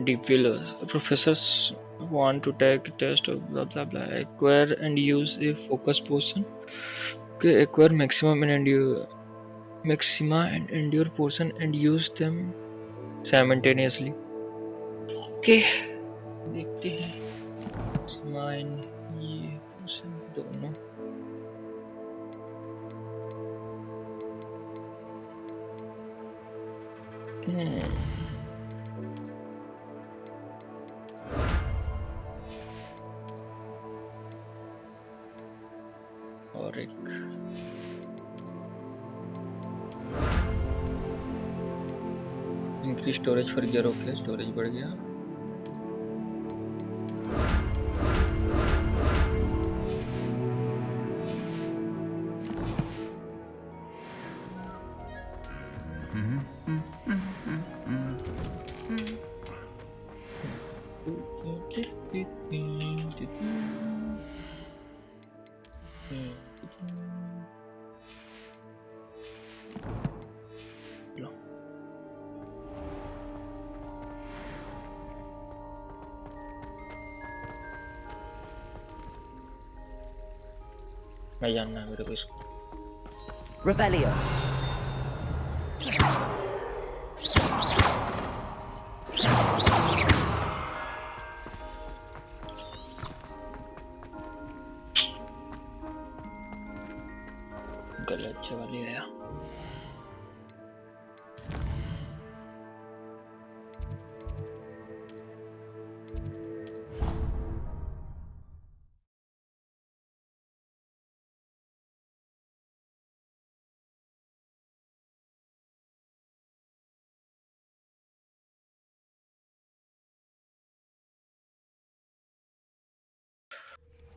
Deep Willows. Professors want to take a test of blah blah blah. Acquire and use a focus potion. Okay, acquire maxima and endure potion and use them simultaneously. Okay, देखते हैं. maxima and ये potion दोनों. और एक increase storage for gear. Okay, storage बढ़ गया। मैं जानना है मेरे को इसको।
Revelio.
गलत जगह ले आया।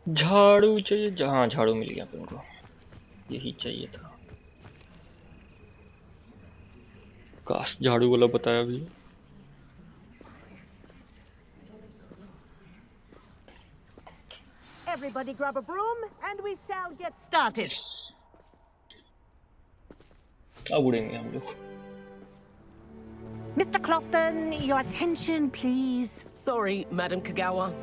झाड़ू चाहिए। जहाँ झाड़ू मिल गया अपन को, यही चाहिए था। काश झाड़ू वाला बताया भी।
Everybody grab a broom and we shall get started.
अब उड़ेंगे हम लोग।
Mr. Clopton, your attention, please.
Sorry, Madam Kagawa.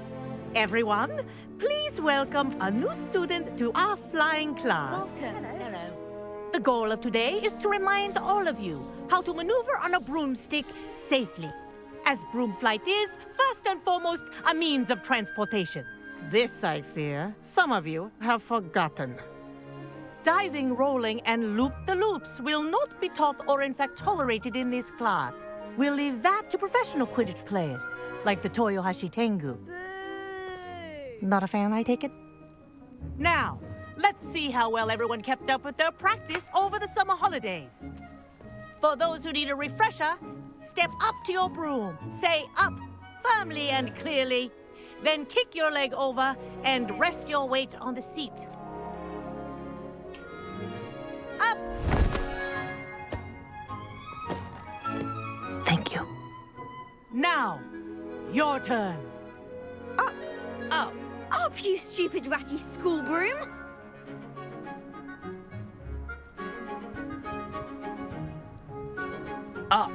Everyone, please welcome a new student to our flying class.
Hello.
The goal of today is to remind all of you how to maneuver on a broomstick safely, as broom flight is, first and foremost, a means of transportation.
This, I fear, some of you have forgotten.
Diving, rolling, and loop-the-loops will not be taught or in fact tolerated in this class. We'll leave that to professional Quidditch players, like the Toyohashi Tengu. Not a fan, I take it? Now, let's see how well everyone kept up with their practice over the summer holidays. For those who need a refresher, step up to your broom, say up firmly and clearly, then kick your leg over and rest your weight on the seat. Up! Thank you. Now, your turn.
Up!
Up!
Up, you stupid ratty school broom!
Up!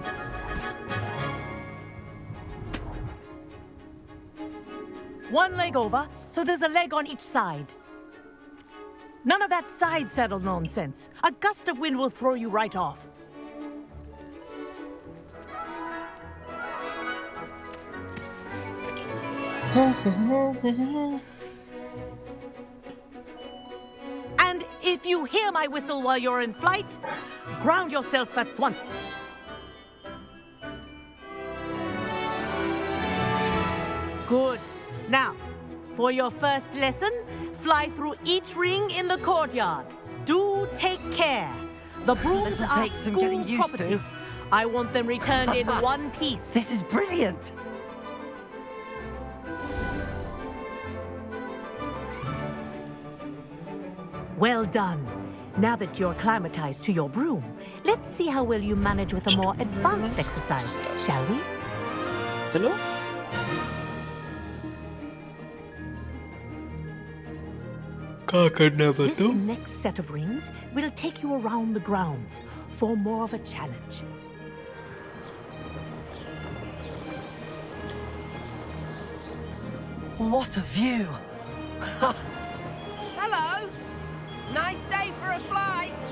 One leg over, so there's a leg on each side. None of that side saddle nonsense. A gust of wind will throw you right off. And if you hear my whistle while you're in flight, ground yourself at once. Good. Now, for your first lesson, fly through each ring in the courtyard. Do take care. The brooms
This'll
are
take some
school
getting used
property.
to.
I want them returned in one piece.
This is brilliant!
Well done. Now that you're acclimatized to your broom, let's see how well you manage with a more advanced exercise, shall we?
Hello?
This next set of rings will take you around the grounds for more of a challenge.
What a view!
Hello! Nice day for a flight!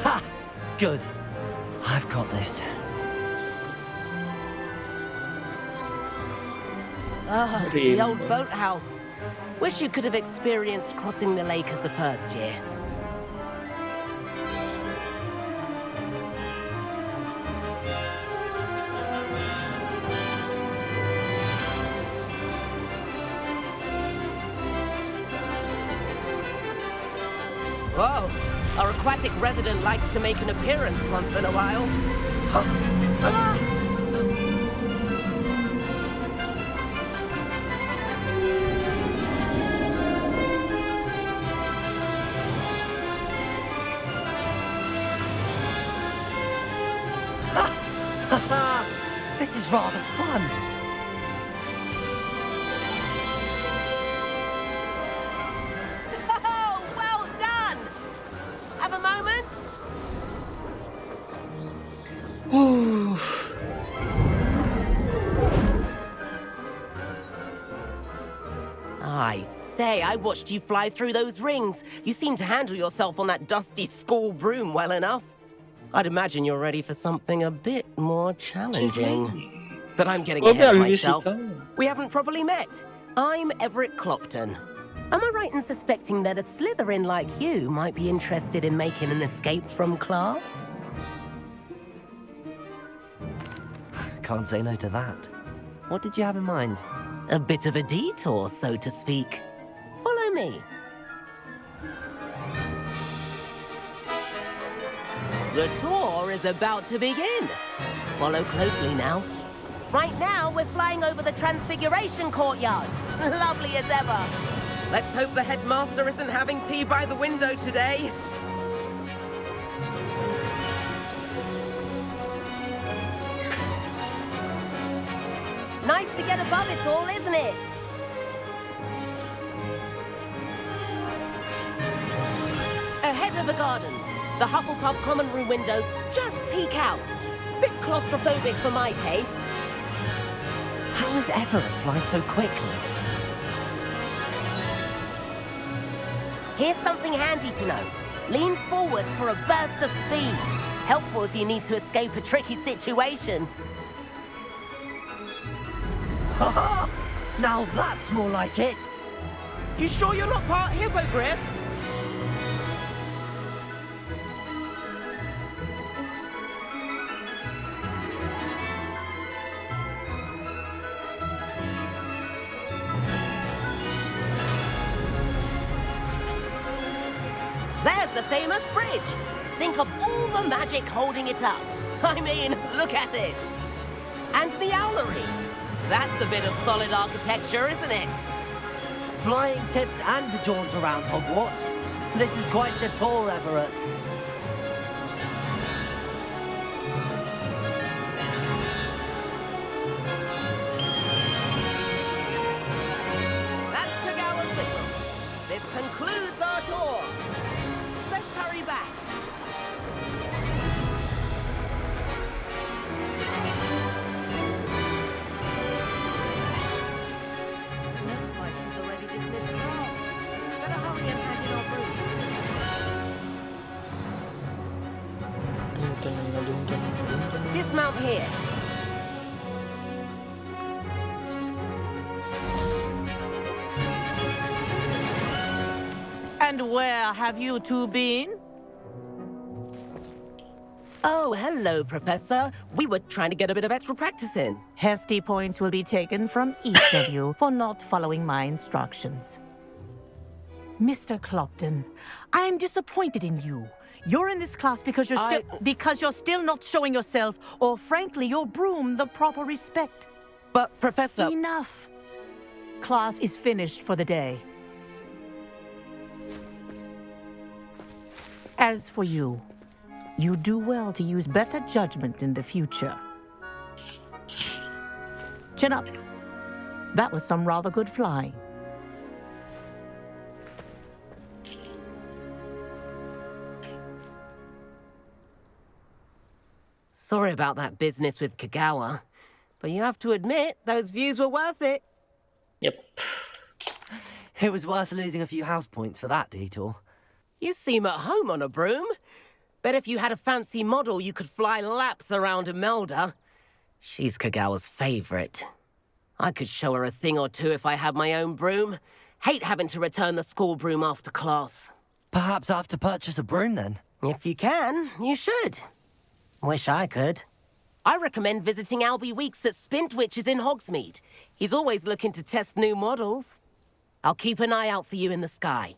Ha! Good. I've got this.
Ah, the old boathouse. Wish you could have experienced crossing the lake as a first year.
Whoa, our aquatic resident likes to make an appearance once in a while.
This is rather fun.
Oh, well done! Have a moment? I say, I watched you fly through those rings. You seem to handle yourself on that dusty school broom well enough. I'd imagine you're ready for something a bit more challenging. But I'm getting ahead of myself. We haven't properly met. I'm Everett Clopton. Am I right in suspecting that a Slytherin like you might be interested in making an escape from class?
Can't say no to that. What did you have in mind?
A bit of a detour, so to speak. Follow me. The tour is about to begin. Follow closely now. Right now, we're flying over the Transfiguration Courtyard. Lovely as ever. Let's hope the headmaster isn't having tea by the window today. Nice to get above it all, isn't it? Ahead of the gardens, the Hufflepuff common room windows just peek out. Bit claustrophobic for my taste.
How is Everett flying so quickly?
Here's something handy to know. Lean forward for a burst of speed. Helpful if you need to escape a tricky situation.
Now that's more like it.
You sure you're not part hippogriff? There's the famous bridge. Think of all the magic holding it up. I mean, look at it. And the owlery. That's a bit of solid architecture, isn't it?
Flying tips and a jaunt around Hogwarts. This is quite the tour, Everett.
That's Kagawa's signal. This concludes our tour. Let's hurry back. Dismount here.
And where have you two been?
Oh, hello, Professor. We were trying to get a bit of extra practice in.
Hefty points will be taken from each of you for not following my instructions. Mr. Clopton, I am disappointed in you. You're in this class because you're still not showing yourself, or frankly, your broom the proper respect.
But, Professor...
Enough. Class is finished for the day. As for you, you do well to use better judgment in the future. Chin up. That was some rather good flying.
Sorry about that business with Kagawa, but you have to admit, those views were worth it.
Yep.
It was worth losing a few house points for that detour.
You seem at home on a broom. Bet if you had a fancy model, you could fly laps around Imelda. She's Kagawa's favorite. I could show her a thing or two if I had my own broom. Hate having to return the school broom after class.
Perhaps I have to purchase a broom then.
If you can, you should. Wish I could. I recommend visiting Albie Weeks at Spintwitches in Hogsmeade. He's always looking to test new models. I'll keep an eye out for you in the sky.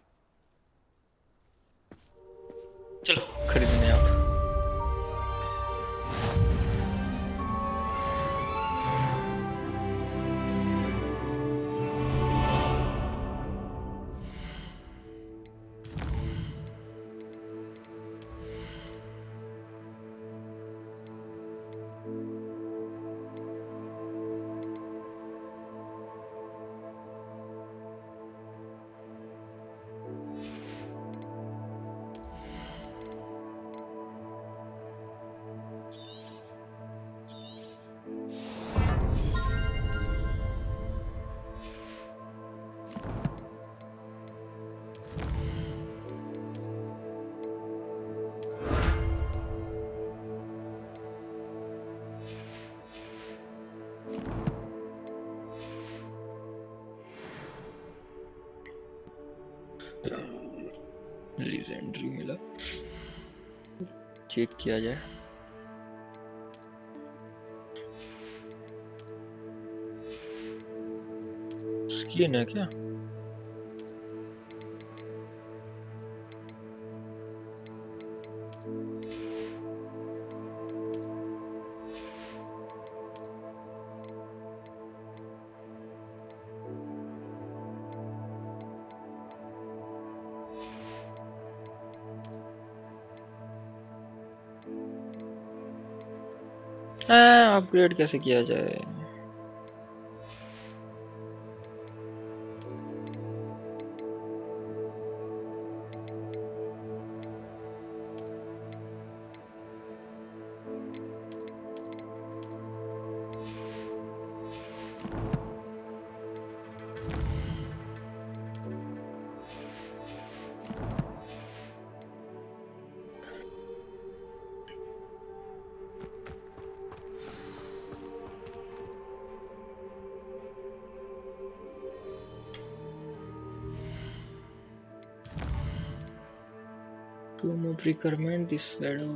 चलो खरीदने आप। Legendary मिला, check किया जाए। Skin है क्या? Upgrade कैसे किया जाए? To move requirement this shadow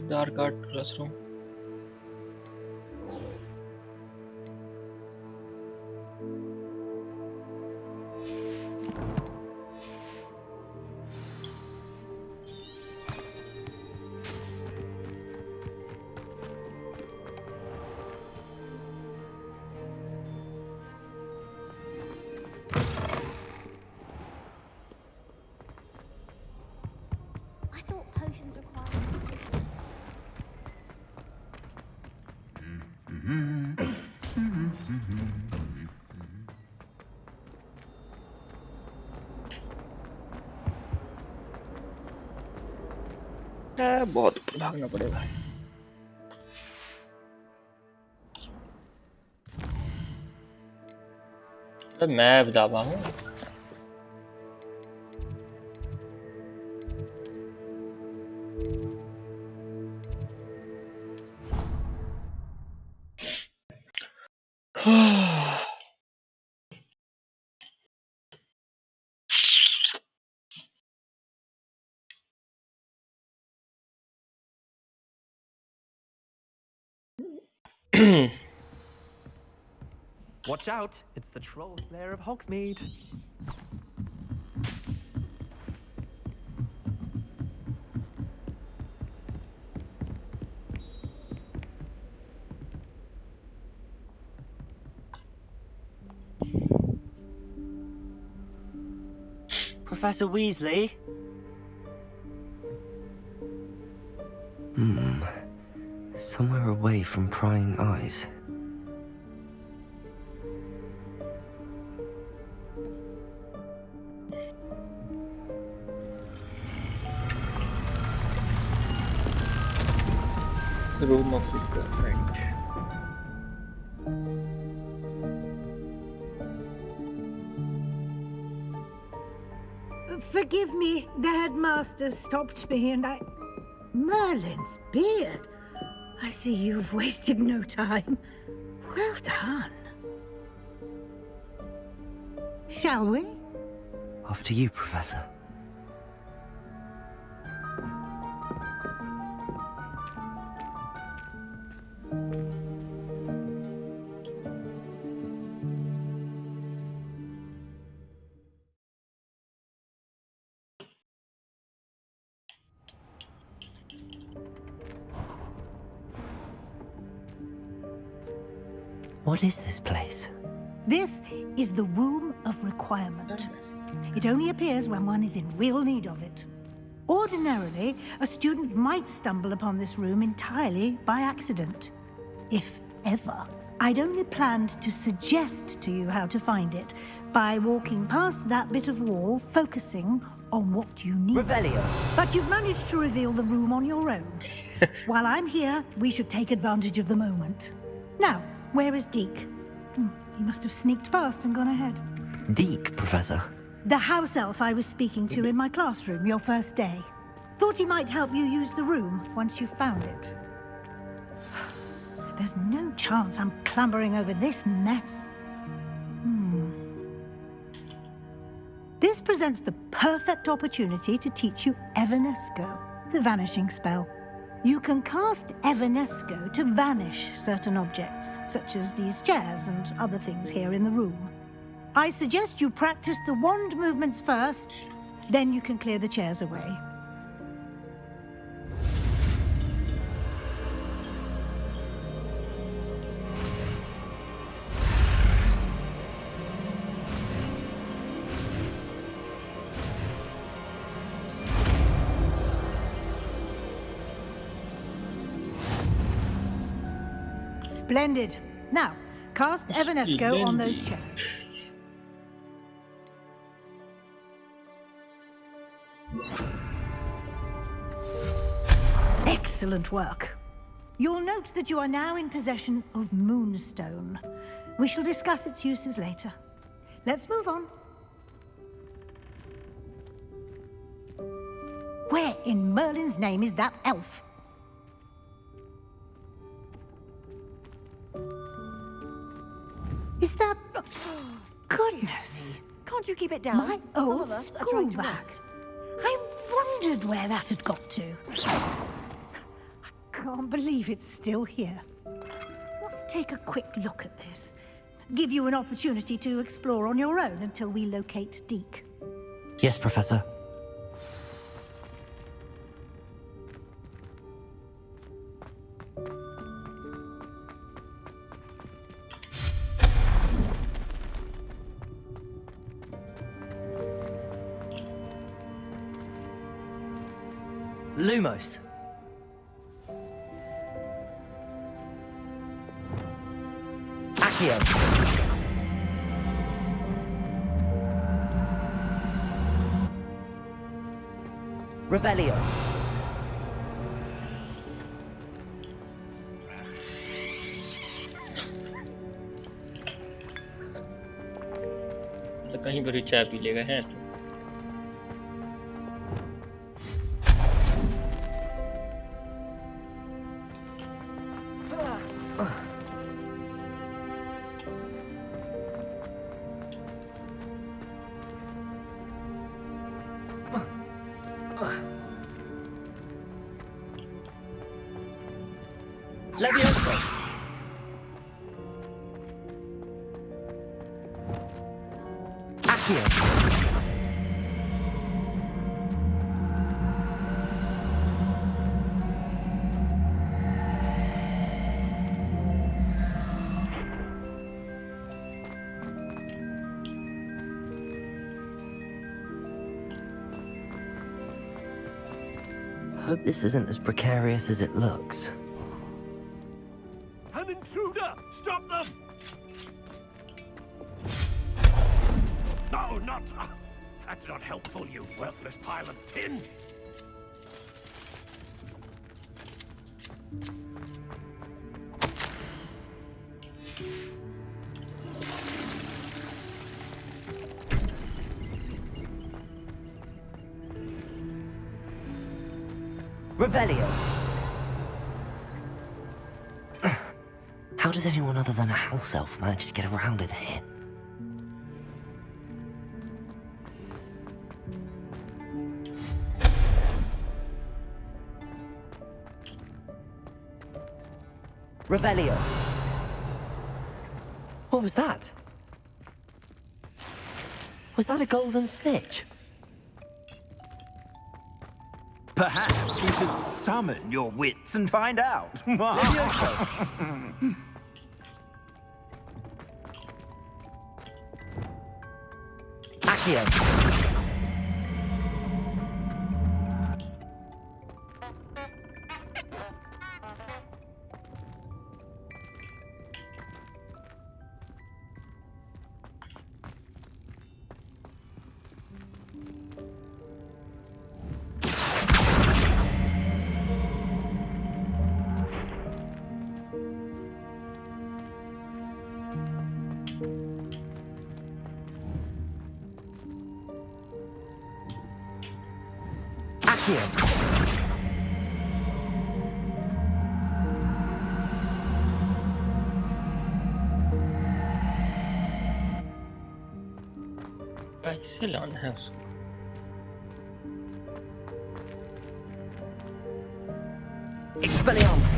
dark art classroom.
I thought potions required.
बहुत ऊपर भागना पड़ेगा। मैं दावा हूँ।
Watch out! It's the Troll's Lair of Hogsmeade.
Professor Weasley? Somewhere away from prying eyes.
Room of requirement.
Forgive me, the headmaster stopped me and I... Merlin's beard. I see you've wasted no time. Well done. Shall we?
After you, Professor. What is this place?
This is the Room of Requirement. It only appears when one is in real need of it. Ordinarily, a student might stumble upon this room entirely by accident, if ever. I'd only planned to suggest to you how to find it by walking past that bit of wall, focusing on what you need.
Revelio.
But you've managed to reveal the room on your own. While I'm here, we should take advantage of the moment. Now, where is Deke? He must have sneaked past and gone ahead.
Deke, Professor.
The house elf I was speaking to in my classroom your first day. Thought he might help you use the room once you found it. There's no chance I'm clambering over this mess. This presents the perfect opportunity to teach you Evanesco, the vanishing spell. You can cast Evanesco to vanish certain objects, such as these chairs and other things here in the room. I suggest you practice the wand movements first, then you can clear the chairs away. Splendid. Now, cast Evanesco on those chairs. Excellent work. You'll note that you are now in possession of Moonstone. We shall discuss its uses later. Let's move on. Where in Merlin's name is that elf? Is that... Goodness!
Can't you keep it down?
My
Some
old
of us are
school
trying to
bag.
rest.
I wondered where that had got to. I can't believe it's still here. Let's take a quick look at this. Give you an opportunity to explore on your own until we locate Deke.
Yes, Professor. Lumos. Accio. Revelio.
तो कहीं पर ही चाय P लेगा है तो
Levioso. Accio. Hope this isn't as precarious as it looks.
An intruder! Stop them! No, not... That's not helpful, you worthless pile of tin!
Revelio. How does anyone other than a house elf manage to get around in here? Revelio. What was that? Was that a golden snitch?
Perhaps you should summon your wits and find out.
Accio.
कैसे लाना है उसको?
Expelliarmus.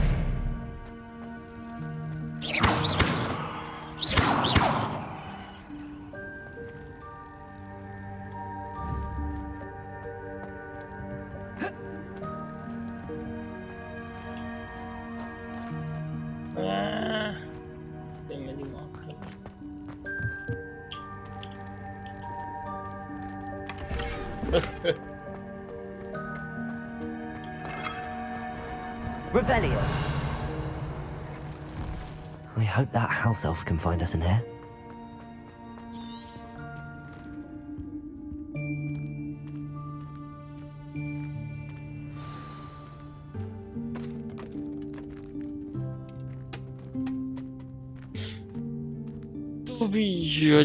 मेरा दिमाग खराब।
Revelio. I hope that house elf can find us in here.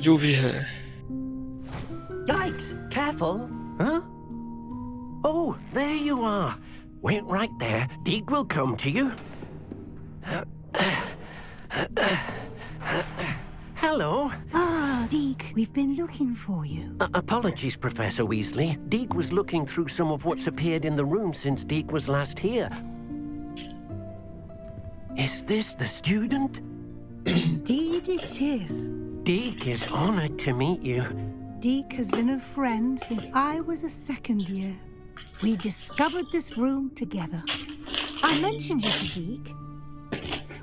जो भी है।
Yikes! Careful! Huh? Oh, there you are. Wait right there. Deke will come to you. Hello.
Ah, Deke, we've been looking for you.
Apologies, Professor Weasley. Deke was looking through some of what's appeared in the room since Deke was last here. Is this the student?
Indeed it is.
Deke is honored to meet you.
Deke has been a friend since I was a second year. We discovered this room together. I mentioned you to Deke.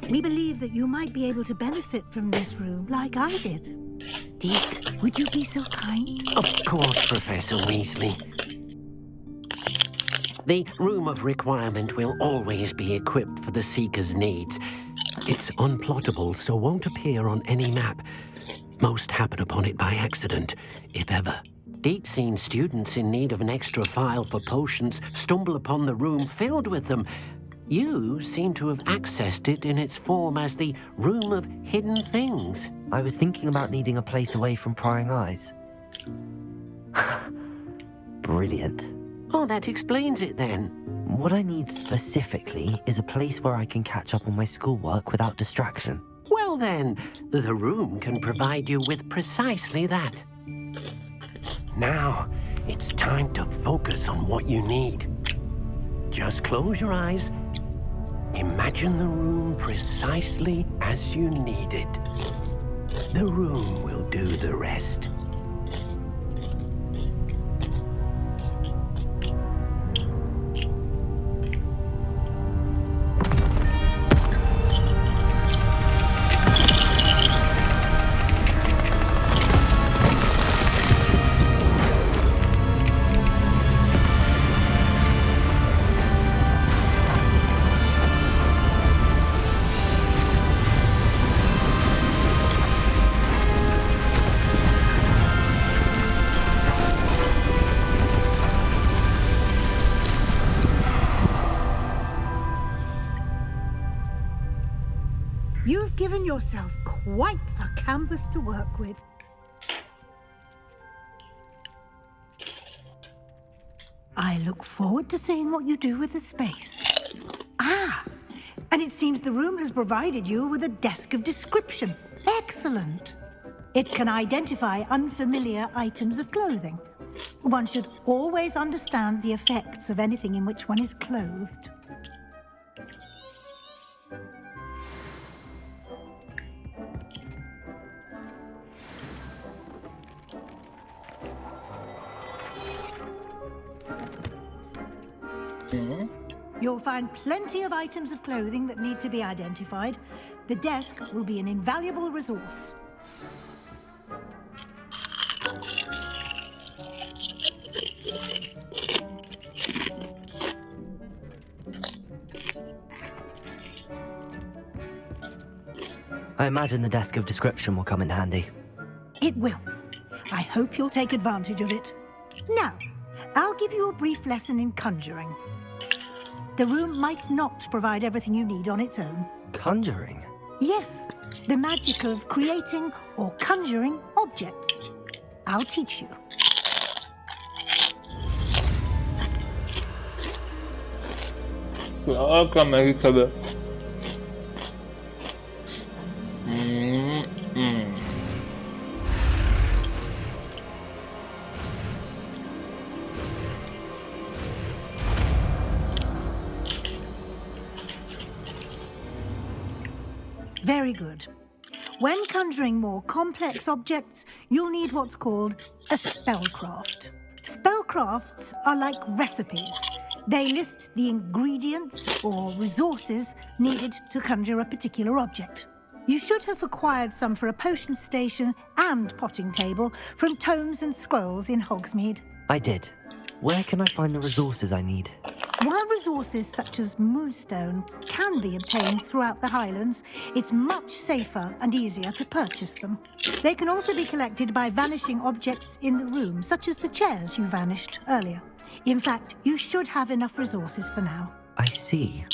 We believe that you might be able to benefit from this room like I did. Deke, would you be so kind?
Of course, Professor Weasley. The Room of Requirement will always be equipped for the Seeker's needs. It's unplottable, so won't appear on any map. Most happen upon it by accident, if ever. Deke's seen students in need of an extra file for potions stumble upon the room filled with them. You seem to have accessed it in its form as the Room of Hidden Things.
I was thinking about needing a place away from prying eyes. Brilliant.
Oh, that explains it then.
What I need specifically is a place where I can catch up on my schoolwork without distraction.
Well then, the room can provide you with precisely that. Now, it's time to focus on what you need. Just close your eyes. Imagine the room precisely as you need it. The room will do the rest.
You've given yourself quite a canvas to work with. I look forward to seeing what you do with the space. Ah, and it seems the room has provided you with a desk of description. Excellent. It can identify unfamiliar items of clothing. One should always understand the effects of anything in which one is clothed. You'll find plenty of items of clothing that need to be identified. The desk will be an invaluable resource.
I imagine the desk of description will come in handy.
It will. I hope you'll take advantage of it. Now, I'll give you a brief lesson in conjuring. The room might not provide everything you need on its own.
Conjuring?
Yes, the magic of creating or conjuring objects. I'll teach you.
क्या Maggi खबर
Very good. When conjuring more complex objects, you'll need what's called a spellcraft. Spellcrafts are like recipes. They list the ingredients or resources needed to conjure a particular object. You should have acquired some for a potion station and potting table from tomes and scrolls in Hogsmeade.
I did. Where can I find the resources I need?
While resources such as moonstone can be obtained throughout the Highlands, it's much safer and easier to purchase them. They can also be collected by vanishing objects in the room, such as the chairs you vanished earlier. In fact, you should have enough resources for now.
I see.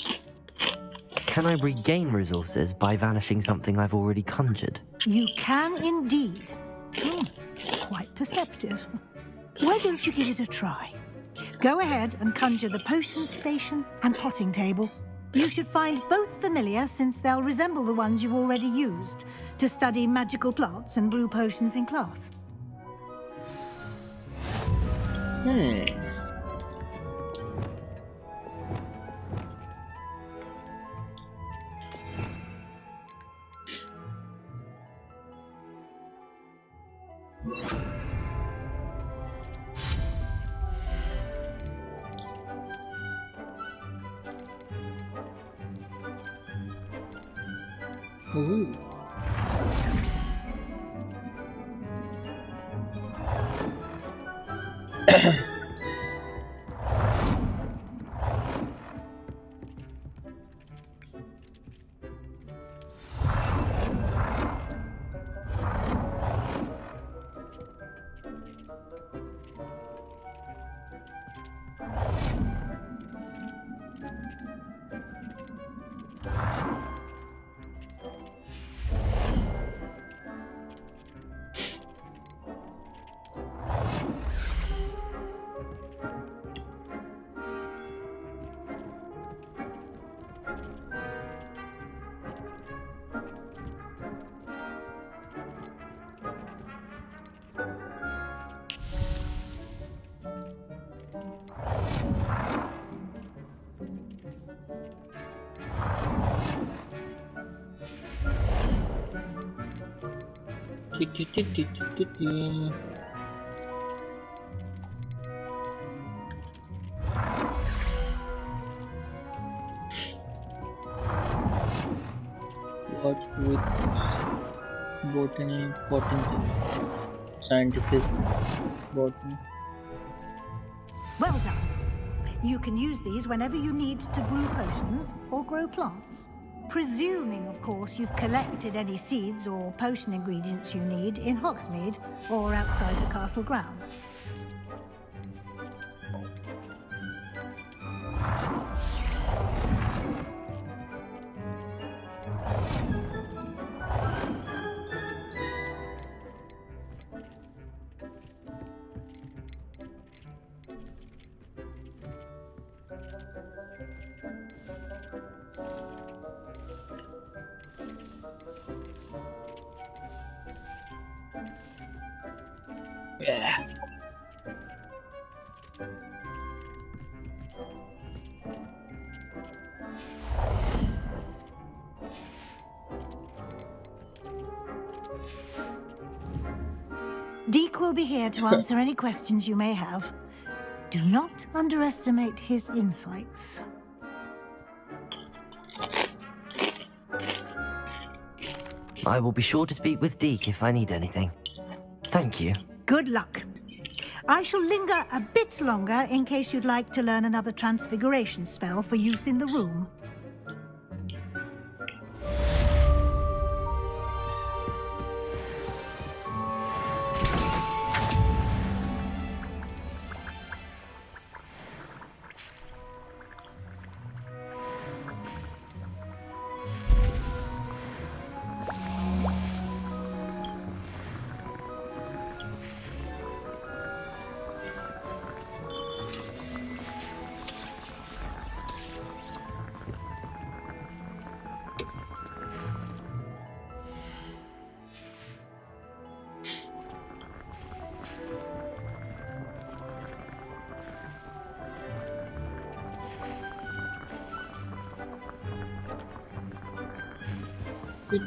Can I regain resources by vanishing something I've already conjured?
You can indeed. Quite perceptive. Why don't you give it a try? Go ahead and conjure the potion station and potting table. You should find both familiar, since they'll resemble the ones you've already used to study magical plants and brew potions in class.
Ooh. What with botany, scientific botany.
Well done. You can use these whenever you need to brew potions or grow plants. Presuming, of course, you've collected any seeds or potion ingredients you need in Hogsmeade or outside the castle grounds.
Yeah.
Deke will be here to answer any questions you may have. Do not underestimate his insights.
I will be sure to speak with Deke if I need anything. Thank you.
Good luck. I shall linger a bit longer in case you'd like to learn another transfiguration spell for use in the room.
Dick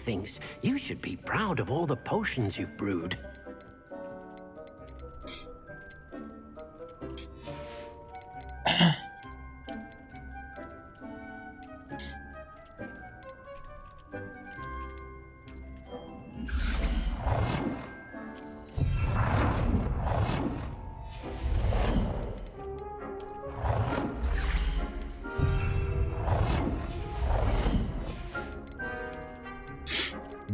thinks you should be proud of all the potions you've brewed.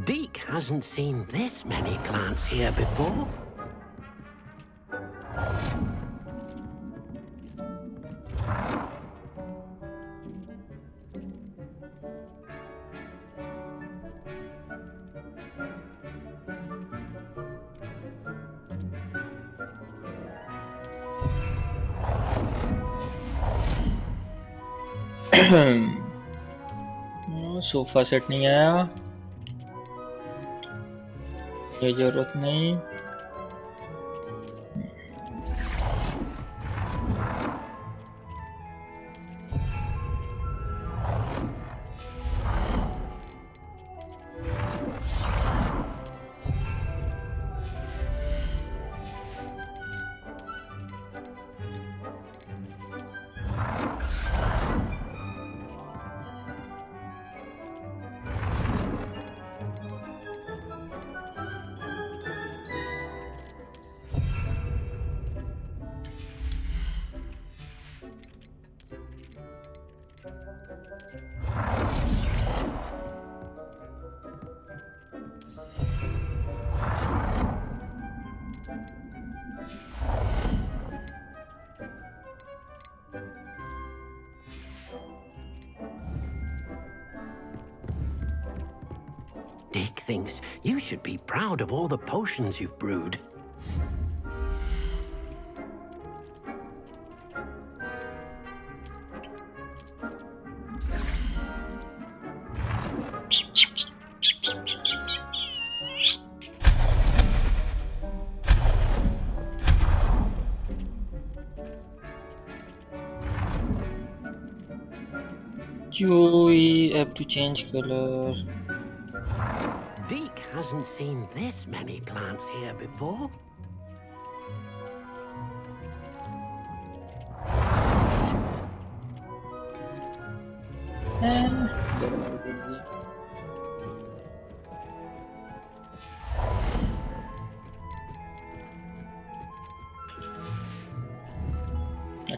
Deke hasn't seen this many plants here before.
Sofa set नहीं आया, ये जरूरत नहीं। Dick thinks you should be proud of all the potions you've brewed. We have to change color.
Deke hasn't seen this many plants here before.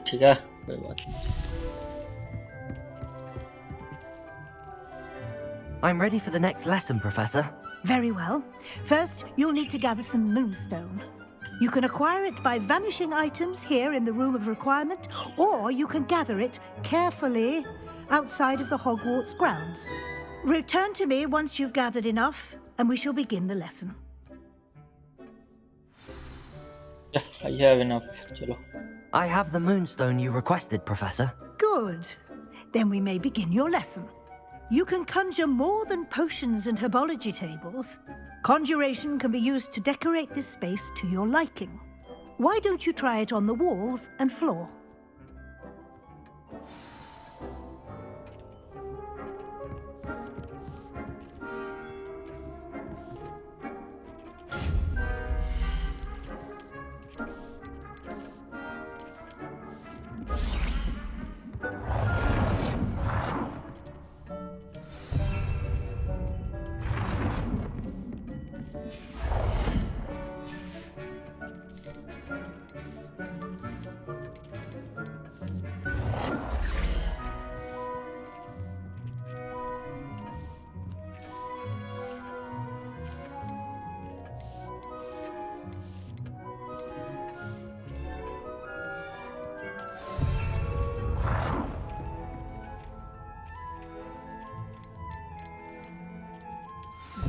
ठीक है, कोई बात नहीं।
I'm ready for the next lesson, Professor.
Very well. First, you'll need to gather some moonstone. You can acquire it by vanishing items here in the Room of Requirement, or you can gather it carefully outside of the Hogwarts grounds. Return to me once you've gathered enough, and we shall begin the lesson.
Yeah, I have enough. Chalo.
I have the moonstone you requested, Professor.
Good. Then we may begin your lesson. You can conjure more than potions and herbology tables. Conjuration can be used to decorate this space to your liking. Why don't you try it on the walls and floor?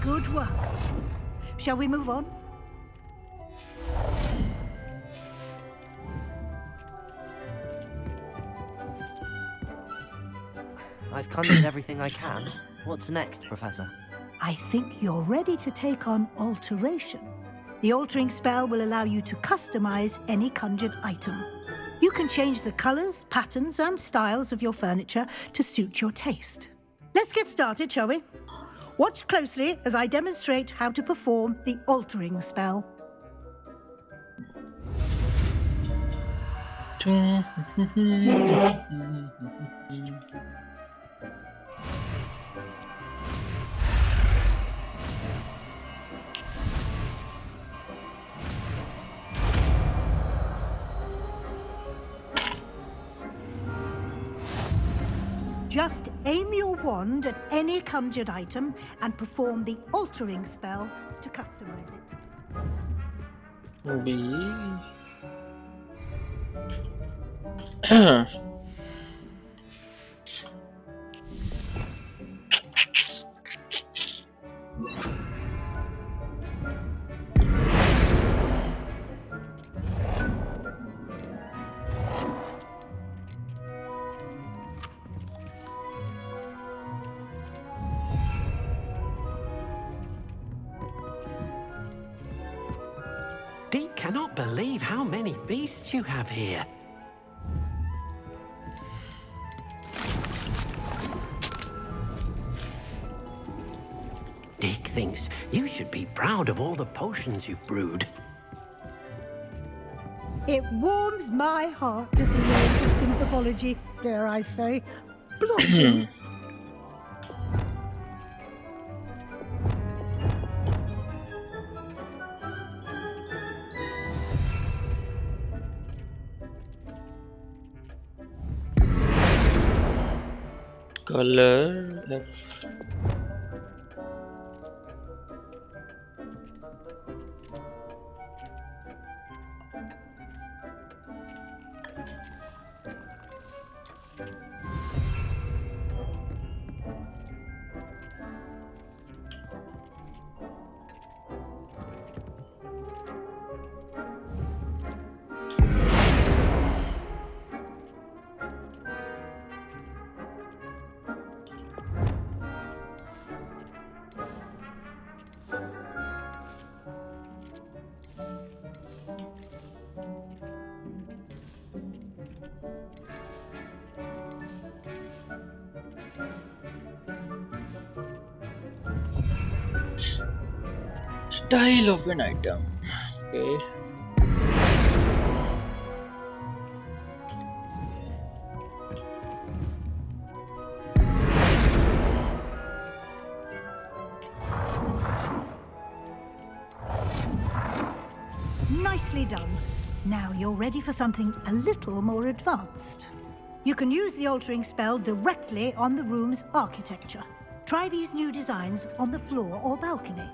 Good work. Shall we move on?
I've conjured everything I can. What's next, Professor?
I think you're ready to take on alteration. The altering spell will allow you to customize any conjured item. You can change the colors, patterns, and styles of your furniture to suit your taste. Let's get started, shall we? Watch closely as I demonstrate how to perform the altering spell. Just aim your wand at any conjured item and perform the altering spell to customize it.
Deke cannot believe how many beasts you have here. Deke thinks you should be proud of all the potions you've brewed.
It warms my heart to see your interest in herbology, dare I say, blossom.
Color F. Style of an item. Okay.
Nicely done. Now you're ready for something a little more advanced. You can use the altering spell directly on the room's architecture. Try these new designs on the floor or balcony.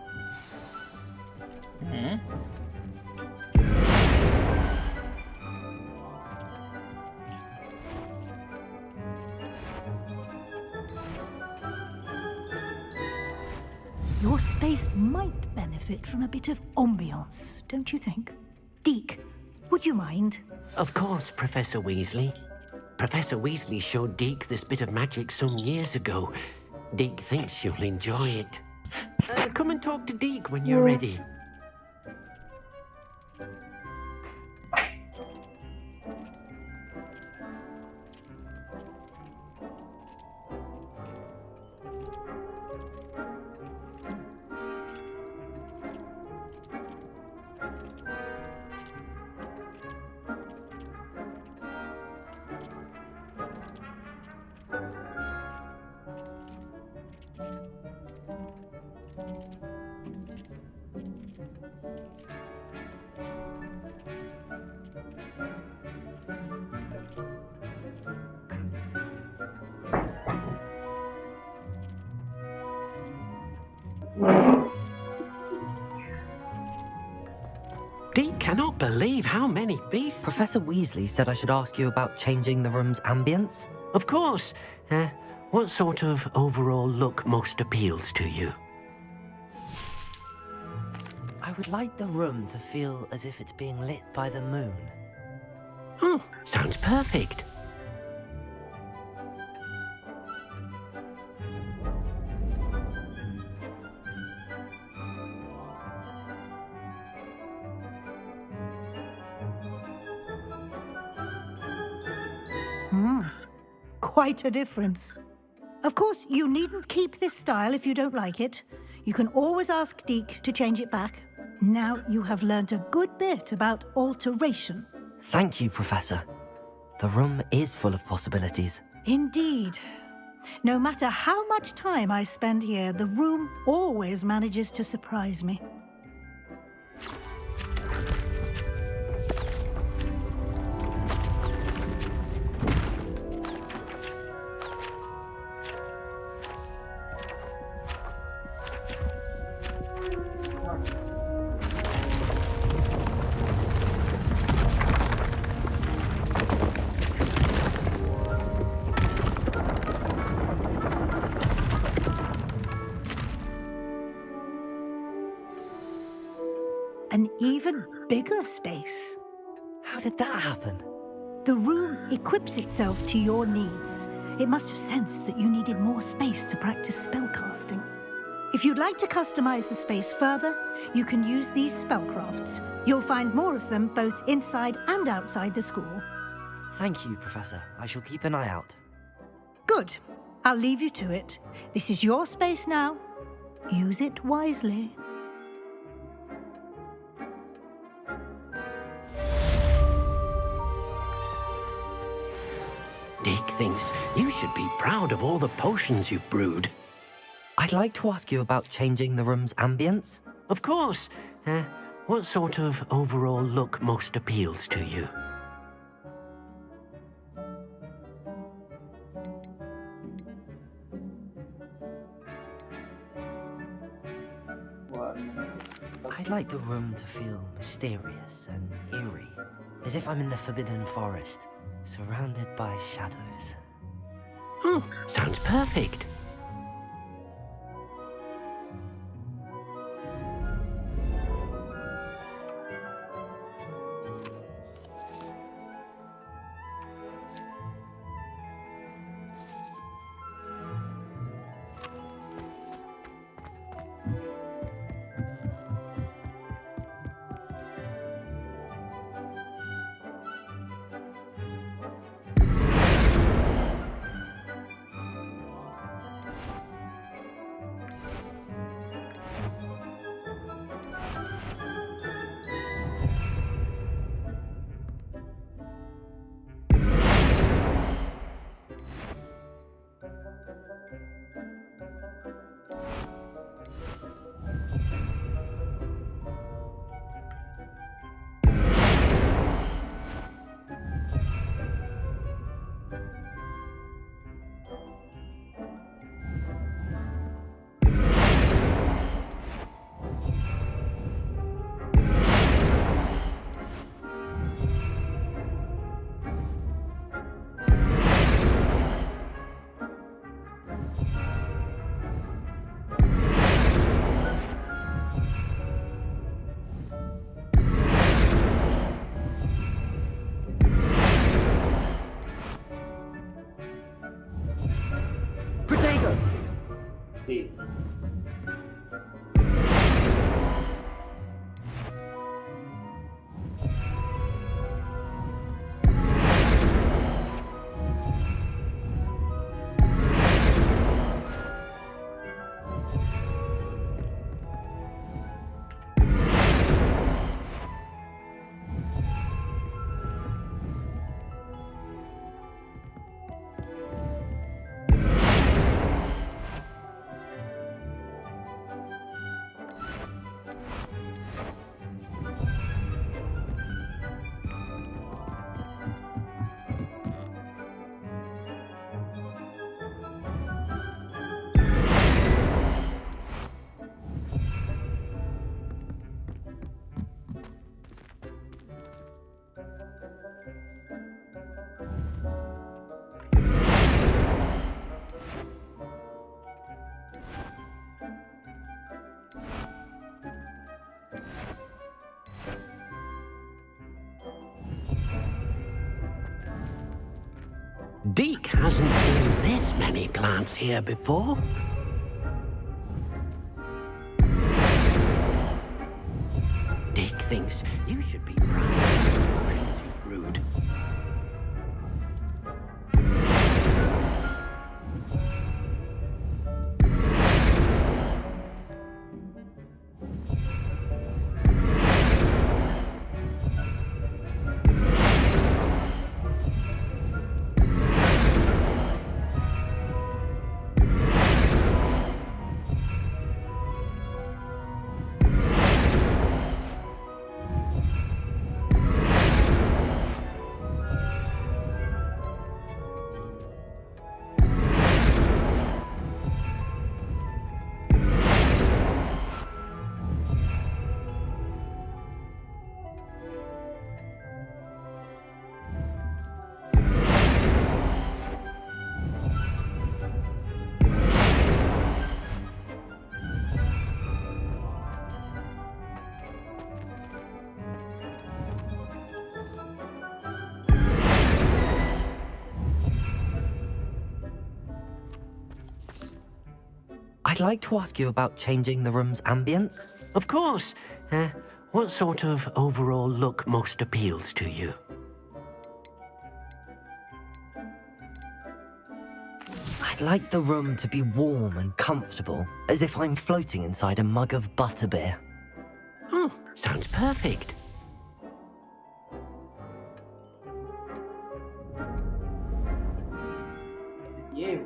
Your space might benefit from a bit of ambiance, don't you think? Deke, would you mind?
Of course, Professor Weasley. Professor Weasley showed Deke this bit of magic some years ago. Deke thinks you'll enjoy it. Come and talk to Deke when you're ready. Deke cannot believe how many beasts...
Professor Weasley said I should ask you about changing the room's ambience.
Of course. What sort of overall look most appeals to you?
I would like the room to feel as if it's being lit by the moon.
Oh, sounds perfect.
quite a difference. Of course, you needn't keep this style if you don't like it. You can always ask Deke to change it back. Now you have learnt a good bit about alteration.
Thank you, Professor. The room is full of possibilities.
Indeed. No matter how much time I spend here, the room always manages to surprise me. An even bigger space.
How did that happen?
The room equips itself to your needs. It must have sensed that you needed more space to practice spellcasting. If you'd like to customize the space further, you can use these spellcrafts. You'll find more of them both inside and outside the school.
Thank you, Professor. I shall keep an eye out.
Good. I'll leave you to it. This is your space now. Use it wisely.
Deke thinks you should be proud of all the potions you've brewed.
I'd like to ask you about changing the room's ambience.
Of course. What sort of overall look most appeals to you?
I'd like the room to feel mysterious and eerie, as if I'm in the Forbidden Forest, surrounded by shadows.
Sounds perfect. Deke hasn't seen this many plants here before. Deke thinks you should be proud of the potions you've brewed.
I'd like to ask you about changing the room's ambience.
Of course. What sort of overall look most appeals to you?
I'd like the room to be warm and comfortable, as if I'm floating inside a mug of butterbeer.
Oh, sounds perfect.
ये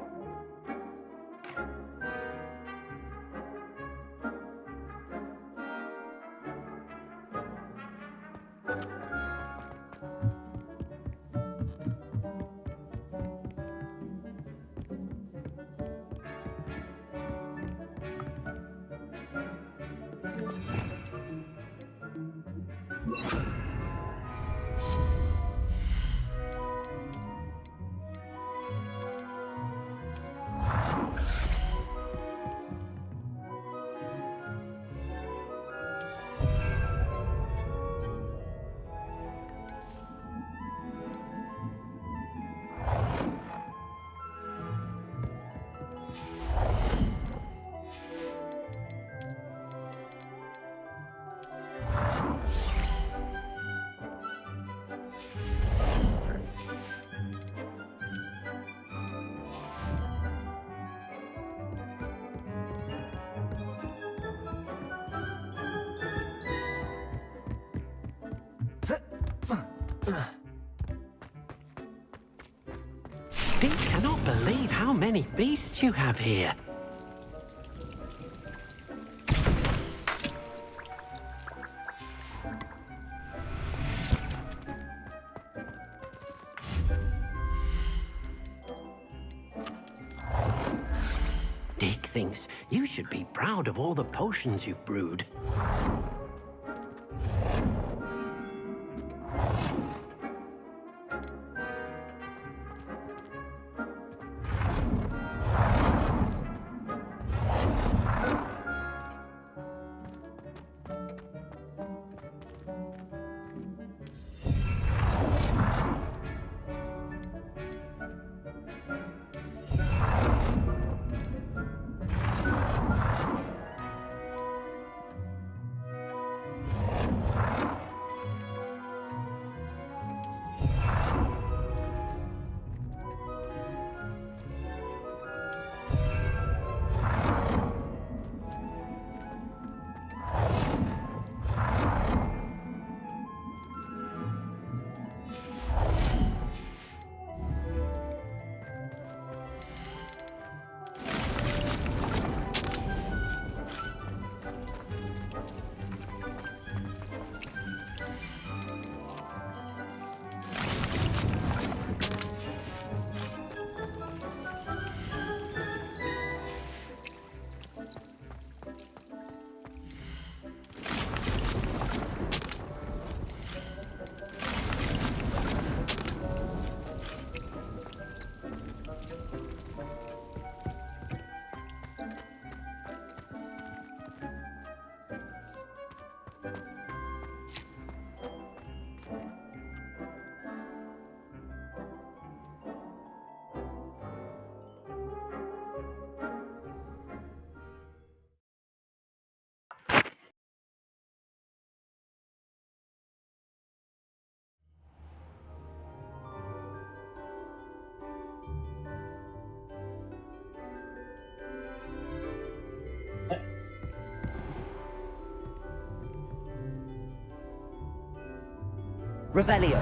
Dean cannot believe how many beasts you have here. Dick thinks you should be proud of all the potions you've brewed.
Revelio.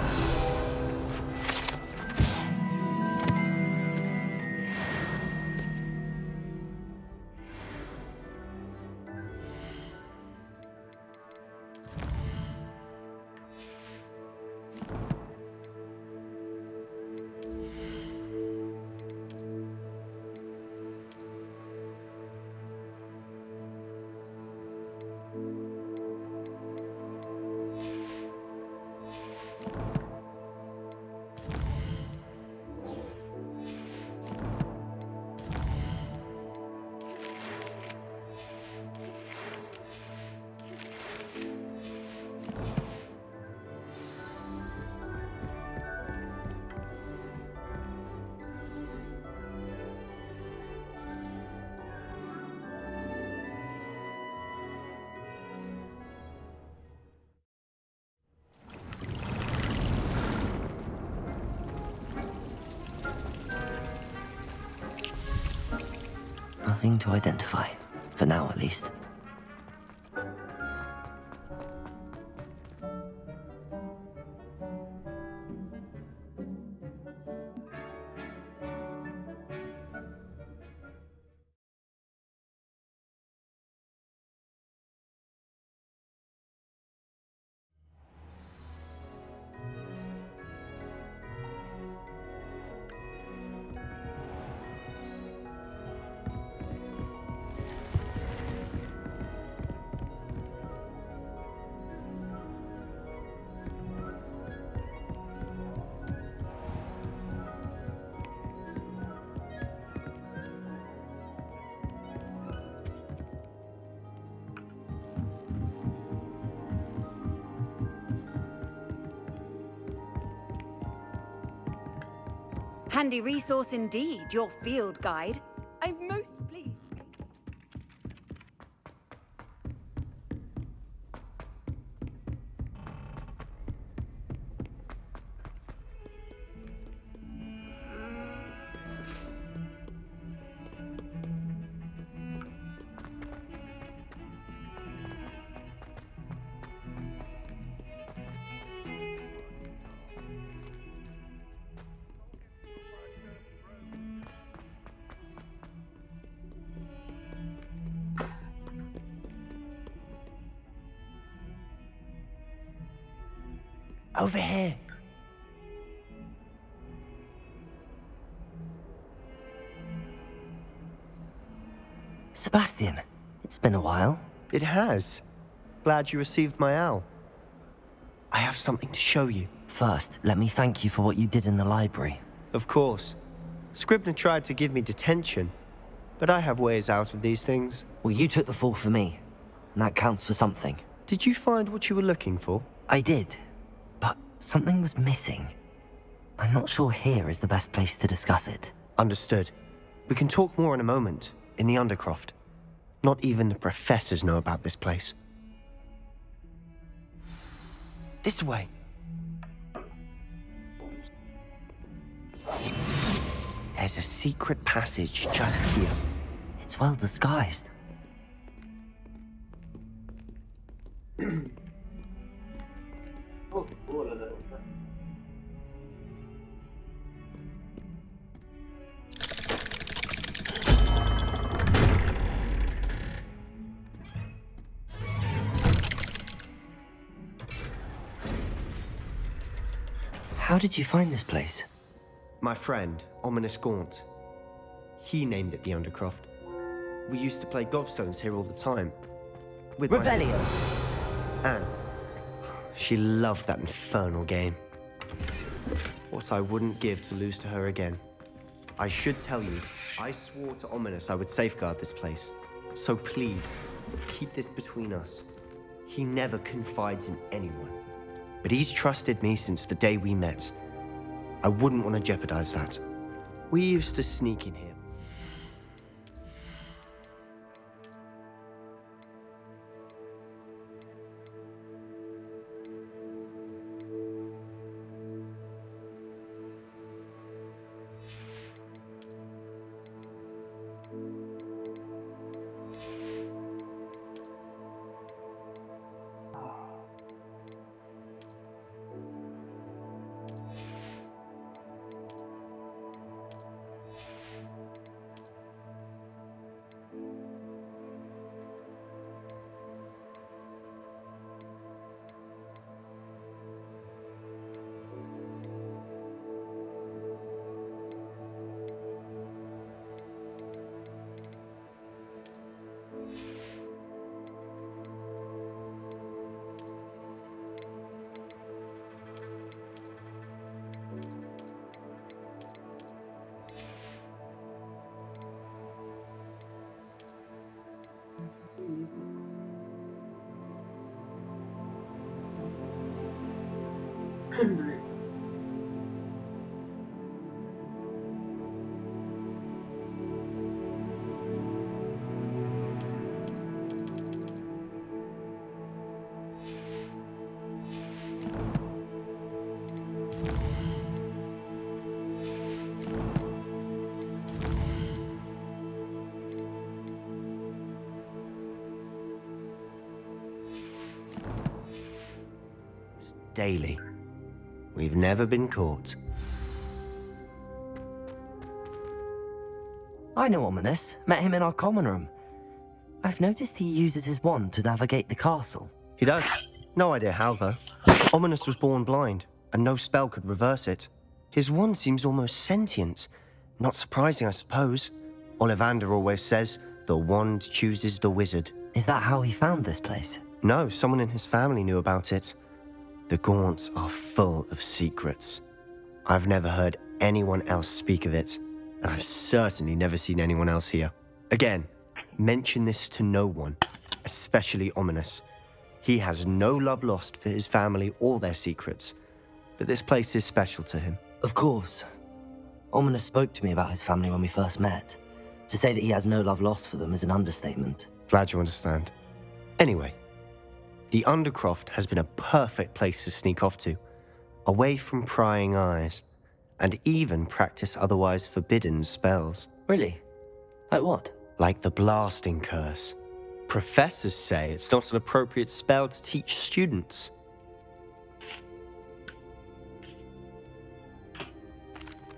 Nothing to identify. For now, at least.
Handy resource indeed, your field guide. I'm most pleased.
Over here.
Sebastian, it's been a while.
It has. Glad you received my owl. I have something to show you.
First, let me thank you for what you did in the library.
Of course. Scribner tried to give me detention, but I have ways out of these things.
Well, you took the fall for me, and that counts for something.
Did you find what you were looking for?
I did, but something was missing. I'm not sure here is the best place to discuss it.
Understood. We can talk more in a moment, in the Undercroft. Not even the professors know about this place. This way. There's a secret passage just here.
It's well disguised. How did you find this place?
My friend, Ominous Gaunt. He named it the Undercroft. We used to play gobstones here all the time. With
Rebellion.
my sister, Anne. She loved that infernal game. What I wouldn't give to lose to her again. I should tell you, I swore to Ominous I would safeguard this place. So please, keep this between us. He never confides in anyone. But he's trusted me since the day we met. I wouldn't want to jeopardize that. We used to sneak in here. daily. We've never been caught.
I know Ominous. Met him in our common room. I've noticed he uses his wand to navigate the castle.
He does. No idea how, though. Ominous was born blind, and no spell could reverse it. His wand seems almost sentient. Not surprising, I suppose. Ollivander always says, the wand chooses the wizard.
Is that how he found this place?
No, someone in his family knew about it. The Gaunts are full of secrets. I've never heard anyone else speak of it, and I've certainly never seen anyone else here. Again, mention this to no one, especially Ominous. He has no love lost for his family or their secrets, but this place is special to him.
Of course. Ominous spoke to me about his family when we first met. To say that he has no love lost for them is an understatement.
Glad you understand. Anyway, the Undercroft has been a perfect place to sneak off to, away from prying eyes, and even practice otherwise forbidden spells.
Really? Like what?
Like the blasting curse. Professors say it's not an appropriate spell to teach students.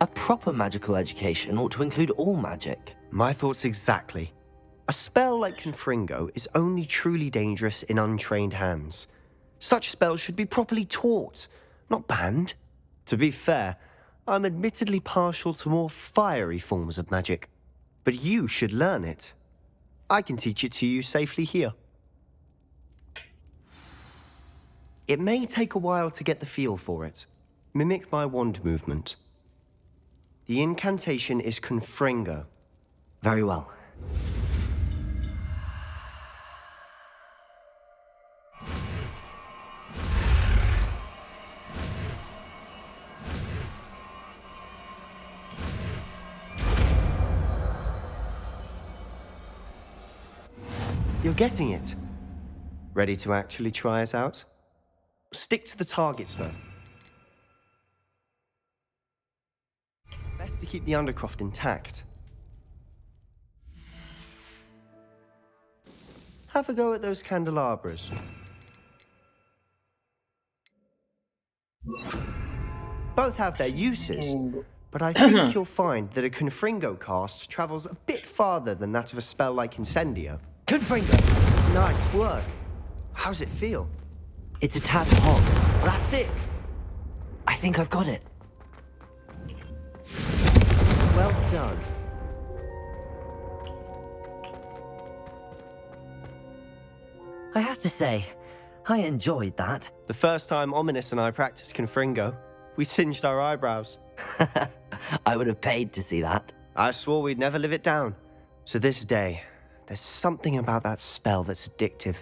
A proper magical education ought to include all magic.
My thoughts exactly. A spell like Confringo is only truly dangerous in untrained hands. Such spells should be properly taught, not banned. To be fair, I'm admittedly partial to more fiery forms of magic, but you should learn it. I can teach it to you safely here. It may take a while to get the feel for it. Mimic my wand movement. The incantation is Confringo.
Very well.
You're getting it. Ready to actually try it out? Stick to the targets, though. Best to keep the Undercroft intact. Have a go at those candelabras. Both have their uses, but I think you'll find that a Confringo cast travels a bit farther than that of a spell like Incendio.
Confringo!
Nice work. How's it feel?
It's a tad hot.
That's it.
I think I've got it.
Well done.
I have to say, I enjoyed that.
The first time Ominous and I practiced Confringo, we singed our eyebrows.
I would have paid to see that.
I swore we'd never live it down. So this day, there's something about that spell that's addictive.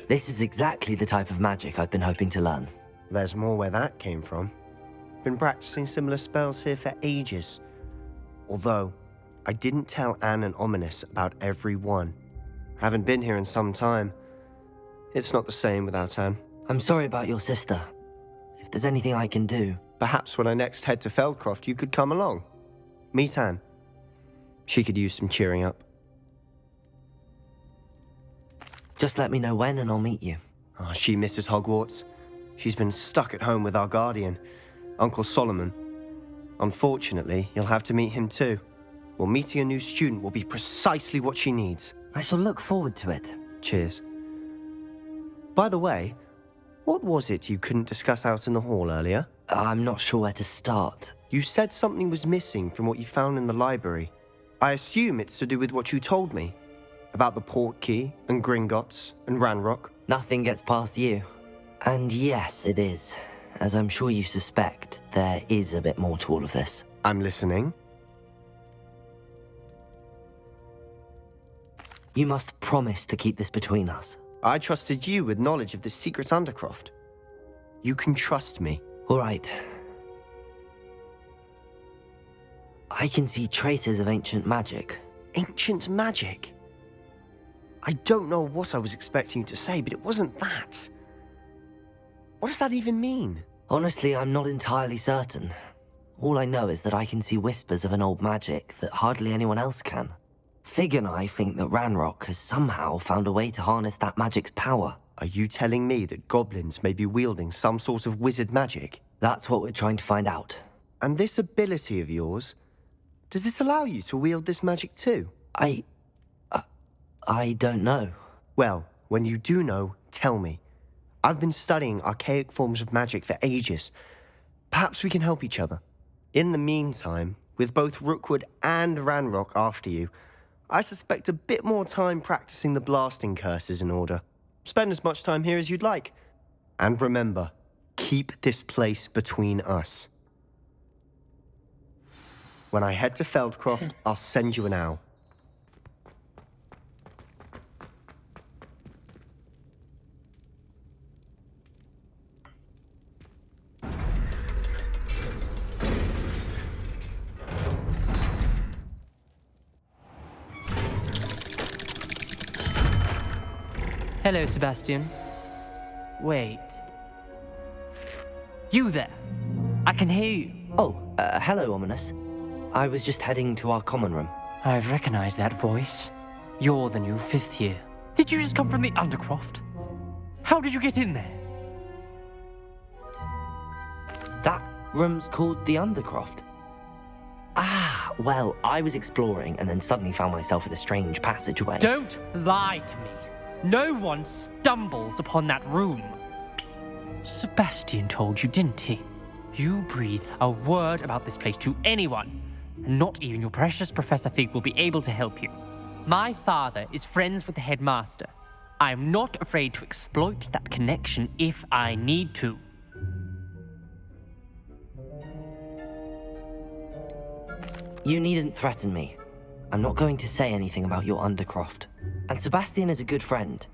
This is exactly the type of magic I've been hoping to learn.
There's more where that came from. Been practicing similar spells here for ages. Although, I didn't tell Anne and Ominous about every one. Haven't been here in some time. It's not the same without Anne.
I'm sorry about your sister. If there's anything I can do...
Perhaps when I next head to Feldcroft, you could come along. Meet Anne. She could use some cheering up.
Just let me know when and I'll meet you.
Oh, she misses Hogwarts. She's been stuck at home with our guardian, Uncle Solomon. Unfortunately, you'll have to meet him too. Well, meeting a new student will be precisely what she needs.
I shall look forward to it.
Cheers. By the way, what was it you couldn't discuss out in the hall earlier?
I'm not sure where to start.
You said something was missing from what you found in the library. I assume it's to do with what you told me. About the port key, and Gringotts, and Ranrock.
Nothing gets past you. And yes, it is. As I'm sure you suspect, there is a bit more to all of this.
I'm listening.
You must promise to keep this between us.
I trusted you with knowledge of the secret Undercroft. You can trust me.
All right. I can see traces of ancient magic.
Ancient magic? I don't know what I was expecting you to say, but it wasn't that. What does that even mean?
Honestly, I'm not entirely certain. All I know is that I can see whispers of an old magic that hardly anyone else can. Fig and I think that Ranrock has somehow found a way to harness that magic's power.
Are you telling me that goblins may be wielding some sort of wizard magic?
That's what we're trying to find out.
And this ability of yours, does it allow you to wield this magic too?
I don't know.
Well, when you do know, tell me. I've been studying archaic forms of magic for ages. Perhaps we can help each other. In the meantime, with both Rookwood and Ranrock after you, I suspect a bit more time practicing the blasting curse is in order. Spend as much time here as you'd like. And remember, keep this place between us. When I head to Feldcroft, I'll send you an owl.
Hello, Sebastian. Wait. You there? I can hear you.
Oh, hello, Ominous. I was just heading to our common room.
I've recognized that voice. You're the new 5th year. Did you just come from the Undercroft? How did you get in there?
That room's called the Undercroft. Ah, well, I was exploring and then suddenly found myself in a strange passageway.
Don't lie to me. No one stumbles upon that room. Sebastian told you, didn't he? You breathe a word about this place to anyone, and not even your precious Professor Fig will be able to help you. My father is friends with the headmaster. I am not afraid to exploit that connection if I need to.
You needn't threaten me. I'm not going to say anything about your Undercroft. And Sebastian is a good friend.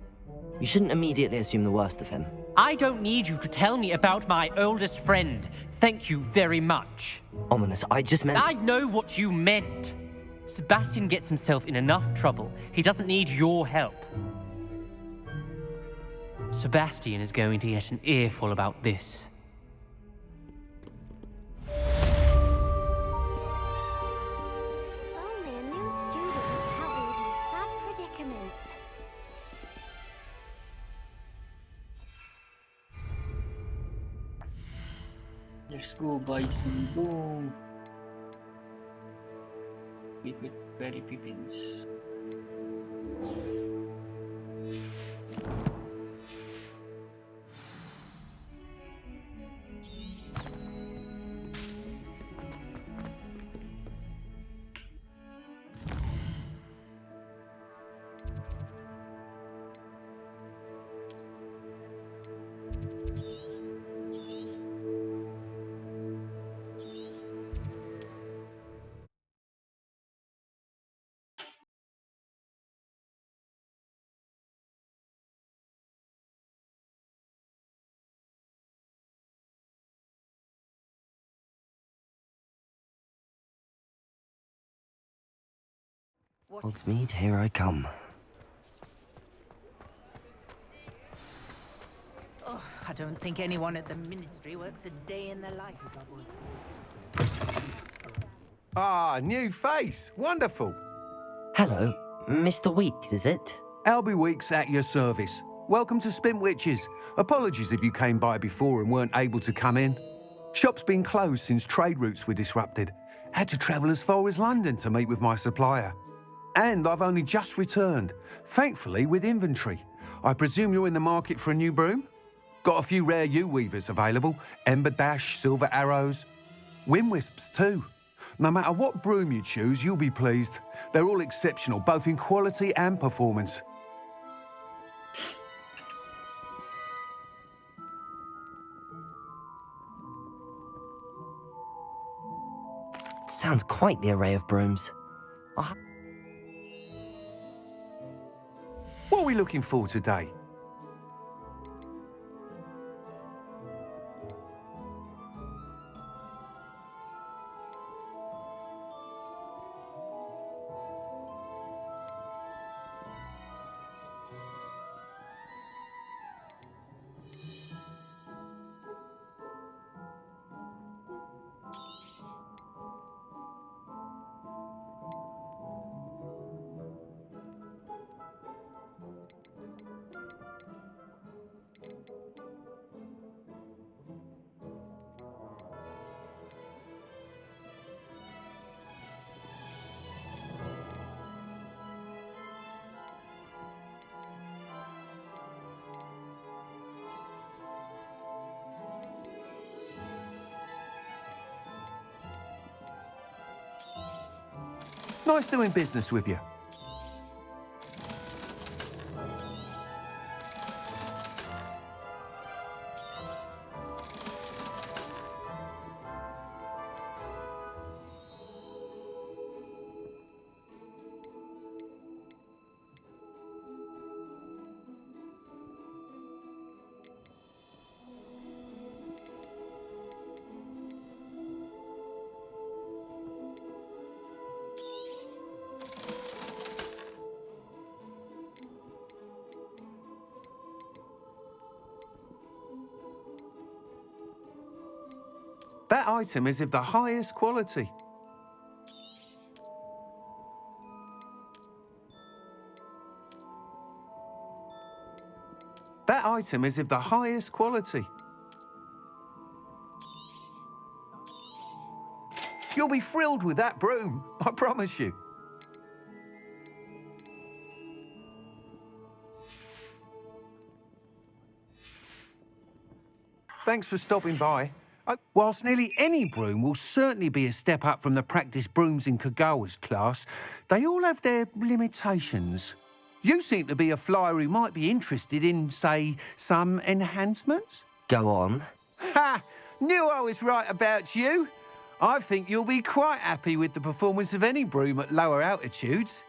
You shouldn't immediately assume the worst of him.
I don't need you to tell me about my oldest friend. Thank you very much.
Ominous, I just meant...
I know what you meant. Sebastian gets himself in enough trouble. He doesn't need your help. Sebastian is going to get an earful about this.
Only a new student would help me with my sad predicament.
Let's go buy some boom. Keep it very pippins.
Hogsmeade, here I come.
Oh, I don't think anyone at the Ministry works a day in their life.
Ah, new face. Wonderful.
Hello, Mr. Weeks, is it?
Albie Weeks at your service. Welcome to Spintwitches. Apologies if you came by before and weren't able to come in. Shop's been closed since trade routes were disrupted. Had to travel as far as London to meet with my supplier. And I've only just returned, thankfully with inventory. I presume you're in the market for a new broom? Got a few rare yew-weavers available. Ember Dash, Silver Arrows. Wind Wisps too. No matter what broom you choose, you'll be pleased. They're all exceptional, both in quality and performance.
Sounds quite the array of brooms.
What are we looking for today? Nice doing business with you. That item is of the highest quality. That item is of the highest quality. You'll be thrilled with that broom, I promise you. Thanks for stopping by. Whilst nearly any broom will certainly be a step up from the practice brooms in Kagawa's class, they all have their limitations. You seem to be a flyer who might be interested in, say, some enhancements?
Go on.
Ha! Knew I was right about you. I think you'll be quite happy with the performance of any broom at lower altitudes.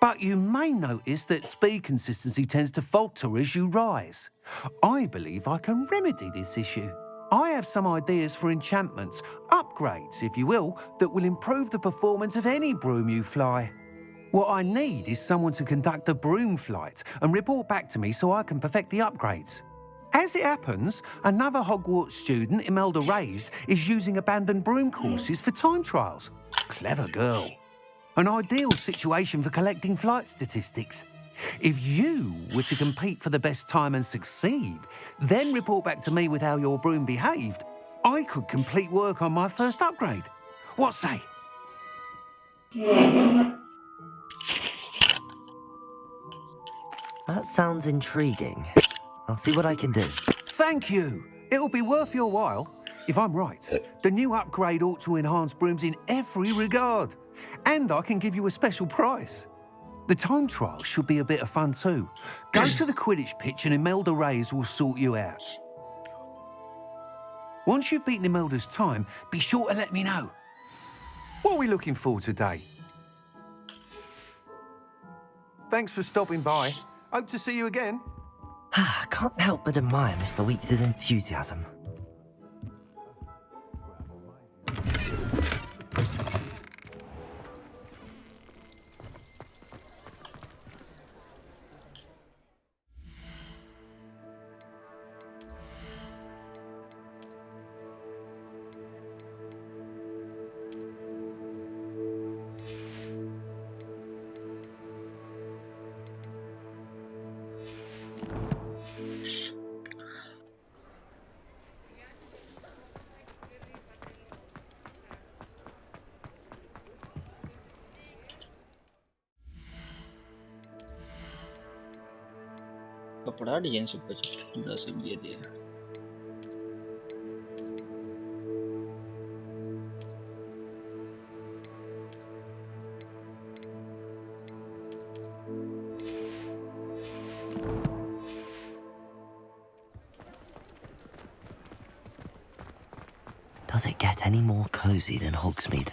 But you may notice that speed consistency tends to falter as you rise. I believe I can remedy this issue. I have some ideas for enchantments, upgrades, if you will, that will improve the performance of any broom you fly. What I need is someone to conduct a broom flight and report back to me so I can perfect the upgrades. As it happens, another Hogwarts student, Imelda Raves, is using abandoned broom courses for time trials. Clever girl. An ideal situation for collecting flight statistics. If you were to compete for the best time and succeed, then report back to me with how your broom behaved, I could complete work on my first upgrade. What say?
That sounds intriguing. I'll see what I can do.
Thank you. It'll be worth your while. If I'm right, the new upgrade ought to enhance brooms in every regard. And I can give you a special price. The time trial should be a bit of fun too. Go to the Quidditch pitch and Imelda Reyes will sort you out. Once you've beaten Imelda's time, be sure to let me know. What are we looking for today? Thanks for stopping by. Hope to see you again.
I can't help but admire Mr. Weeks' enthusiasm.
कपड़ा design सब कुछ 10 ये दिया
Does it get any more cozy than Hogsmeade?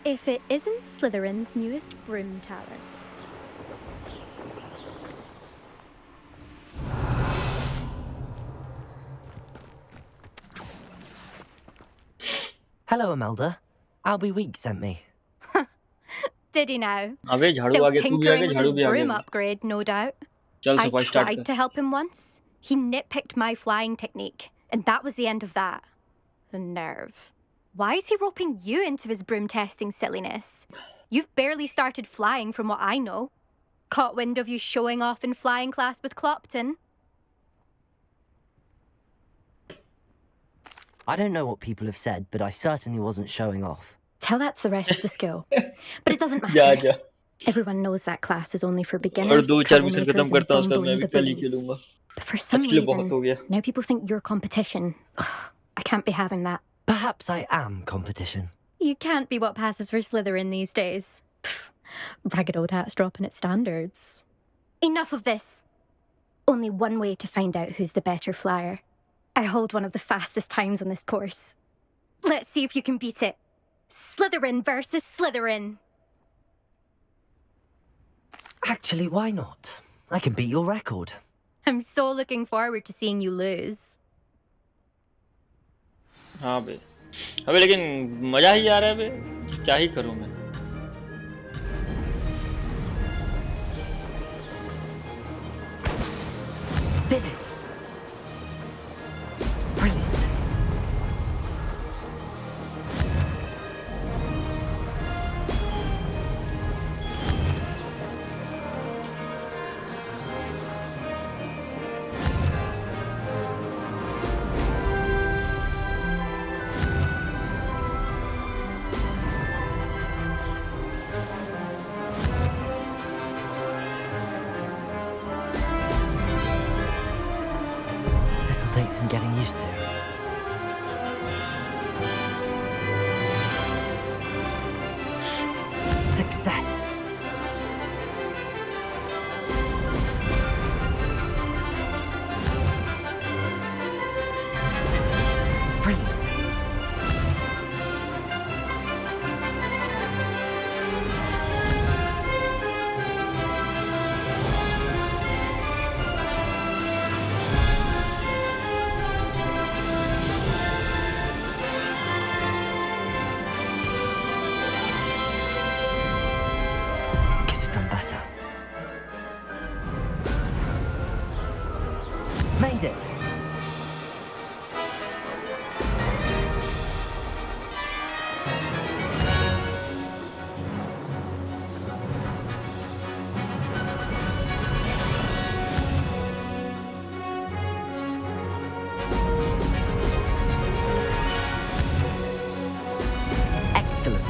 if it isn't Slytherin's newest broom talent.
Hello, Imelda. Albie Weeks sent me.
Did he now?
अबे झाड़ू
Still
आ गया, तू भी आ
tinkering
गया,
with
झाड़ू
his
भी आ गया
broom
अभी।
upgrade, no doubt.
चल
I
सफाई स्टार्ट
tried
कर।
to help him once. He nitpicked my flying technique, and that was the end of that. The nerve. Why is he roping you into his broom testing silliness? You've barely started flying from what I know. Caught wind of you showing off in flying class with Clopton.
I don't know what people have said, but I certainly wasn't showing off.
Tell that to the rest of the school. But it doesn't
जा
matter.
जा।
Everyone knows that class is only for
और
beginners,
2-4 mission खत्म
troublemakers, and
करता हूँ उसका, मैं
bumbling
भी कल ही
baboons.
खेलूंगा।
But for some
आज के लिए बहुत
reason,
हो गया।
now people think you're competition. I can't be having that.
Perhaps I am competition.
You can't be what passes for Slytherin these days. Ragged old hat's dropping its standards. Enough of this. Only one way to find out who's the better flyer. I hold one of the fastest times on this course. Let's see if you can beat it. Slytherin versus Slytherin.
Actually, why not? I can beat your record.
I'm so looking forward to seeing you lose.
हाँ बे। अबे लेकिन मजा ही आ रहा है बे। क्या ही करूँ मैं।
Did it! Brilliant. This'll take some getting used to. Success. Brilliant. Could have done better. Made it. Excellent.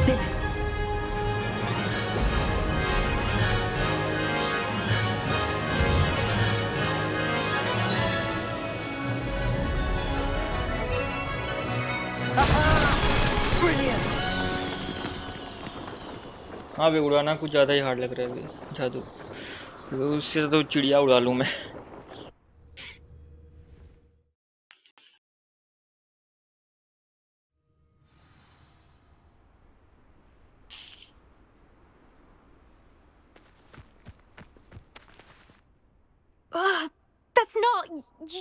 Did it. Brilliant.
हाँ बे उड़ाना कुछ ज़्यादा ही हार्ड लग रहा है बे। जादू। उससे तो चिड़िया उड़ा लूँ मैं।
Ugh, that's not...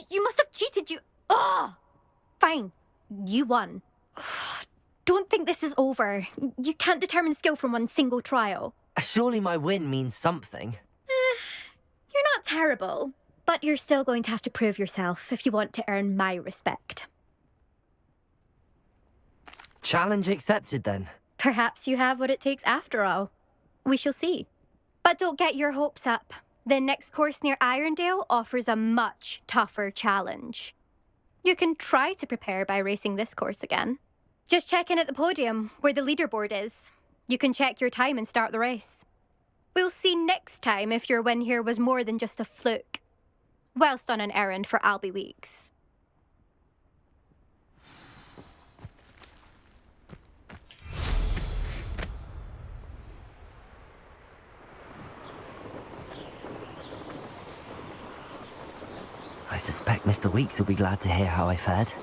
You must have cheated, you... Ugh! Fine. You won. Ugh, don't think this is over. You can't determine skill from one single trial.
Surely my win means something.
You're not terrible, but you're still going to have to prove yourself if you want to earn my respect.
Challenge accepted then.
Perhaps you have what it takes after all. We shall see. But don't get your hopes up. The next course near Irondale offers a much tougher challenge. You can try to prepare by racing this course again. Just check in at the podium, where the leaderboard is. You can check your time and start the race. We'll see next time if your win here was more than just a fluke. Whilst on an errand for Albie Weeks.
I suspect Mr. Weeks will be glad to hear how I fared.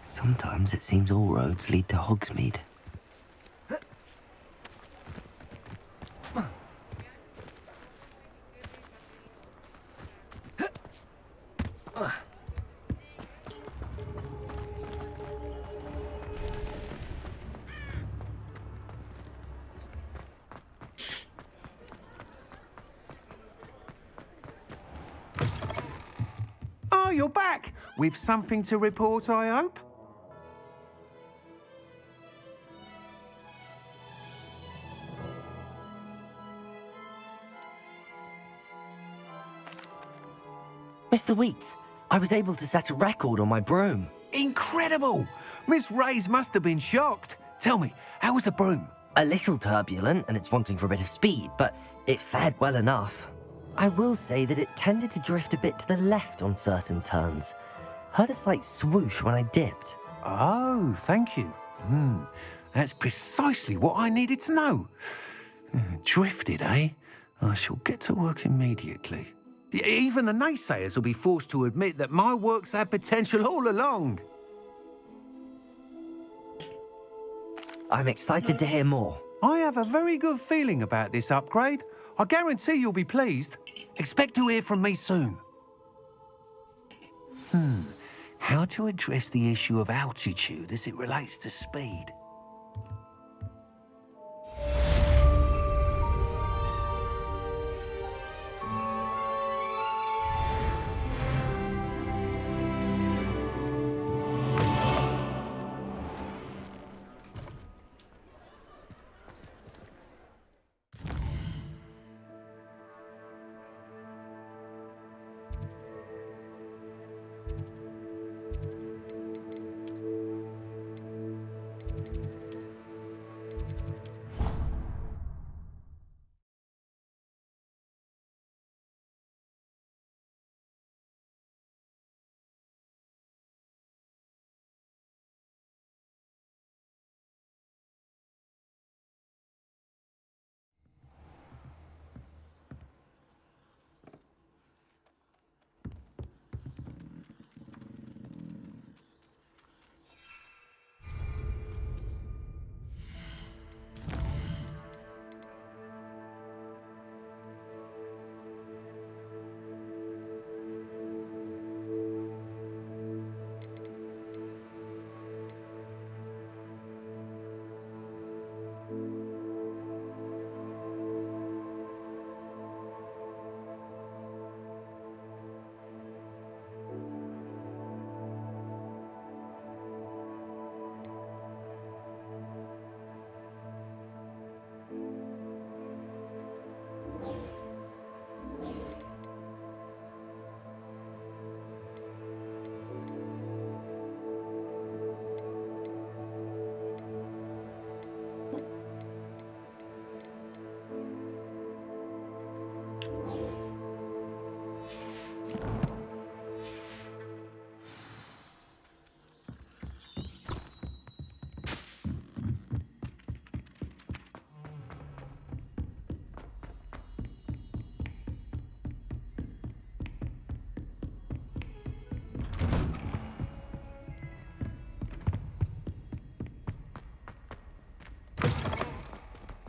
Sometimes it seems all roads lead to Hogsmeade.
Oh, you're back! With something to report, I hope?
Mr. Weeks, I was able to set a record on my broom.
Incredible! Miss Reyes must have been shocked. Tell me, how was the broom?
A little turbulent, and it's wanting for a bit of speed, but it fared well enough. I will say that it tended to drift a bit to the left on certain turns. Heard a slight swoosh when I dipped.
Oh, thank you. That's precisely what I needed to know. Drifted, eh? I shall get to work immediately. Even the naysayers will be forced to admit that my work's had potential all along.
I'm excited to hear more.
I have a very good feeling about this upgrade. I guarantee you'll be pleased. Expect to hear from me soon. How to address the issue of altitude as it relates to speed?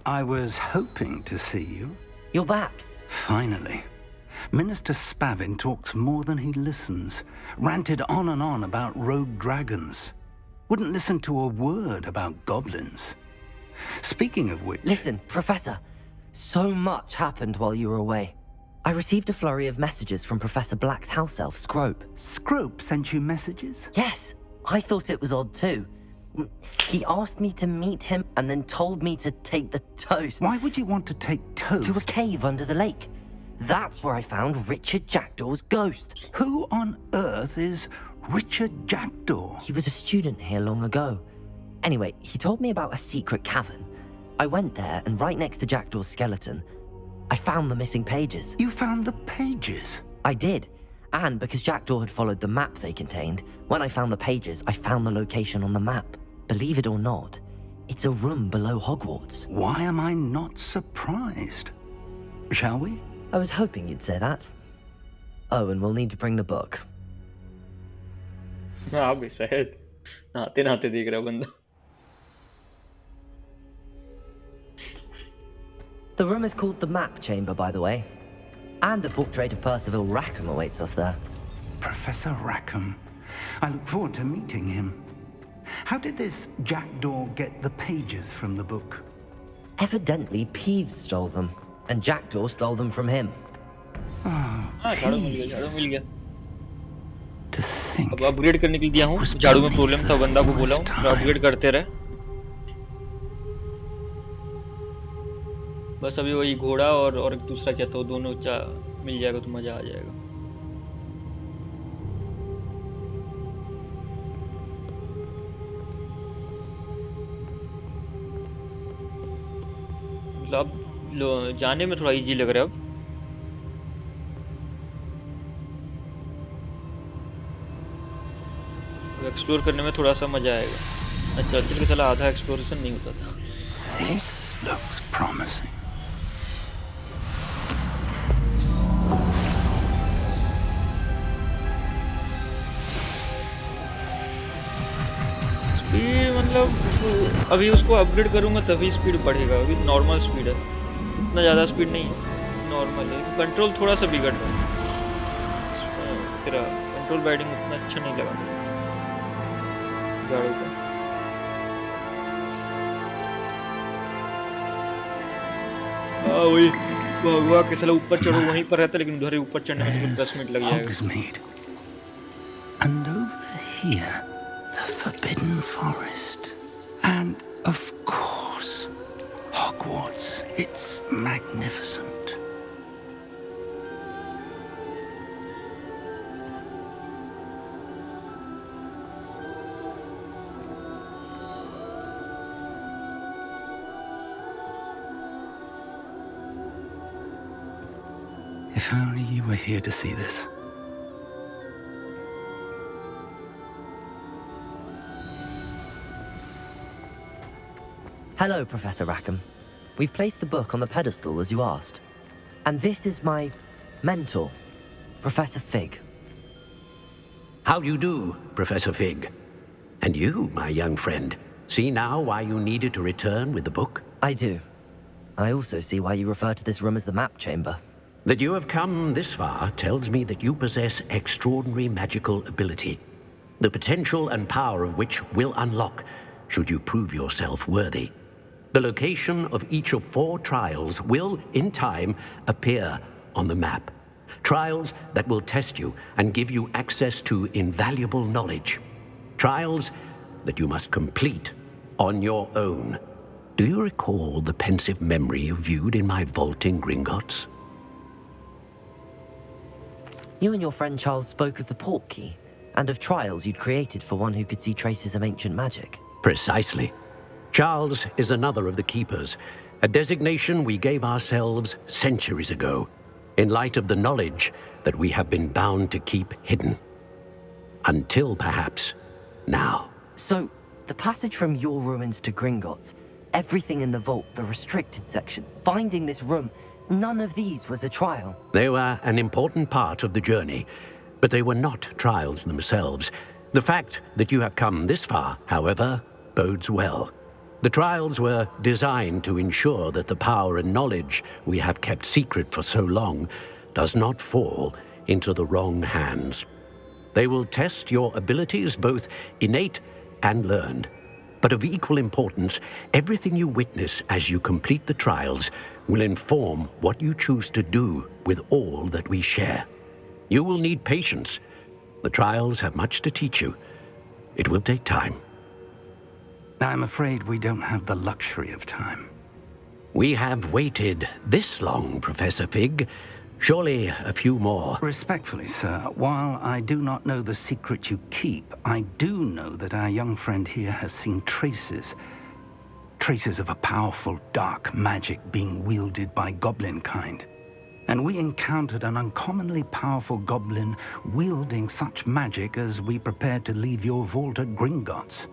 I was hoping to see you.
You're back.
Finally. Minister Spavin talks more than he listens. Ranted on and on about rogue dragons.
Wouldn't listen to a word about goblins. Speaking of which...
Listen, Professor. So much happened while you were away. I received a flurry of messages from Professor Black's house elf, Scrope.
Scrope sent you messages?
Yes. I thought it was odd too. He asked me to meet him and then told me to take the toast.
Why would you want to take toast?
To a cave under the lake. That's where I found Richard Jackdaw's ghost.
Who on earth is Richard Jackdaw?
He was a student here long ago. Anyway, he told me about a secret cavern. I went there, and right next to Jackdaw's skeleton, I found the missing pages.
You found the pages?
I did. And because Jackdaw had followed the map they contained, when I found the pages, I found the location on the map. Believe it or not, it's a room below Hogwarts.
Why am I not surprised? Shall we?
I was hoping you'd say that. Oh, and we'll need to bring the book.
हाँ भी शायद नहाते नहाते देख रहा बंदा.
The room is called the Map Chamber, by the way. And a portrait of Percival Rackham awaits us there.
Professor Rackham. I look forward to meeting him. How did this Jackdaw get the pages from the book?
Evidently, Peeves stole them, and Jackdaw stole them from him.
झाड़ू मिल गया.
To think.
अब upgrade करने के लिए दिया हूँ. झाड़ू में प्रॉब्लम था, बंदा को बोला हूँ अपग्रेड करते रहे. बस अभी वही घोड़ा और एक दूसरा क्या था, दोनों मिल जाएगा तो मजा आ जाएगा. मतलब जाने में थोड़ा इजी लग रहा है अब. एक्सप्लोर करने में थोड़ा सा मजा आएगा. अच्छा चल के चला आधा एक्सप्लोरेशन नहीं होता था.
This looks promising.
स्पीड मतलब अभी उसको अपग्रेड करूंगा तभी स्पीड बढ़ेगा. अभी नॉर्मल स्पीड है, इतना ज़्यादा स्पीड नहीं है, नॉर्मल है. कंट्रोल थोड़ा सा बिगड़ रहा है. तेरा कंट्रोल बैडिंग उतना अच्छा नहीं लगा मुझे गाड़ी का. वही हुआ कि साला ऊपर चढ़ो वहीं पर रहता, लेकिन उधर ही ऊपर चढ़ने में 10 मिनट लग जाएगा.
Hogsmeade. And over here, the Forbidden Forest. And of course, Hogwarts. It's magnificent. If only you were here to see this.
Hello, Professor Rackham. We've placed the book on the pedestal as you asked. And this is my mentor, Professor Fig.
How do you do, Professor Fig? And you, my young friend, see now why you needed to return with the book?
I do. I also see why you refer to this room as the Map Chamber.
That you have come this far tells me that you possess extraordinary magical ability, the potential and power of which will unlock should you prove yourself worthy. The location of each of 4 trials will, in time, appear on the map. Trials that will test you and give you access to invaluable knowledge. Trials that you must complete on your own. Do you recall the pensive memory you viewed in my vault in Gringotts?
You and your friend Charles spoke of the port key, and of trials you'd created for one who could see traces of ancient magic.
Precisely. Charles is another of the Keepers, a designation we gave ourselves centuries ago, in light of the knowledge that we have been bound to keep hidden. Until, perhaps, now.
So, the passage from your ruins to Gringotts, everything in the vault, the restricted section, finding this room, none of these was a trial.
They were an important part of the journey, but they were not trials themselves. The fact that you have come this far, however, bodes well. The trials were designed to ensure that the power and knowledge we have kept secret for so long does not fall into the wrong hands. They will test your abilities, both innate and learned. But of equal importance, everything you witness as you complete the trials will inform what you choose to do with all that we share. You will need patience. The trials have much to teach you. It will take time.
I'm afraid we don't have the luxury of time.
We have waited this long, Professor Fig. Surely a few more.
Respectfully, sir, while I do not know the secret you keep, I do know that our young friend here has seen traces of a powerful dark magic being wielded by goblin kind. And we encountered an uncommonly powerful goblin wielding such magic as we prepared to leave your vault at Gringotts.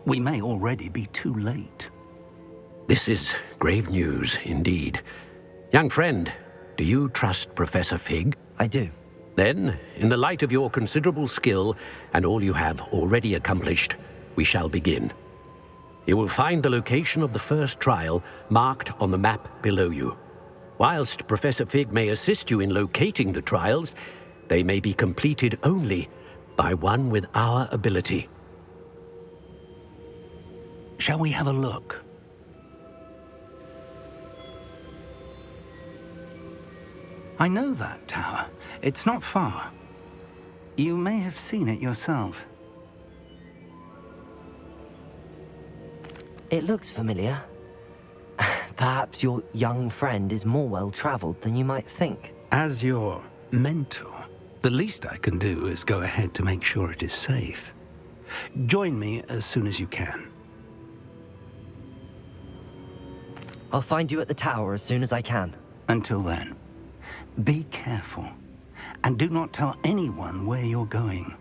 We may already be too late.
This is grave news indeed. Young friend, do you trust Professor Fig?
I do.
Then, in the light of your considerable skill and all you have already accomplished, we shall begin. You will find the location of the first trial marked on the map below you. Whilst Professor Fig may assist you in locating the trials, they may be completed only by one with our ability.
Shall we have a look? I know that tower. It's not far. You may have seen it yourself.
It looks familiar. Perhaps your young friend is more well-traveled than you might think.
As your mentor, the least I can do is go ahead to make sure it is safe. Join me as soon as you can.
I'll find you at the tower as soon as I can.
Until then, be careful, and do not tell anyone where you're going.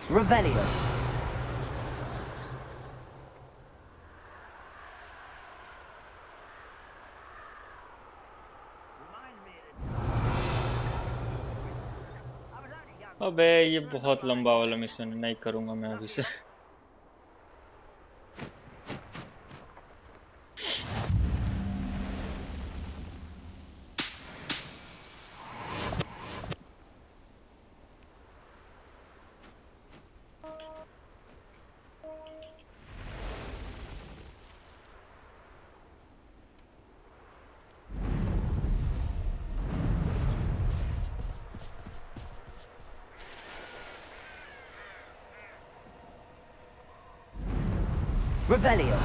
Revelio.
अबे ये बहुत लंबा वाला mission है, नहीं करूंगा मैं अभी से।
Revelio.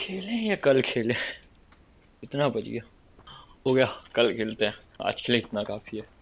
खेलें या कल खेलें? इतना बज गया, हो गया, कल खेलते हैं, आज के लिए इतना काफी है।